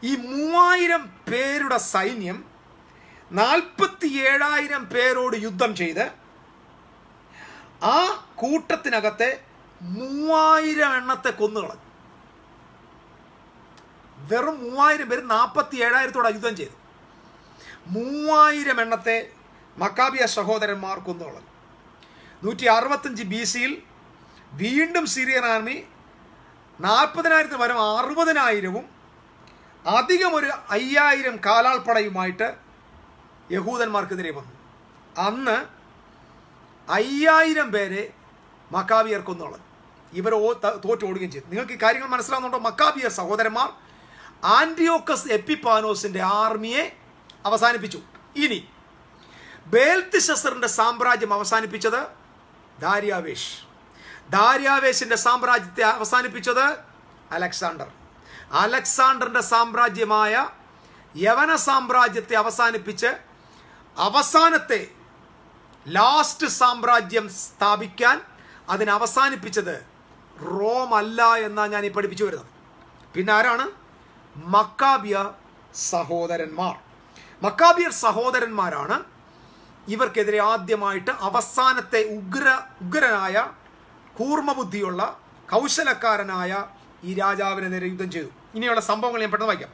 ഈ 3,000 പേരുടെ സൈന്യം 47,000 പേരോട് യുദ്ധം ചെയ്ത് ആ കൂട്ടത്തിനകത്തെ 3,000 എണ്ണത്തെ കൊന്നുകളഞ്ഞു. വെറും 3,000 പേര് 47,000 യുദ്ധം ചെയ്തു. 3,000 എണ്ണത്തെ മക്കാബിയ സഹോദരന്മാർ കൊന്നുകളഞ്ഞു. 165 BC-യിൽ വീണ്ടും സിറിയൻ ആർമി 40,000 പകരം 60,000-ഉം അധികം ഒരു 5,000 കാലാൾപ്പടയുമായിട്ട് യഹൂദന്മാർക്കെതിരെ വന്നു. അന്ന് 5,000 പേരെ മക്കാബിയർ കൊന്നുകളഞ്ഞു. ഇവർ തോറ്റോടുകയും ചെയ്തു. നിങ്ങൾക്ക് ഈ കാര്യങ്ങൾ മനസ്സിലാവുന്നുണ്ടോ? മക്കാബിയർ സഹോദരന്മാർ ആന്റിയോക്കസ് എപ്പിഫാനോസിന്റെ ആർമിയെ അവസാനിപ്പിച്ചു. ഇനി ബേൽത്ശസ്സറിന്റെ സാമ്രാജ്യം അവസാനിപ്പിച്ചത് ദാര്യാവേഷ്. ദാര്യാവേഷിന്റെ സാമ്രാജ്യത്തെ അവസാനിപ്പിച്ചത് അലക്സാണ്ടർ. അലക്സാണ്ടറിന്റെ സാമ്രാജ്യമായ യവന സാമ്രാജ്യത്തെ അവസാനിപ്പിച്ച് അവസാനത്തെ ലാസ്റ്റ് സാമ്രാജ്യം സ്ഥാപിക്കാൻ അതിനെ അവസാനിപ്പിച്ചത് റോം അല്ല എന്നാണ് ഞാൻ ഈ പഠിപ്പിച്ചു വരുന്നത്. പിന്നെ ആരാണ്? മക്കാബിയ സഹോദരന്മാർ. മക്കാബിയർ സഹോദരന്മാരാണ് ഇവർക്കെതിരെ ആദ്യമായിട്ട് അവസാനത്തെ ഉഗ്രനായ, കൂർമ്മബുദ്ധിയുള്ള, കൗശലക്കാരനായ ഈ രാജാവിനെ നേരെ യുദ്ധം ചെയ്തു. ഇനിയുള്ള സംഭവങ്ങൾ ഞാൻ പെട്ടെന്ന് വായിക്കാം.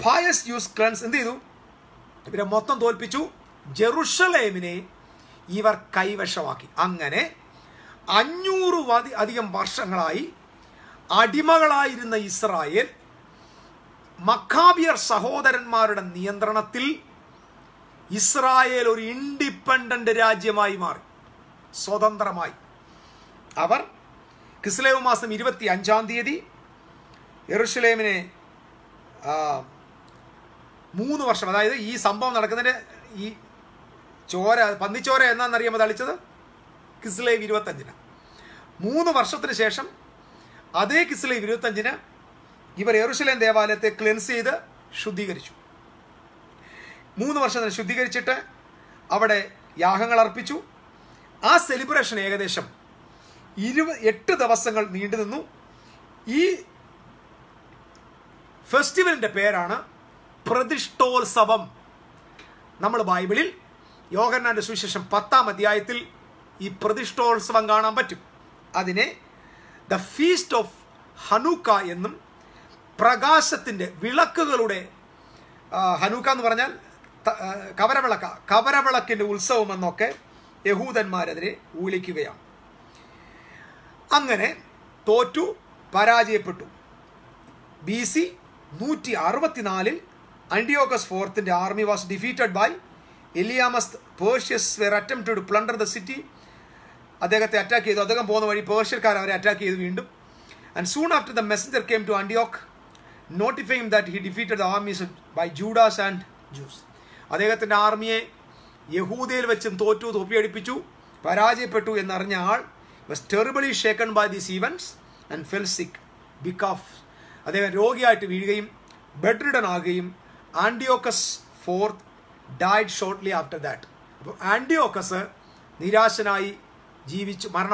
ഫയസ് യൂസ്ക്രൻസ് എന്ത് ചെയ്തു? ഇവരെ മൊത്തം തോൽപ്പിച്ചു. ജെറുസലേമിനെ ഇവർ കൈവശമാക്കി. അങ്ങനെ 500 അധികം വർഷങ്ങളായി അടിമകളായിരുന്ന ഇസ്രായേൽ മക്കാബിയർ സഹോദരന്മാരുടെ നിയന്ത്രണത്തിൽ ഇസ്രായേൽ ഒരു ഇൻഡിപെൻഡന്റ് രാജ്യമായി മാറി, സ്വതന്ത്രമായി. അവർ കിസ്ലേവ് മാസം 25-ാം തീയതി യെരുശലേമിനെ 3 വർഷം, അതായത് ഈ സംഭവം നടക്കുന്നതിൻ്റെ ഈ പന്നിച്ചോര എന്നാണെന്നറിയാമോ തളിച്ചത്? കിസ്ലേവ് 25-ന്. 3 വർഷത്തിന് ശേഷം അതേ കിസ്ലേവ് 25-ന് ഇവർ യെരുശലേം ദേവാലയത്തെ ക്ലെൻസ് ചെയ്ത് ശുദ്ധീകരിച്ചു. 3 വർഷം ശുദ്ധീകരിച്ചിട്ട് അവിടെ യാഗങ്ങൾ അർപ്പിച്ചു. ആ സെലിബ്രേഷൻ ഏകദേശം 28 ദിവസങ്ങൾ നീണ്ടു നിന്നു. ഈ ഫെസ്റ്റിവലിൻ്റെ പേരാണ് പ്രതിഷ്ഠോത്സവം. നമ്മൾ ബൈബിളിൽ യോഹന്നാന്റെ സുവിശേഷം 10-ാം അധ്യായത്തിൽ ഈ പ്രതിഷ്ഠോത്സവം കാണാൻ പറ്റും. അതിനെ ദ ഫീസ്റ്റ് ഓഫ് ഹനൂക്ക എന്നും, പ്രകാശത്തിൻ്റെ വിളക്കുകളുടെ, ഹനൂക്ക എന്ന് പറഞ്ഞാൽ കവരവിളക്കിൻ്റെ ഉത്സവം എന്നൊക്കെ യഹൂദന്മാരെതിരെ വിളിക്കുകയാണ്. അങ്ങനെ തോറ്റു, പരാജയപ്പെട്ടു. BC 164-ൽ Antiochus IV army was defeated by Eliamus. Persians were attempted to plunder the city. അദ്ദേഹത്തെ അറ്റാക്ക് ചെയ്തു. അദ്ദേഹം പോകുന്ന വഴി പേർഷ്യക്കാർ അവരെ അറ്റാക്ക് ചെയ്തു വീണ്ടും. And soon after the messenger came to ആന്റിയോക്ക് notifying that he defeated the armies by Judas and Jews. അദ്ദേഹത്തിൻ്റെ ആർമിയെ യഹൂദയിൽ വെച്ചും തോറ്റു, തൊപ്പിയടിപ്പിച്ചു, പരാജയപ്പെട്ടു എന്നറിഞ്ഞ ആൾ was terribly shaken by these events and fell sick. Because അദ്ദേഹം രോഗിയായിട്ട് വീഴുകയും ബെഡ്രിഡൻ ആകുകയും Antiochus fourth died shortly after that. അപ്പോൾ ആന്റിയോക്കസ് നിരാശനായി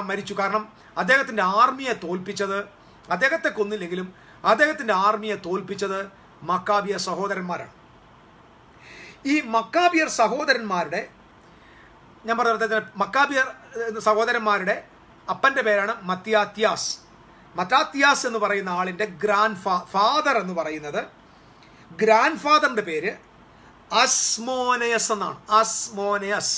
മരിച്ചു. കാരണം അദ്ദേഹത്തിൻ്റെ ആർമിയെ തോൽപ്പിച്ചത്, അദ്ദേഹത്തെ കൊന്നില്ലെങ്കിലും അദ്ദേഹത്തിൻ്റെ ആർമിയെ തോൽപ്പിച്ചത് മക്കാബിയ സഹോദരന്മാരാണ്. ഈ മക്കാബിയർ സഹോദരന്മാരുടെ, ഞാൻ പറഞ്ഞ മക്കാബിയർ സഹോദരന്മാരുടെ അപ്പൻ്റെ പേരാണ് മത്തിയാത്യാസ്. മത്താത്യാസ് എന്ന് പറയുന്ന ആളിൻ്റെ ഫാദർ എന്ന് പറയുന്നത്, ഗ്രാൻഡ് ഫാദറിൻ്റെ പേര് അസ്മോനയസ് എന്നാണ്. അസ്മോനയസ്.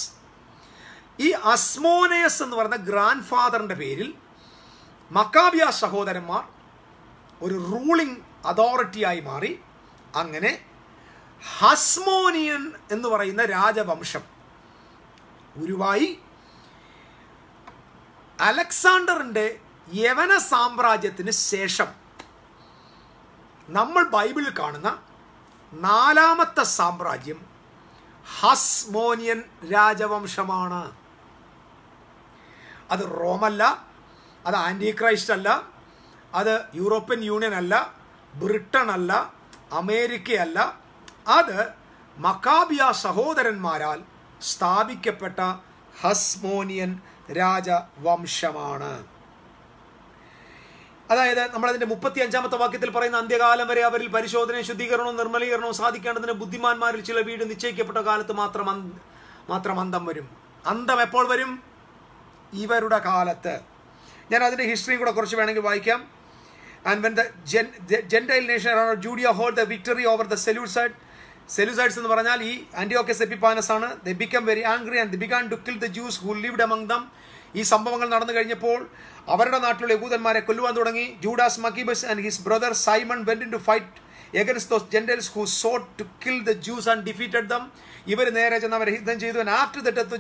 ഈ അസ്മോനയസ് എന്ന് പറയുന്ന ഗ്രാൻഡ് ഫാദറിൻ്റെ പേരിൽ മക്കാബിയ സഹോദരന്മാർ ഒരു റൂളിംഗ് അതോറിറ്റിയായി മാറി. അങ്ങനെ ഹസ്മോനിയൻ എന്ന് പറയുന്ന രാജവംശം ഉരുവായി. അലക്സാണ്ടറിൻ്റെ യവന സാമ്രാജ്യത്തിന് ശേഷം നമ്മൾ ബൈബിളിൽ കാണുന്ന 4ാമത്തെ സാമ്രാജ്യം ഹസ്മോനിയൻ രാജവംശമാണ്. അത് റോമല്ല, അത് ആൻറ്റിക്രൈസ്റ്റ് അല്ല, അത് യൂറോപ്യൻ യൂണിയൻ അല്ല, ബ്രിട്ടൻ അല്ല, അമേരിക്കയല്ല. അത് മക്കാബിയ സഹോദരന്മാരാൽ സ്ഥാപിക്കപ്പെട്ട ഹസ്മോനിയൻ രാജവംശമാണ്. അതായത് നമ്മളതിൻ്റെ 35ാമത്തെ വാക്യത്തിൽ പറയുന്ന അന്ത്യകാലം വരെ അവരിൽ പരിശോധനയും ശുദ്ധീകരണവും നിർമ്മലീകരണവും സാധിക്കേണ്ടതിന് ബുദ്ധിമാന്മാരിൽ ചില വീട് നിശ്ചയിക്കപ്പെട്ട കാലത്ത് മാത്രം അന്തം വരും. അന്തം എപ്പോൾ വരും? ഇവരുടെ കാലത്ത്. ഞാൻ അതിൻ്റെ ഹിസ്റ്ററിയും കൂടെ കുറച്ച് വേണമെങ്കിൽ വായിക്കാം. And when the Gentile nation around Judea hold the victory over the Seleucides എന്ന് പറഞ്ഞാൽ ഈ ആന്റിയോക്കസ് എപ്പിഫാനസ് ആണ്. They became very angry and they began to kill the Jews who lived among them. ഈ സംഭവങ്ങൾ നടന്നു കഴിഞ്ഞപ്പോൾ അവരുടെ നാട്ടിലുള്ള യഹൂദന്മാരെ കൊല്ലുവാൻ തുടങ്ങി. Judas Maccabeus and his brother Simon went into fight against those Gentiles who sought to kill the Jews and defeated them. ഇവർ നേരെ ചെന്ന് അവരെ യുദ്ധം ചെയ്തു. And after the death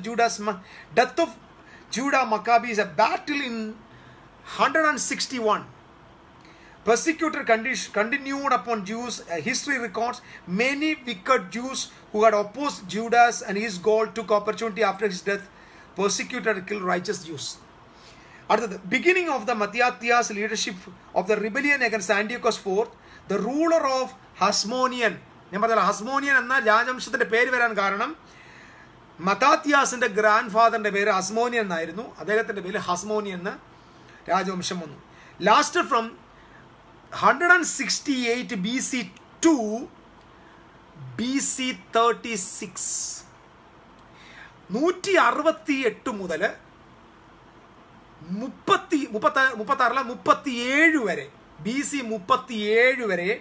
of Judah Maccabees, a battle in 161, persecutor continued upon Jews. History records many wicked Jews who had opposed Judas and his goal took opportunity after his death, persecuted and killed righteous Jews. At the beginning of the Matthias leadership of the rebellion against Antiochus IV, the ruler of Hasmonean, ഹസ്മോനിയൻ എന്ന രാജവംശത്തിൻ്റെ പേര് വരാൻ കാരണം മത്താത്യാസിൻ്റെ grand ഫാദറിൻ്റെ പേര് ഹസ്മോനിയൻ എന്നായിരുന്നു. അദ്ദേഹത്തിൻ്റെ പേര് ഹസ്മോനിയൻ എന്ന് രാജവംശം വന്നു. Lasted from 168 BC to BC 36. 168 മുതൽ 37 വരെ, BC 37 വരെ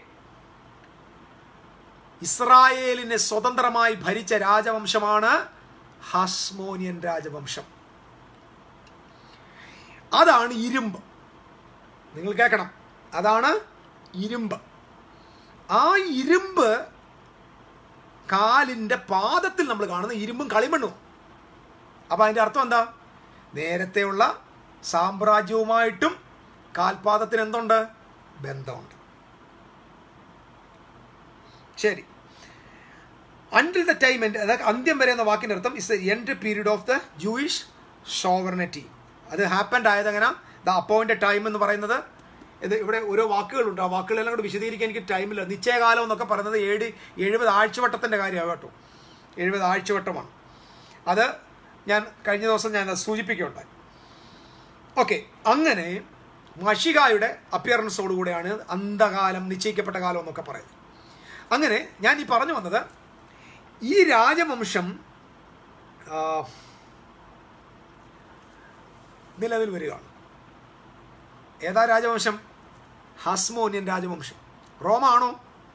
ഇസ്രായേലിനെ സ്വതന്ത്രമായി ഭരിച്ച രാജവംശമാണ് ഹസ്മോനിയൻ രാജവംശം. അതാണ് ഇരുമ്പ്. നിങ്ങൾ കേൾക്കണം, അതാണ് ഇരുമ്പ്. ആ ഇരുമ്പ് കാലിൻ്റെ പാദത്തിൽ നമ്മൾ കാണുന്ന ഇരുമ്പും കളിമണ്ണും. അപ്പം അതിൻ്റെ അർത്ഥം എന്താ? നേരത്തെയുള്ള സാമ്രാജ്യവുമായിട്ടും കാൽപാദത്തിന് എന്തുണ്ട്? ബന്ധമുണ്ട്. ശരി. അണ്ടിൽ ദ ടൈം, അതായത് അന്ത്യം വരെ എന്ന വാക്കിൻ്റെ അർത്ഥം is the end period of the Jewish sovereignty. അത് ഹാപ്പൻഡ് ആയത് അങ്ങനെ ദ അപ്പോയിൻറ്റഡ് ടൈം എന്ന് പറയുന്നത്. ഇത് ഇവിടെ ഓരോ വാക്കുകളുണ്ട്. ആ വാക്കുകളെല്ലാം കൂടെ വിശദീകരിക്കാൻ എനിക്ക് ടൈമില്ല. നിശ്ചയകാലം എന്നൊക്കെ പറയുന്നത് 70 ആഴ്ചവട്ടത്തിൻ്റെ കാര്യമാണ് കേട്ടോ. 70 ആഴ്ചവട്ടമാണ്. അത് ഞാൻ കഴിഞ്ഞ ദിവസം ഞാൻ സൂചിപ്പിക്കുകയുണ്ടായി. ഓക്കെ, അങ്ങനെ മഷികായുടെ അപ്പിയറൻസോടുകൂടെയാണ് അന്ധകാലം, നിശ്ചയിക്കപ്പെട്ട കാലം എന്നൊക്കെ പറയുന്നത്. അങ്ങനെ ഞാൻ ഈ പറഞ്ഞു വന്നത്, ഈ രാജവംശം നിലവിൽ വരികയാണ്. ഏതാ രാജവംശം? ഹസ്മോനിയൻ രാജവംശം. റോമാണോ?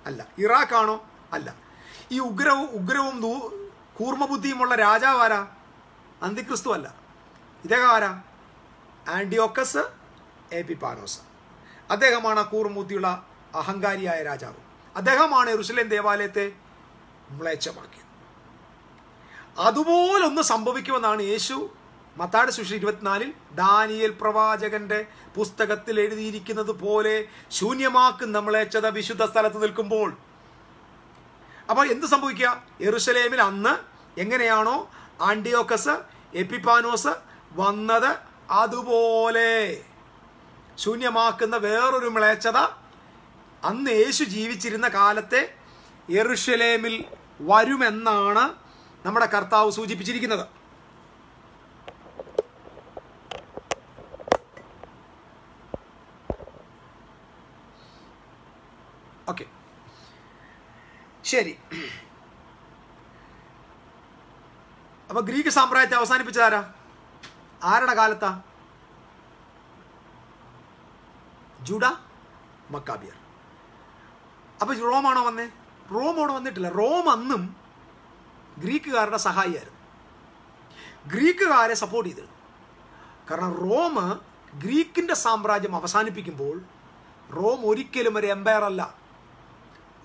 അല്ല. ഇറാഖാണോ? അല്ല. ഈ ഉഗ്രവും കൂർമ്മബുദ്ധിയുമുള്ള രാജാവ് ആരാ? അന്തിക്രിസ്തു അല്ല. ഇദ്ദേഹം ആരാ? ആന്റിയോക്കസ് എപ്പിഫാനോസ്. അദ്ദേഹമാണ് കൂർമ്മബുദ്ധിയുള്ള അഹങ്കാരിയായ രാജാവ്. അദ്ദേഹമാണ് യെരൂശലേം ദേവാലയത്തെ മ്ലേച്ഛമാക്കിയത്. അതുപോലൊന്ന് സംഭവിക്കുമെന്നാണ് യേശു മത്തായിയുടെ സുവിശേഷം 24 ദാനിയേൽ പ്രവാചകന്റെ പുസ്തകത്തിൽ എഴുതിയിരിക്കുന്നത് പോലെ ശൂന്യമാക്കുന്ന മ്ലേച്ഛത വിശുദ്ധ സ്ഥലത്ത് നിൽക്കുമ്പോൾ. അപ്പോൾ എന്ത് സംഭവിക്കുക? യെരൂശലേമിൽ അന്ന് എങ്ങനെയാണോ ആന്റിയോക്കസ് എപ്പിഫാനോസ് വന്നത്, അതുപോലെ ശൂന്യമാക്കുന്ന വേറൊരു മ്ലേച്ഛത അന്ന് യേശു ജീവിച്ചിരുന്ന കാലത്തെ യെരുശലേമിൽ വരുമെന്നാണ് നമ്മുടെ കർത്താവ് സൂചിപ്പിച്ചിരിക്കുന്നത്. ഓക്കെ, ശരി. അപ്പൊ ഗ്രീക്ക് സാമ്രാജ്യത്തെ അവസാനിപ്പിച്ചതാരാ? ആരുടെ കാലത്താ? ജൂഡ മക്കാബിയർ. അപ്പൊ റോമാണോ വന്നേ? റോമോട് വന്നിട്ടില്ല. റോം അന്നും ഗ്രീക്കുകാരുടെ സഹായിയായിരുന്നു, ഗ്രീക്കുകാരെ സപ്പോർട്ട് ചെയ്തിരുന്നു. കാരണം റോം ഗ്രീക്കിന്റെ സാമ്രാജ്യം അവസാനിപ്പിക്കുമ്പോൾ റോം ഒരിക്കലും ഒരു എംപയർ അല്ല,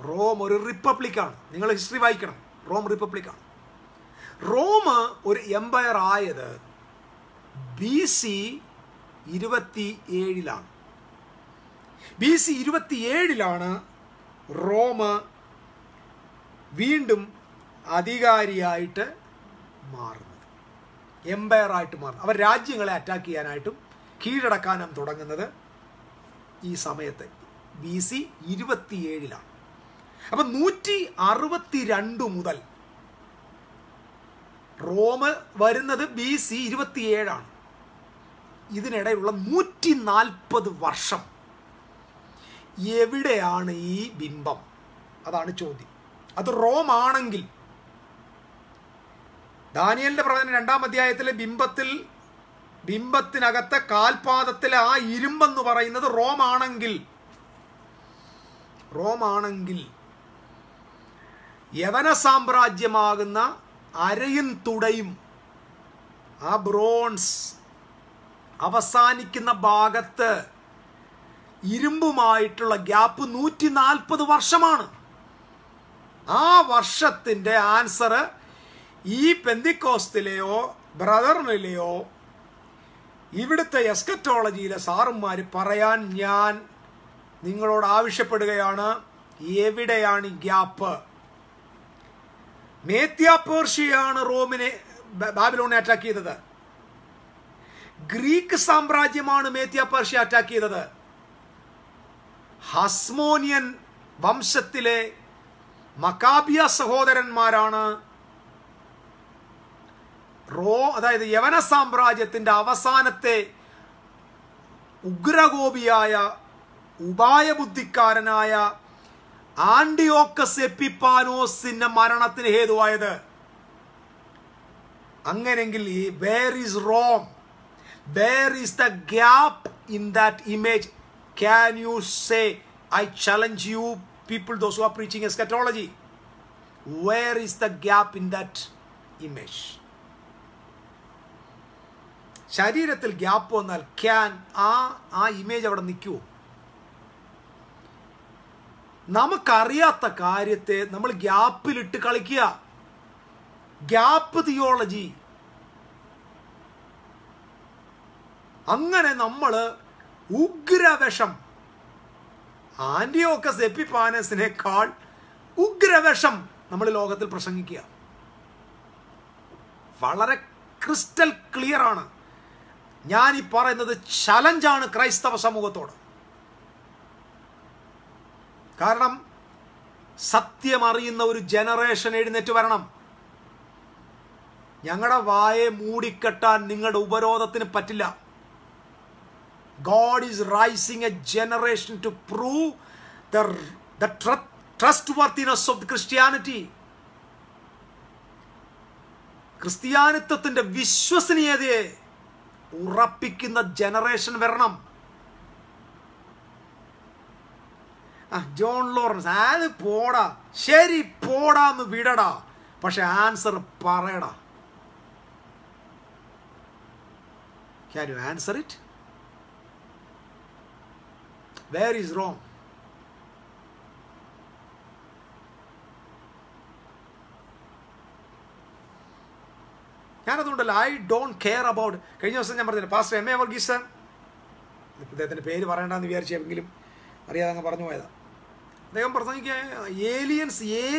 റോം ഒരു റിപ്പബ്ലിക്കാണ്. നിങ്ങൾ ഹിസ്റ്ററി വായിക്കണം, റോം റിപ്പബ്ലിക്കാണ്. റോം ഒരു എംപയർ ആയത് BC 27 BC 27 റോം വീണ്ടും അധികാരിയായിട്ട് മാറുന്നത്, എംപയറായിട്ട് മാറുന്നത്. അവർ രാജ്യങ്ങളെ അറ്റാക്ക് ചെയ്യാനായിട്ടും കീഴടക്കാനും തുടങ്ങുന്നത് ഈ സമയത്ത് BC 27. അപ്പം 162 മുതൽ റോം വരുന്നത് BC 27. ഇതിനിടയിലുള്ള 140 വർഷം എവിടെയാണ് ഈ ബിംബം? അതാണ് ചോദ്യം. അത് റോം ആണെങ്കിൽ, ദാനിയേലിന്റെ പ്രവചനം 2-ാം അധ്യായത്തിലെ ബിംബത്തിനകത്തെ കാൽപാദത്തിലെ ആ ഇരുമ്പെന്ന് പറയുന്നത് റോം ആണെങ്കിൽ യവന സാമ്രാജ്യമാകുന്ന അരയും തുടയും ആ ബ്രോൺസ് അവസാനിക്കുന്ന ഭാഗത്ത് ഇരുമ്പുമായിട്ടുള്ള ഗ്യാപ്പ് 140 വർഷമാണ്. ആ വർഷത്തിൻ്റെ ആൻസർ ഈ പെന്തിക്കോസ്തിലെയോ ബ്രദറിനിലെയോ ഇവിടുത്തെ എസ്കറ്റോളജിയിലെ സാറുമാർ പറയാൻ ഞാൻ നിങ്ങളോട് ആവശ്യപ്പെടുകയാണ്. എവിടെയാണ് ഈ ഗ്യാപ്പ്? മേദ്യ പേർഷ്യയാണ് റോമിനെ ബാബിലോണിനെ അറ്റാക്ക് ചെയ്തത്. ഗ്രീക്ക് സാമ്രാജ്യമാണ് മേദ്യ പേർഷ്യ അറ്റാക്ക് ചെയ്തത്. ഹസ്മോനിയൻ വംശത്തിലെ മക്കാബിയ സഹോദരന്മാരാണ് അതായത് യവന സാമ്രാജ്യത്തിന്റെ അവസാനത്തെ ഉഗ്രകോപിയായ ഉപായബുദ്ധിക്കാരനായ ആന്റിയോക്കസ് എപ്പിപ്പാനോസിന്റെ മരണത്തിന് ഹേതുവായത്. അങ്ങനെങ്കിൽ where is Rome? Where is the gap in that image? Can you say, I challenge you people, those who are preaching eschatology, where is the gap in that image? ശരീരത്തിൽ ഗ്യാപ്പ് വന്നാൽ ആ image അവിടെ നിൽക്കുമോ? നമുക്കറിയാത്ത കാര്യത്തെ നമ്മൾ ഗ്യാപ്പിലിട്ട് കളിക്കുക. Gap theology. അങ്ങനെ നമ്മൾ ഉഗ്രവിഷം, ആന്റിയോക്കസ് എപ്പിഫാനസിനേക്കാൾ ഉഗ്രവിഷം നമ്മൾ ലോകത്തിൽ പ്രസംഗിക്കുക. വളരെ ക്രിസ്റ്റൽ ക്ലിയർ ആണ്. ഞാൻ ഈ പറയുന്നത് ചലഞ്ചാണ് ക്രൈസ്തവ സമൂഹത്തോട്. കാരണം സത്യം അറിയുന്ന ഒരു ജനറേഷൻ എഴുന്നേറ്റ് വരണം. ഞങ്ങളുടെ വായെ മൂടിക്കെട്ടാൻ നിങ്ങളുടെ ഉപരോധത്തിന് പറ്റില്ല. God is rising a generation to prove the trustworthiness of the Christianity. ക്രിസ്ത്യാനിത്വത്തിന്റെ വിശ്വസനീയതയെ ഉറപ്പിക്കുന്ന ജനറേഷൻ വരണം. ജോൺ ലോറൻസ് അത് പോടാ, ശരി പോടാന്ന് വിടടാ, പക്ഷെ ആൻസർ പറയടാ. Can you answer it? Where is Rome? ഞാനതുകൊണ്ടല്ല, ഐ ഡോണ്ട് കെയർ അബൌട്ട്. കഴിഞ്ഞ ദിവസം ഞാൻ പറഞ്ഞില്ല, പാസ്റ്റർ M.A. വർഗീസ്, അദ്ദേഹത്തിൻ്റെ പേര് പറയണ്ടെന്ന് വിചാരിച്ചെങ്കിലും അറിയാതെ അങ്ങ് പറഞ്ഞു പോയതാ. അദ്ദേഹം പ്രസംഗിക്കുക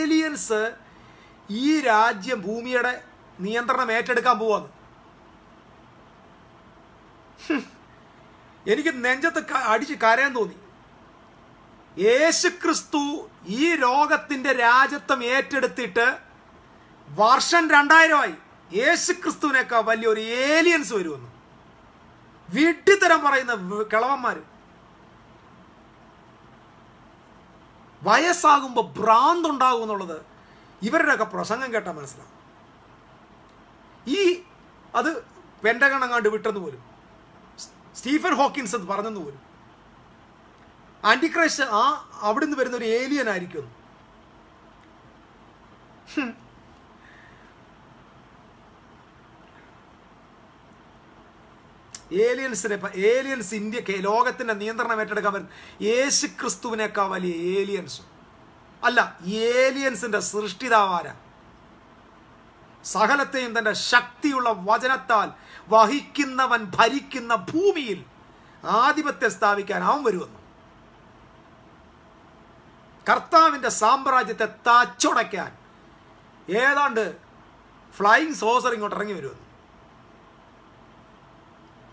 ഏലിയൻസ് ഈ രാജ്യം ഭൂമിയുടെ നിയന്ത്രണം ഏറ്റെടുക്കാൻ പോവാന്ന്. എനിക്ക് നെഞ്ചത്ത് അടിച്ച് കരയാൻ തോന്നി. യേശുക്രിസ്തു ഈ ലോകത്തിന്റെ രാജ്യത്വം ഏറ്റെടുത്തിട്ട് വർഷം 2000 യേശുക്രിസ്തുവിനേക്കാൾ വലിയൊരു ഏലിയൻസ് വരുമെന്ന് വിഡ്ഢിത്തരം പറയുന്ന കിളവന്മാർ. വയസ്സാകുമ്പോൾ ഭ്രാന്തുണ്ടാകും എന്നുള്ളത് ഇവരുടെയൊക്കെ പ്രസംഗം കേട്ടാൽ മനസ്സിലാവും. അത് പെൻഡഗൺ അങ്ങാണ്ട് വിട്ടെന്ന് പോലും, സ്റ്റീഫൻ ഹോക്കിൻസ് എന്ന് പറഞ്ഞെന്ന് പോലും, ആന്റിക്രൈസ്റ്റ് അവിടുന്ന് വരുന്ന ഒരു ഏലിയൻ ആയിരിക്കും. ഏലിയൻസ് ഇന്ത്യക്ക് ലോകത്തിന്റെ നിയന്ത്രണം ഏറ്റെടുക്കാൻ വരും. യേശു ക്രിസ്തുവിനേക്കാൾ വലിയ ഏലിയൻസും അല്ല. ഏലിയൻസിന്റെ സൃഷ്ടിതാവാര സകലത്തെയും തന്റെ ശക്തിയുള്ള വചനത്താൽ വഹിക്കുന്നവൻ ഭരിക്കുന്ന ഭൂമിയിൽ ആധിപത്യം സ്ഥാപിക്കാൻ അവൻ വരുമെന്നു. കർത്താവിന്റെ സാമ്രാജ്യത്തെ തച്ചുടയ്ക്കാൻ ഏതാണ്ട് ഫ്ലൈയിങ് സോസർ ഇങ്ങോട്ട് ഇറങ്ങി വരുമെന്ന്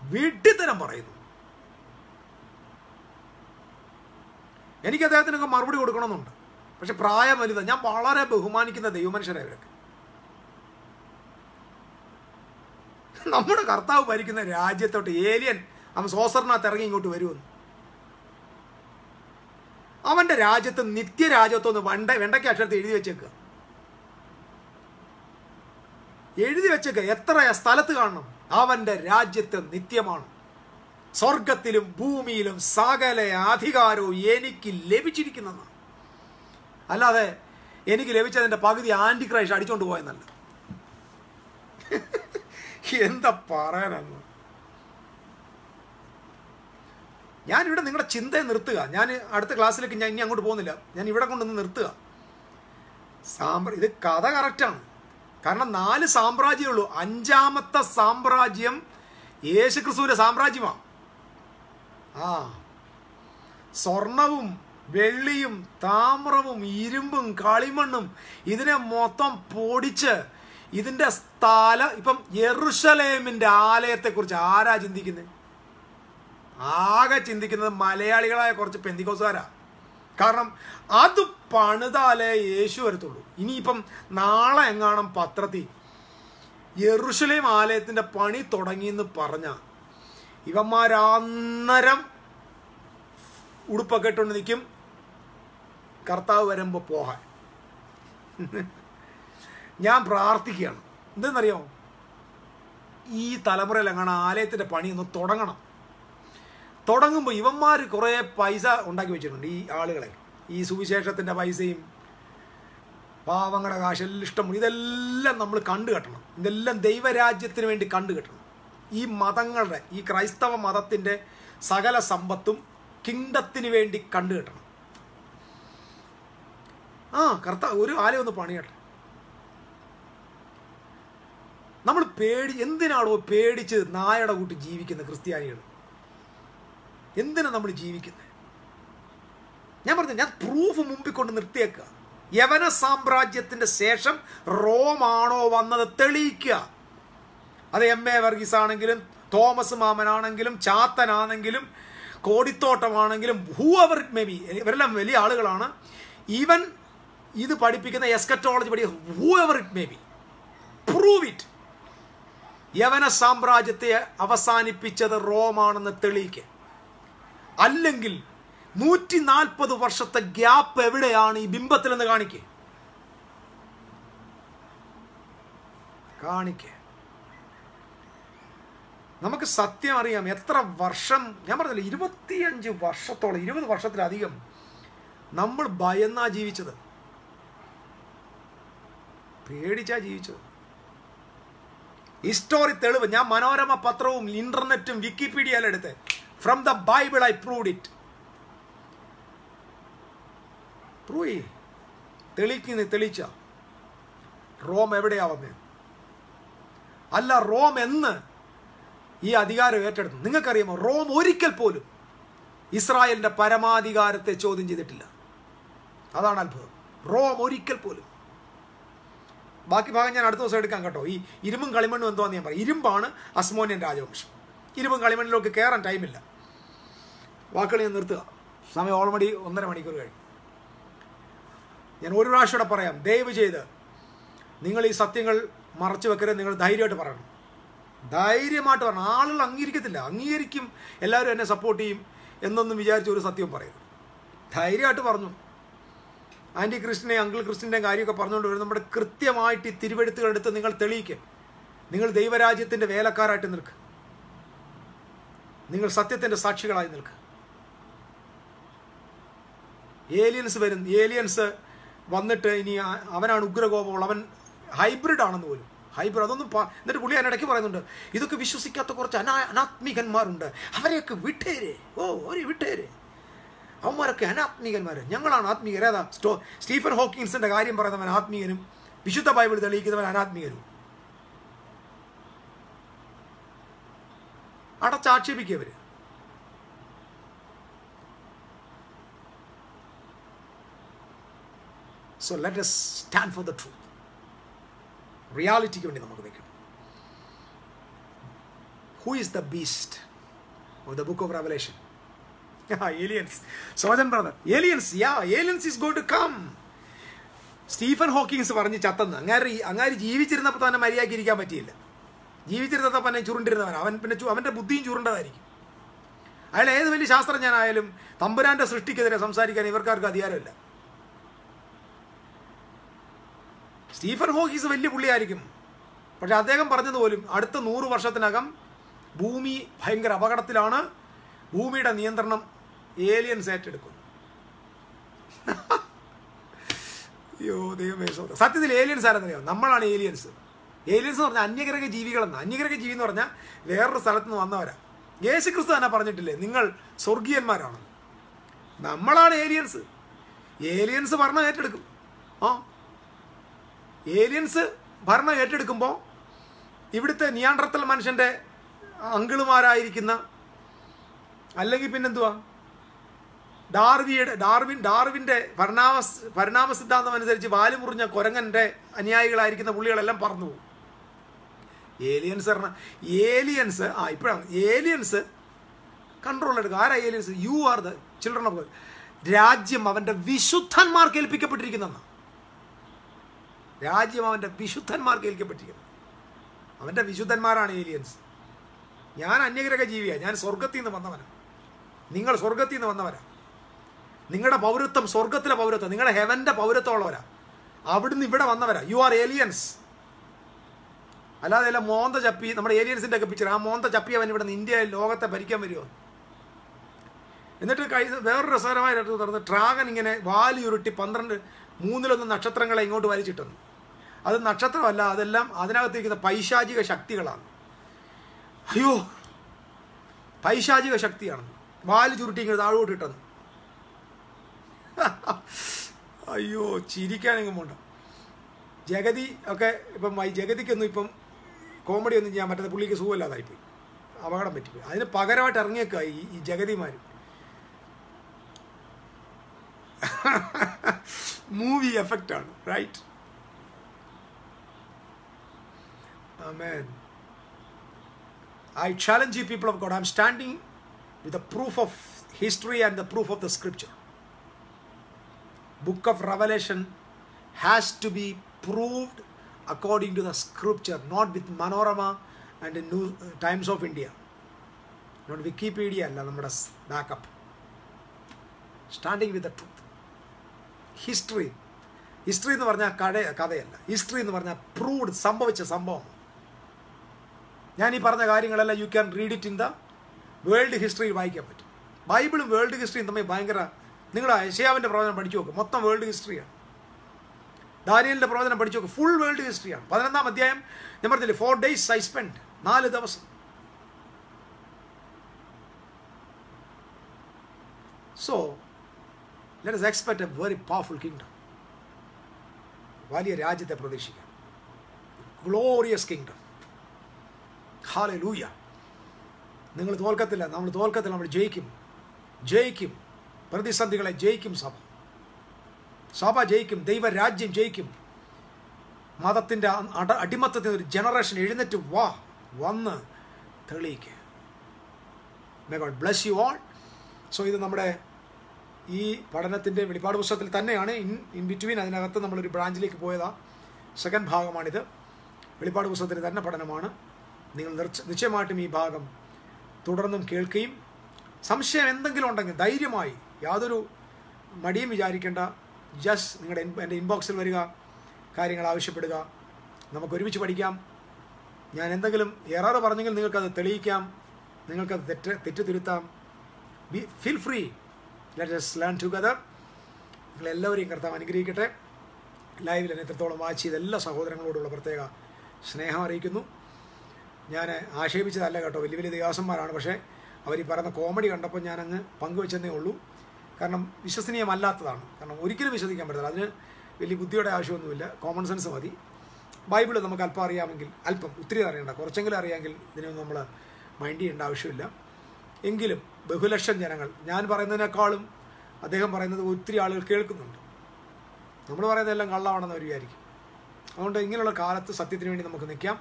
വിഡ്ഢിത്തരം പറയുന്നു. എനിക്ക് അദ്ദേഹത്തിനൊക്കെ മറുപടി കൊടുക്കണമെന്നുണ്ട്. പക്ഷെ പ്രായം വലുതാണ്. ഞാൻ വളരെ ബഹുമാനിക്കുന്ന ദൈവമനുഷ്യരെ ഇവരൊക്കെ. നമ്മുടെ കർത്താവ് ഭരിക്കുന്ന രാജ്യത്തോട്ട് ഏലിയൻ അവൻ സോസറിനകത്ത് ഇറങ്ങി ഇങ്ങോട്ട് വരുമെന്ന്. അവന്റെ രാജ്യത്ത് നിത്യരാജ്യത്വന്ന് വെണ്ടയ്ക്ക് അക്ഷരത്തിൽ എഴുതി വെച്ചേക്കുക. എത്ര സ്ഥലത്ത് കാണണം? അവന്റെ രാജ്യത്ത് നിത്യമാണ്. സ്വർഗത്തിലും ഭൂമിയിലും സകല അധികാരവും എനിക്ക് ലഭിച്ചിരിക്കുന്നതാണ്. അല്ലാതെ എനിക്ക് ലഭിച്ചതിന്റെ പകുതി ആന്റിക്രൈസ്റ്റ് അടിച്ചോണ്ട് പോയെന്നല്ല. എന്താ പറയാനന്ന്? ഞാനിവിടെ നിങ്ങളുടെ ചിന്തയെ നിർത്തുക. ഞാൻ അടുത്ത ക്ലാസ്സിലേക്ക് ഞാൻ ഇനി അങ്ങോട്ട് പോകുന്നില്ല. ഞാൻ ഇവിടെ കൊണ്ടൊന്ന് നിർത്തുക. ഇത് കഥ കറക്റ്റാണ്. കാരണം 4 സാമ്രാജ്യമേ ഉള്ളൂ. 5ാമത്തെ സാമ്രാജ്യം യേശുക്രിസ്തുവിന്റെ സാമ്രാജ്യമാണ്. സ്വർണവും വെള്ളിയും താമ്രവും ഇരുമ്പും കളിമണ്ണും ഇതിനെ മൊത്തം പൊടിച്ച് ഇതിന്റെ ഇപ്പം യെറുശലേമിന്റെ ആലയത്തെക്കുറിച്ച് ആരാ ചിന്തിക്കുന്നത്? ആകെ ചിന്തിക്കുന്നത് മലയാളികളായ കുറച്ച് പെന്തിക്കോസുകാരാ. കാരണം അത് പണിതാലേ യേശു വരത്തുള്ളൂ. ഇനിയിപ്പം നാളെ എങ്ങാണം പത്രത്തിൽ യെറുശലേം ആലയത്തിന്റെ പണി തുടങ്ങിയെന്ന് പറഞ്ഞ ഇവന്മാരന്നരം ഉടുപ്പൊക്കെ ഇട്ടുകൊണ്ട് നിൽക്കും, കർത്താവ് വരുമ്പോൾ പോകാൻ. ഞാൻ പ്രാർത്ഥിക്കുകയാണ്. എന്തെന്നറിയാമോ? ഈ തലമുറയിൽ എങ്ങാണ് ആലയത്തിന്റെ പണി ഒന്ന് തുടങ്ങണം. തുടങ്ങുമ്പോൾ ഇവന്മാർ കുറേ പൈസ ഉണ്ടാക്കി വെച്ചിട്ടുണ്ട്. ഈ ആളുകളെ ഈ സുവിശേഷത്തിൻ്റെ പൈസയും പാവങ്ങളുടെ കാശെല്ലാം ഇഷ്ടം, ഇതെല്ലാം നമ്മൾ കണ്ടുകെട്ടണം. ഇതെല്ലാം ദൈവരാജ്യത്തിന് വേണ്ടി കണ്ടുകെട്ടണം. ഈ മതങ്ങളുടെ, ഈ ക്രൈസ്തവ മതത്തിൻ്റെ സകല സമ്പത്തും കിങ്ഡത്തിന് വേണ്ടി കണ്ടുകെട്ടണം. കർത്താവ് ഒരു ആലയം ഒന്ന് പണിയട്ടെ. നമ്മൾ എന്തിനാണോ പേടിച്ച് നായയുടെ കൂട്ടി ജീവിക്കുന്നത് ക്രിസ്ത്യാനികൾ? എന്തിനാണ് നമ്മൾ ജീവിക്കുന്നത്? ഞാൻ പറഞ്ഞു, ഞാൻ പ്രൂഫ് മുമ്പിൽ കൊണ്ട് നിർത്തിയേക്കുക. യവന സാമ്രാജ്യത്തിന്റെ ശേഷം റോമാണോ വന്നത് തെളിയിക്കുക. അത് MA വർഗീസ് ആണെങ്കിലും തോമസ് മാമനാണെങ്കിലും ചാത്തനാണെങ്കിലും കോടിത്തോട്ടമാണെങ്കിലും ഹൂഎവർ ഇറ്റ് മേ ബി, ഇവരെല്ലാം വലിയ ആളുകളാണ്. ഈവൻ ഇത് പഠിപ്പിക്കുന്ന എസ്കറ്റോളജി പഠിക്കുന്ന whoever it may be, prove it. യവന സാമ്രാജ്യത്തെ അവസാനിപ്പിച്ചത് റോമാണെന്ന് തെളിയിക്കുക. അല്ലെങ്കിൽ 140 വർഷത്തെ ഗ്യാപ്പ് എവിടെയാണ് ഈ ബിംബത്തിലെന്ന് കാണിക്കേ. നമുക്ക് സത്യം അറിയാം. എത്ര വർഷം, ഞാൻ പറഞ്ഞില്ല, 25 വർഷത്തോളം, 20 വർഷത്തിലധികം നമ്മൾ ഭയന്നാ ജീവിച്ചത്, പേടിച്ചാ ജീവിച്ചത്. ഹിസ്റ്റോറി തെളിവ് ഞാൻ മനോരമ പത്രവും ഇന്റർനെറ്റും വിക്കിപീഡിയയിലും എടുത്ത്. From the Bible I proved it. തെളിച്ച റോം എവിടെയാ വന്നത്? അല്ല, റോം എന്ന് ഈ അധികാരം ഏറ്റെടുത്തു. നിങ്ങൾക്കറിയാമോ, റോം ഒരിക്കൽ പോലും ഇസ്രായേലിന്റെ പരമാധികാരത്തെ ചോദ്യം ചെയ്തിട്ടില്ല. അതാണ് അത്ഭുതം. റോം ഒരിക്കൽ പോലും. ബാക്കി ഭാഗം ഞാൻ അടുത്ത ദിവസം എടുക്കാം കേട്ടോ. ഈ ഇരുമ്പും കളിമണ്ണും എന്തോന്ന് ഞാൻ പറയും. ഇരുമ്പാണ് അസ്മോനിയൻ രാജവംശം, ഇരുമ്പും കളിമണ്ണിലൊക്കെ കയറാൻ ടൈമില്ല. വാക്കുകൾ ഞാൻ നിർത്തുക, സമയം ഓൾറെഡി 1.5 മണിക്കൂർ കഴിഞ്ഞു. ഞാൻ ഒരു പ്രാവശ്യം കൂടെ പറയാം, ദയവ് ചെയ്ത് നിങ്ങൾ ഈ സത്യങ്ങൾ മറച്ചു വെക്കരുത്. നിങ്ങൾ ധൈര്യമായിട്ട് പറയണം, ധൈര്യമായിട്ട് പറയണം. ആളുകൾ അംഗീകരിക്കത്തില്ല, അംഗീകരിക്കും, എല്ലാവരും എന്നെ സപ്പോർട്ട് ചെയ്യും എന്നൊന്നും വിചാരിച്ച ഒരു സത്യവും പറയും. ധൈര്യമായിട്ട് പറഞ്ഞു. ആൻറ്റി ക്രിസ്ത്യനെയും അങ്കിൾ ക്രിസ്ത്യൻ്റെയും കാര്യമൊക്കെ പറഞ്ഞുകൊണ്ട് വരും. നമ്മുടെ കൃത്യമായിട്ട് ഈ തിരുവെഴുത്തുകളെടുത്ത് നിങ്ങൾ തെളിയിക്കുക. നിങ്ങൾ ദൈവരാജ്യത്തിൻ്റെ വേലക്കാരായിട്ട് നിൽക്കുക. നിങ്ങൾ സത്യത്തിൻ്റെ സാക്ഷികളായി നിൽക്കുക. ഏലിയൻസ് വരും. ഏലിയൻസ് വന്നിട്ട് ഇനി അവനാണ് ഉഗ്രകോപമുള്ള, അവൻ ഹൈബ്രിഡ് ആണെന്ന് പോലും. ഹൈബ്രിഡ് അതൊന്നും എന്നിട്ട് പുള്ളി അതിനിടയ്ക്ക് പറയുന്നുണ്ട്, ഇതൊക്കെ വിശ്വസിക്കാത്ത കുറച്ച് അനാത്മികന്മാരുണ്ട്, അവരെയൊക്കെ വിട്ടേരെ. അവരെ വിട്ടേരെ, അവന്മാരൊക്കെ അനാത്മികന്മാർ, ഞങ്ങളാണ് ആത്മീകർ. ഏതാ സ്റ്റീഫൻ ഹോക്കിൻസിന്റെ കാര്യം പറയുന്നവൻ ആത്മീയനും വിശുദ്ധ ബൈബിൾ തെളിയിക്കുന്നവൻ അനാത്മീകനും. അടച്ചാക്ഷേപിക്കവര്. So let us stand for the truth. റിയാലിറ്റിക്ക് വേണ്ടി നമുക്ക് നിൽക്കണം. Who is the beast of the book of Revelation? Aliens. Sojan brother, aliens, yeah, aliens is going to come. Stephen Hawkins പറഞ്ഞ് ചത്തെന്ന്. അങ്ങാരി ജീവിച്ചിരുന്നപ്പോൾ തന്നെ മര്യാദയ്ക്ക് ഇരിക്കാൻ പറ്റിയില്ല. ജീവിച്ചിരുന്നപ്പോൾ തന്നെ ചുരുണ്ടിരുന്നവൻ. അവൻ്റെ ബുദ്ധിയും ചുരുണ്ടതായിരിക്കും. അയാൾ ഏത് വലിയ ശാസ്ത്രജ്ഞനായാലും തമ്പുരാൻ്റെ സൃഷ്ടിക്കെതിരെ സംസാരിക്കാൻ ഇവർക്കാർക്ക് അധികാരമില്ല. സ്റ്റീഫൻ ഹോക്കിങ്സ് വലിയ പുള്ളിയായിരിക്കും, പക്ഷെ അദ്ദേഹം പറഞ്ഞതുപോലും അടുത്ത 100 വർഷത്തിനകം ഭൂമി ഭയങ്കര അപകടത്തിലാണ്, ഭൂമിയുടെ നിയന്ത്രണം ഏലിയൻസ് ഏറ്റെടുക്കും. അയ്യോ ദൈവമേ. സത്യത്തിൽ ഏലിയൻസ് ആരെന്നറിയാം? നമ്മളാണ് ഏലിയൻസ്. ഏലിയൻസ് എന്ന് പറഞ്ഞാൽ അന്യഗ്രഹ ജീവികളെന്ന്. അന്യഗ്രഹ ജീവി എന്ന് പറഞ്ഞാൽ വേറൊരു സ്ഥലത്ത് നിന്ന് വന്നവരാ. യേശു ക്രിസ്തു തന്നെ പറഞ്ഞിട്ടില്ലേ, നിങ്ങൾ സ്വർഗീയന്മാരാണ്. നമ്മളാണ് ഏലിയൻസ്. ഏലിയൻസ് ഭരണം ഏറ്റെടുക്കും. ഏലിയൻസ് ഭരണം ഏറ്റെടുക്കുമ്പോൾ ഇവിടുത്തെ നിയാൻഡർത്തൽ മനുഷ്യൻ്റെ അങ്കിളുമാരായിരിക്കുന്ന, അല്ലെങ്കിൽ പിന്നെന്തുവാ, ഡാർവിൻ്റെ പരിണാമ സിദ്ധാന്തം അനുസരിച്ച് വാല് മുറിഞ്ഞ കുരങ്ങൻ്റെ അനുയായികളായിരിക്കുന്ന പുള്ളികളെല്ലാം പറന്നു പോകും. ഏലിയൻസ് പറഞ്ഞാൽ ഇപ്പോഴാണ് ഏലിയൻസ് കൺട്രോൾ എടുക്കുക. ആരാ aliens? You are the children of God. രാജ്യം അവൻ്റെ വിശുദ്ധന്മാർക്ക് ഏൽപ്പിക്കപ്പെട്ടിരിക്കുന്ന. രാജ്യം അവൻ്റെ വിശുദ്ധന്മാർക്ക് ഏൽക്കപ്പെട്ടിരിക്കുന്നു. അവൻ്റെ വിശുദ്ധന്മാരാണ് ഏലിയൻസ്. ഞാൻ അന്യഗ്രഹ ജീവിയാണ്. ഞാൻ സ്വർഗത്തിൽ നിന്ന് വന്നവനാണ്. നിങ്ങൾ സ്വർഗത്തിൽ നിന്ന് വന്നവരാ. നിങ്ങളുടെ പൗരത്വം സ്വർഗത്തിലെ പൗരത്വം, നിങ്ങളുടെ ഹെവൻ്റെ പൗരത്വമുള്ളവരാ. അവിടുന്ന് ഇവിടെ വന്നവരാ. You are aliens. അല്ലാതെ എല്ലാം മോന്ത ചപ്പി, നമ്മുടെ ഏലിയൻസിൻ്റെ ഒക്കെ പിക്ചർ, ആ മോന്ത ചപ്പി അവൻ ഇവിടെ നിന്ന് ഇന്ത്യയിൽ ലോകത്തെ ഭരിക്കാൻ വരുമോ? എന്നിട്ട് വേറൊരു രസകരമായിട്ട് നടന്ന് ഡ്രാഗൺ ഇങ്ങനെ വാലി ഉരുട്ടി 3 നക്ഷത്രങ്ങളെ ഇങ്ങോട്ട് വലിച്ചിട്ടുന്നു. അത് നക്ഷത്രമല്ല, അതെല്ലാം അതിനകത്തിരിക്കുന്ന പൈശാചിക ശക്തികളാണ്. അയ്യോ, പൈശാചിക ശക്തിയാണ്. വാല് ചുരുട്ടി ഇങ്ങനെ താഴോട്ട് ഇട്ടെന്ന്. അയ്യോ, ചിരിക്കാനെങ്കിലും പോണ്ട. ജഗതി ഒക്കെ ഇപ്പം ജഗതിക്കൊന്നും ഇപ്പം കോമഡി ഒന്നും ചെയ്യാൻ പറ്റാത്ത, പുള്ളിക്ക് സുഖമില്ലാതായിപ്പോയി, അപകടം പറ്റിപ്പോയി. അതിന് പകരമായിട്ട് ഇറങ്ങിയേക്കുക ഈ ജഗതിമാർ. മൂവി എഫക്റ്റാണ്, right? Amen. I challenge you, people of God. I'm standing with the proof of history and the proof of the scripture. Book of Revelation has to be proved according to the scripture, not with Manorama and the New Times of India, not Wikipedia alla nammada backup. Standing with the truth. History എന്ന് പറഞ്ഞാൽ കഥയല്ല. History എന്ന് പറഞ്ഞാൽ proved, സംഭവിച്ച സംഭവം. ഞാൻ ഈ പറഞ്ഞ കാര്യങ്ങളെല്ലാം you can read it in the world ഹിസ്റ്ററിയിൽ വായിക്കാൻ പറ്റും. ബൈബിളും വേൾഡ് ഹിസ്റ്ററിയും തമ്മിൽ ഭയങ്കര, നിങ്ങൾ യെശയ്യാവിൻ്റെ പ്രവചനം പഠിച്ചു നോക്കും, മൊത്തം വേൾഡ് ഹിസ്റ്ററിയാണ്. ദാനിയേലിൻ്റെ പ്രവചനം പഠിച്ചു നോക്കും, ഫുൾ വേൾഡ് ഹിസ്റ്ററിയാണ്. 11-ാം അധ്യായം ഞാൻ പറഞ്ഞില്ലേ, 4 days I spent, 4 ദിവസം. So let us expect a very powerful kingdom. വലിയ രാജ്യത്തെ പ്രതീക്ഷിക്കാം. Glorious kingdom. ഹല്ലേലൂയ. നിങ്ങൾ തോൽക്കത്തില്ല, നമ്മൾ തോൽക്കത്തില്ല, നമ്മൾ ജയിക്കും. പ്രതിസന്ധികളെ ജയിക്കും സഭ ജയിക്കും. ദൈവരാജ്യം ജയിക്കും. മതത്തിൻ്റെ അടിമത്തത്തിൻ്റെ ഒരു ജനറേഷൻ എഴുന്നേറ്റ് വന്ന് തെളിയിക്കുക. May God bless you all. So ഇത് നമ്മുടെ ഈ പഠനത്തിൻ്റെ വെളിപ്പാട് പുസ്തകത്തിൽ തന്നെയാണ്. ഇൻ ബിറ്റ്വീൻ അതിനകത്ത് നമ്മളൊരു ബ്രാഞ്ചിലേക്ക് പോയതാണ്. സെക്കൻഡ് ഭാഗമാണിത്. വെളിപ്പാട് പുസ്തകത്തിൻ്റെ തന്നെ പഠനമാണ്. നിങ്ങൾ നിശ്ചയമായിട്ടും ഈ ഭാഗം തുടർന്നും കേൾക്കുകയും സംശയം എന്തെങ്കിലും ഉണ്ടെങ്കിൽ ധൈര്യമായി, യാതൊരു മടിയും വിചാരിക്കേണ്ട, ജസ്റ്റ് നിങ്ങളുടെ എൻ്റെ ഇൻബോക്സിൽ വരിക, കാര്യങ്ങൾ ആവശ്യപ്പെടുക, നമുക്ക് ഒരുമിച്ച് പഠിക്കാം. ഞാൻ എന്തെങ്കിലും എറർ പറഞ്ഞെങ്കിൽ നിങ്ങൾക്കത് തെളിയിക്കാം, നിങ്ങൾക്കത് തെറ്റ് തിരുത്താം. Feel free, let us learn together. നിങ്ങളെല്ലാവരെയും കർത്താവ് അനുഗ്രഹിക്കട്ടെ. ലൈവിൽ എന്നെ എത്രത്തോളം വാച്ച് ചെയ്ത എല്ലാ സഹോദരങ്ങളോടുള്ള പ്രത്യേക സ്നേഹം അറിയിക്കുന്നു. ഞാൻ ആക്ഷേപിച്ചതല്ല കേട്ടോ, വലിയ വലിയ ദേവാസന്മാരാണ്. പക്ഷേ അവർ ഈ പറയുന്ന കോമഡി കണ്ടപ്പോൾ ഞാനങ്ങ് പങ്കുവെച്ചെന്നേ ഉള്ളൂ. കാരണം വിശ്വസനീയമല്ലാത്തതാണ്. കാരണം ഒരിക്കലും വിശ്വസിക്കാൻ പറ്റില്ല. അതിന് വലിയ ബുദ്ധിയുടെ ആവശ്യമൊന്നുമില്ല, കോമൺ സെൻസ് മതി. ബൈബിൾ നമുക്ക് അല്പം അറിയാമെങ്കിൽ, അല്പം ഒത്തിരി അറിയണ്ട, കുറച്ചെങ്കിലും അറിയാമെങ്കിൽ ഇതിനൊന്നും നമ്മൾ മൈൻഡ് ചെയ്യേണ്ട ആവശ്യമില്ല. എങ്കിലും ബഹുലക്ഷം ജനങ്ങൾ ഞാൻ പറയുന്നതിനേക്കാളും അദ്ദേഹം പറയുന്നത് ഒത്തിരി ആളുകൾ കേൾക്കുന്നുണ്ട്. നമ്മൾ പറയുന്നതെല്ലാം കള്ളമാണെന്ന് അവർ വിചാരിക്കും. അതുകൊണ്ട് ഇങ്ങനെയുള്ള കാലത്ത് സത്യത്തിന് വേണ്ടി നമുക്ക് നിൽക്കാം.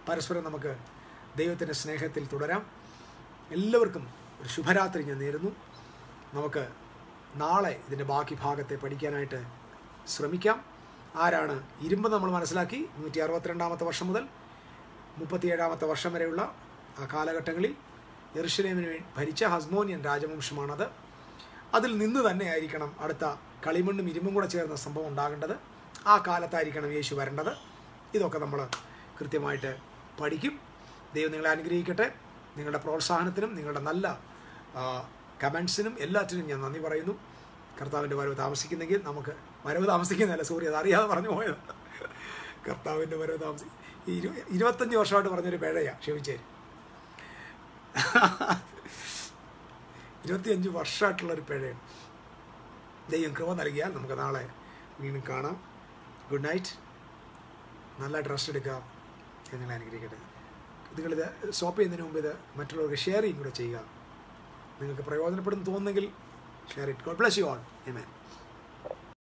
പരസ്പരം നമുക്ക് ദൈവത്തിൻ്റെ സ്നേഹത്തിൽ തുടരാം. എല്ലാവർക്കും ഒരു ശുഭരാത്രി ഞാൻ നേരുന്നു. നമുക്ക് നാളെ ഇതിൻ്റെ ബാക്കി ഭാഗത്തെ പഠിക്കാനായിട്ട് ശ്രമിക്കാം. ആരാണ് ഇരുമ്പ് നമ്മൾ മനസ്സിലാക്കി. 162-ാമത്തെ വർഷം മുതൽ 37-ാമത്തെ വർഷം വരെയുള്ള ആ കാലഘട്ടങ്ങളിൽ യെരുശലേമിനെ ഭരിച്ച ഹസ്മോനിയൻ രാജവംശമാണത്. അതിൽ നിന്ന് തന്നെ ആയിരിക്കണം അടുത്ത കളിമണ്ണും ഇരുമ്പും കൂടെ ചേർന്ന സംഭവം ഉണ്ടാകേണ്ടത്. ആ കാലത്തായിരിക്കണം യേശു വരേണ്ടത്. ഇതൊക്കെ നമ്മൾ കൃത്യമായിട്ട് പഠിക്കും. ദൈവം നിങ്ങളെ അനുഗ്രഹിക്കട്ടെ. നിങ്ങളുടെ പ്രോത്സാഹനത്തിനും നിങ്ങളുടെ നല്ല കമൻസിനും എല്ലാറ്റിനും ഞാൻ നന്ദി പറയുന്നു. കർത്താവിൻ്റെ വരവ് താമസിക്കുന്നെങ്കിൽ നമുക്ക് വരവ് താമസിക്കുന്നതല്ല, സോറി, അത് അറിയാതെ പറഞ്ഞു പോയത്. കർത്താവിൻ്റെ വരവ് 25 വർഷമായിട്ട് പറഞ്ഞൊരു പിഴയാണ്, ക്ഷമിച്ചേരും. 25 വർഷമായിട്ടുള്ളൊരു പിഴയാണ്. ദൈവം കൃപ നൽകിയാൽ നമുക്ക് നാളെ വീണ്ടും കാണാം. Good night. നല്ലതായിട്ട് റെസ്റ്റ് എടുക്കാം. നിങ്ങളെ അനുഗ്രഹിക്കട്ടെ. നിങ്ങളിത് സ്റ്റോപ്പ് ചെയ്യുന്നതിന് മുമ്പ് ഇത് മറ്റുള്ളവർക്ക് ഷെയർ ചെയ്യും കൂടെ ചെയ്യുക. നിങ്ങൾക്ക് പ്രയോജനപ്പെടുന്നു തോന്നുന്നെങ്കിൽ share it. God bless you all. Amen.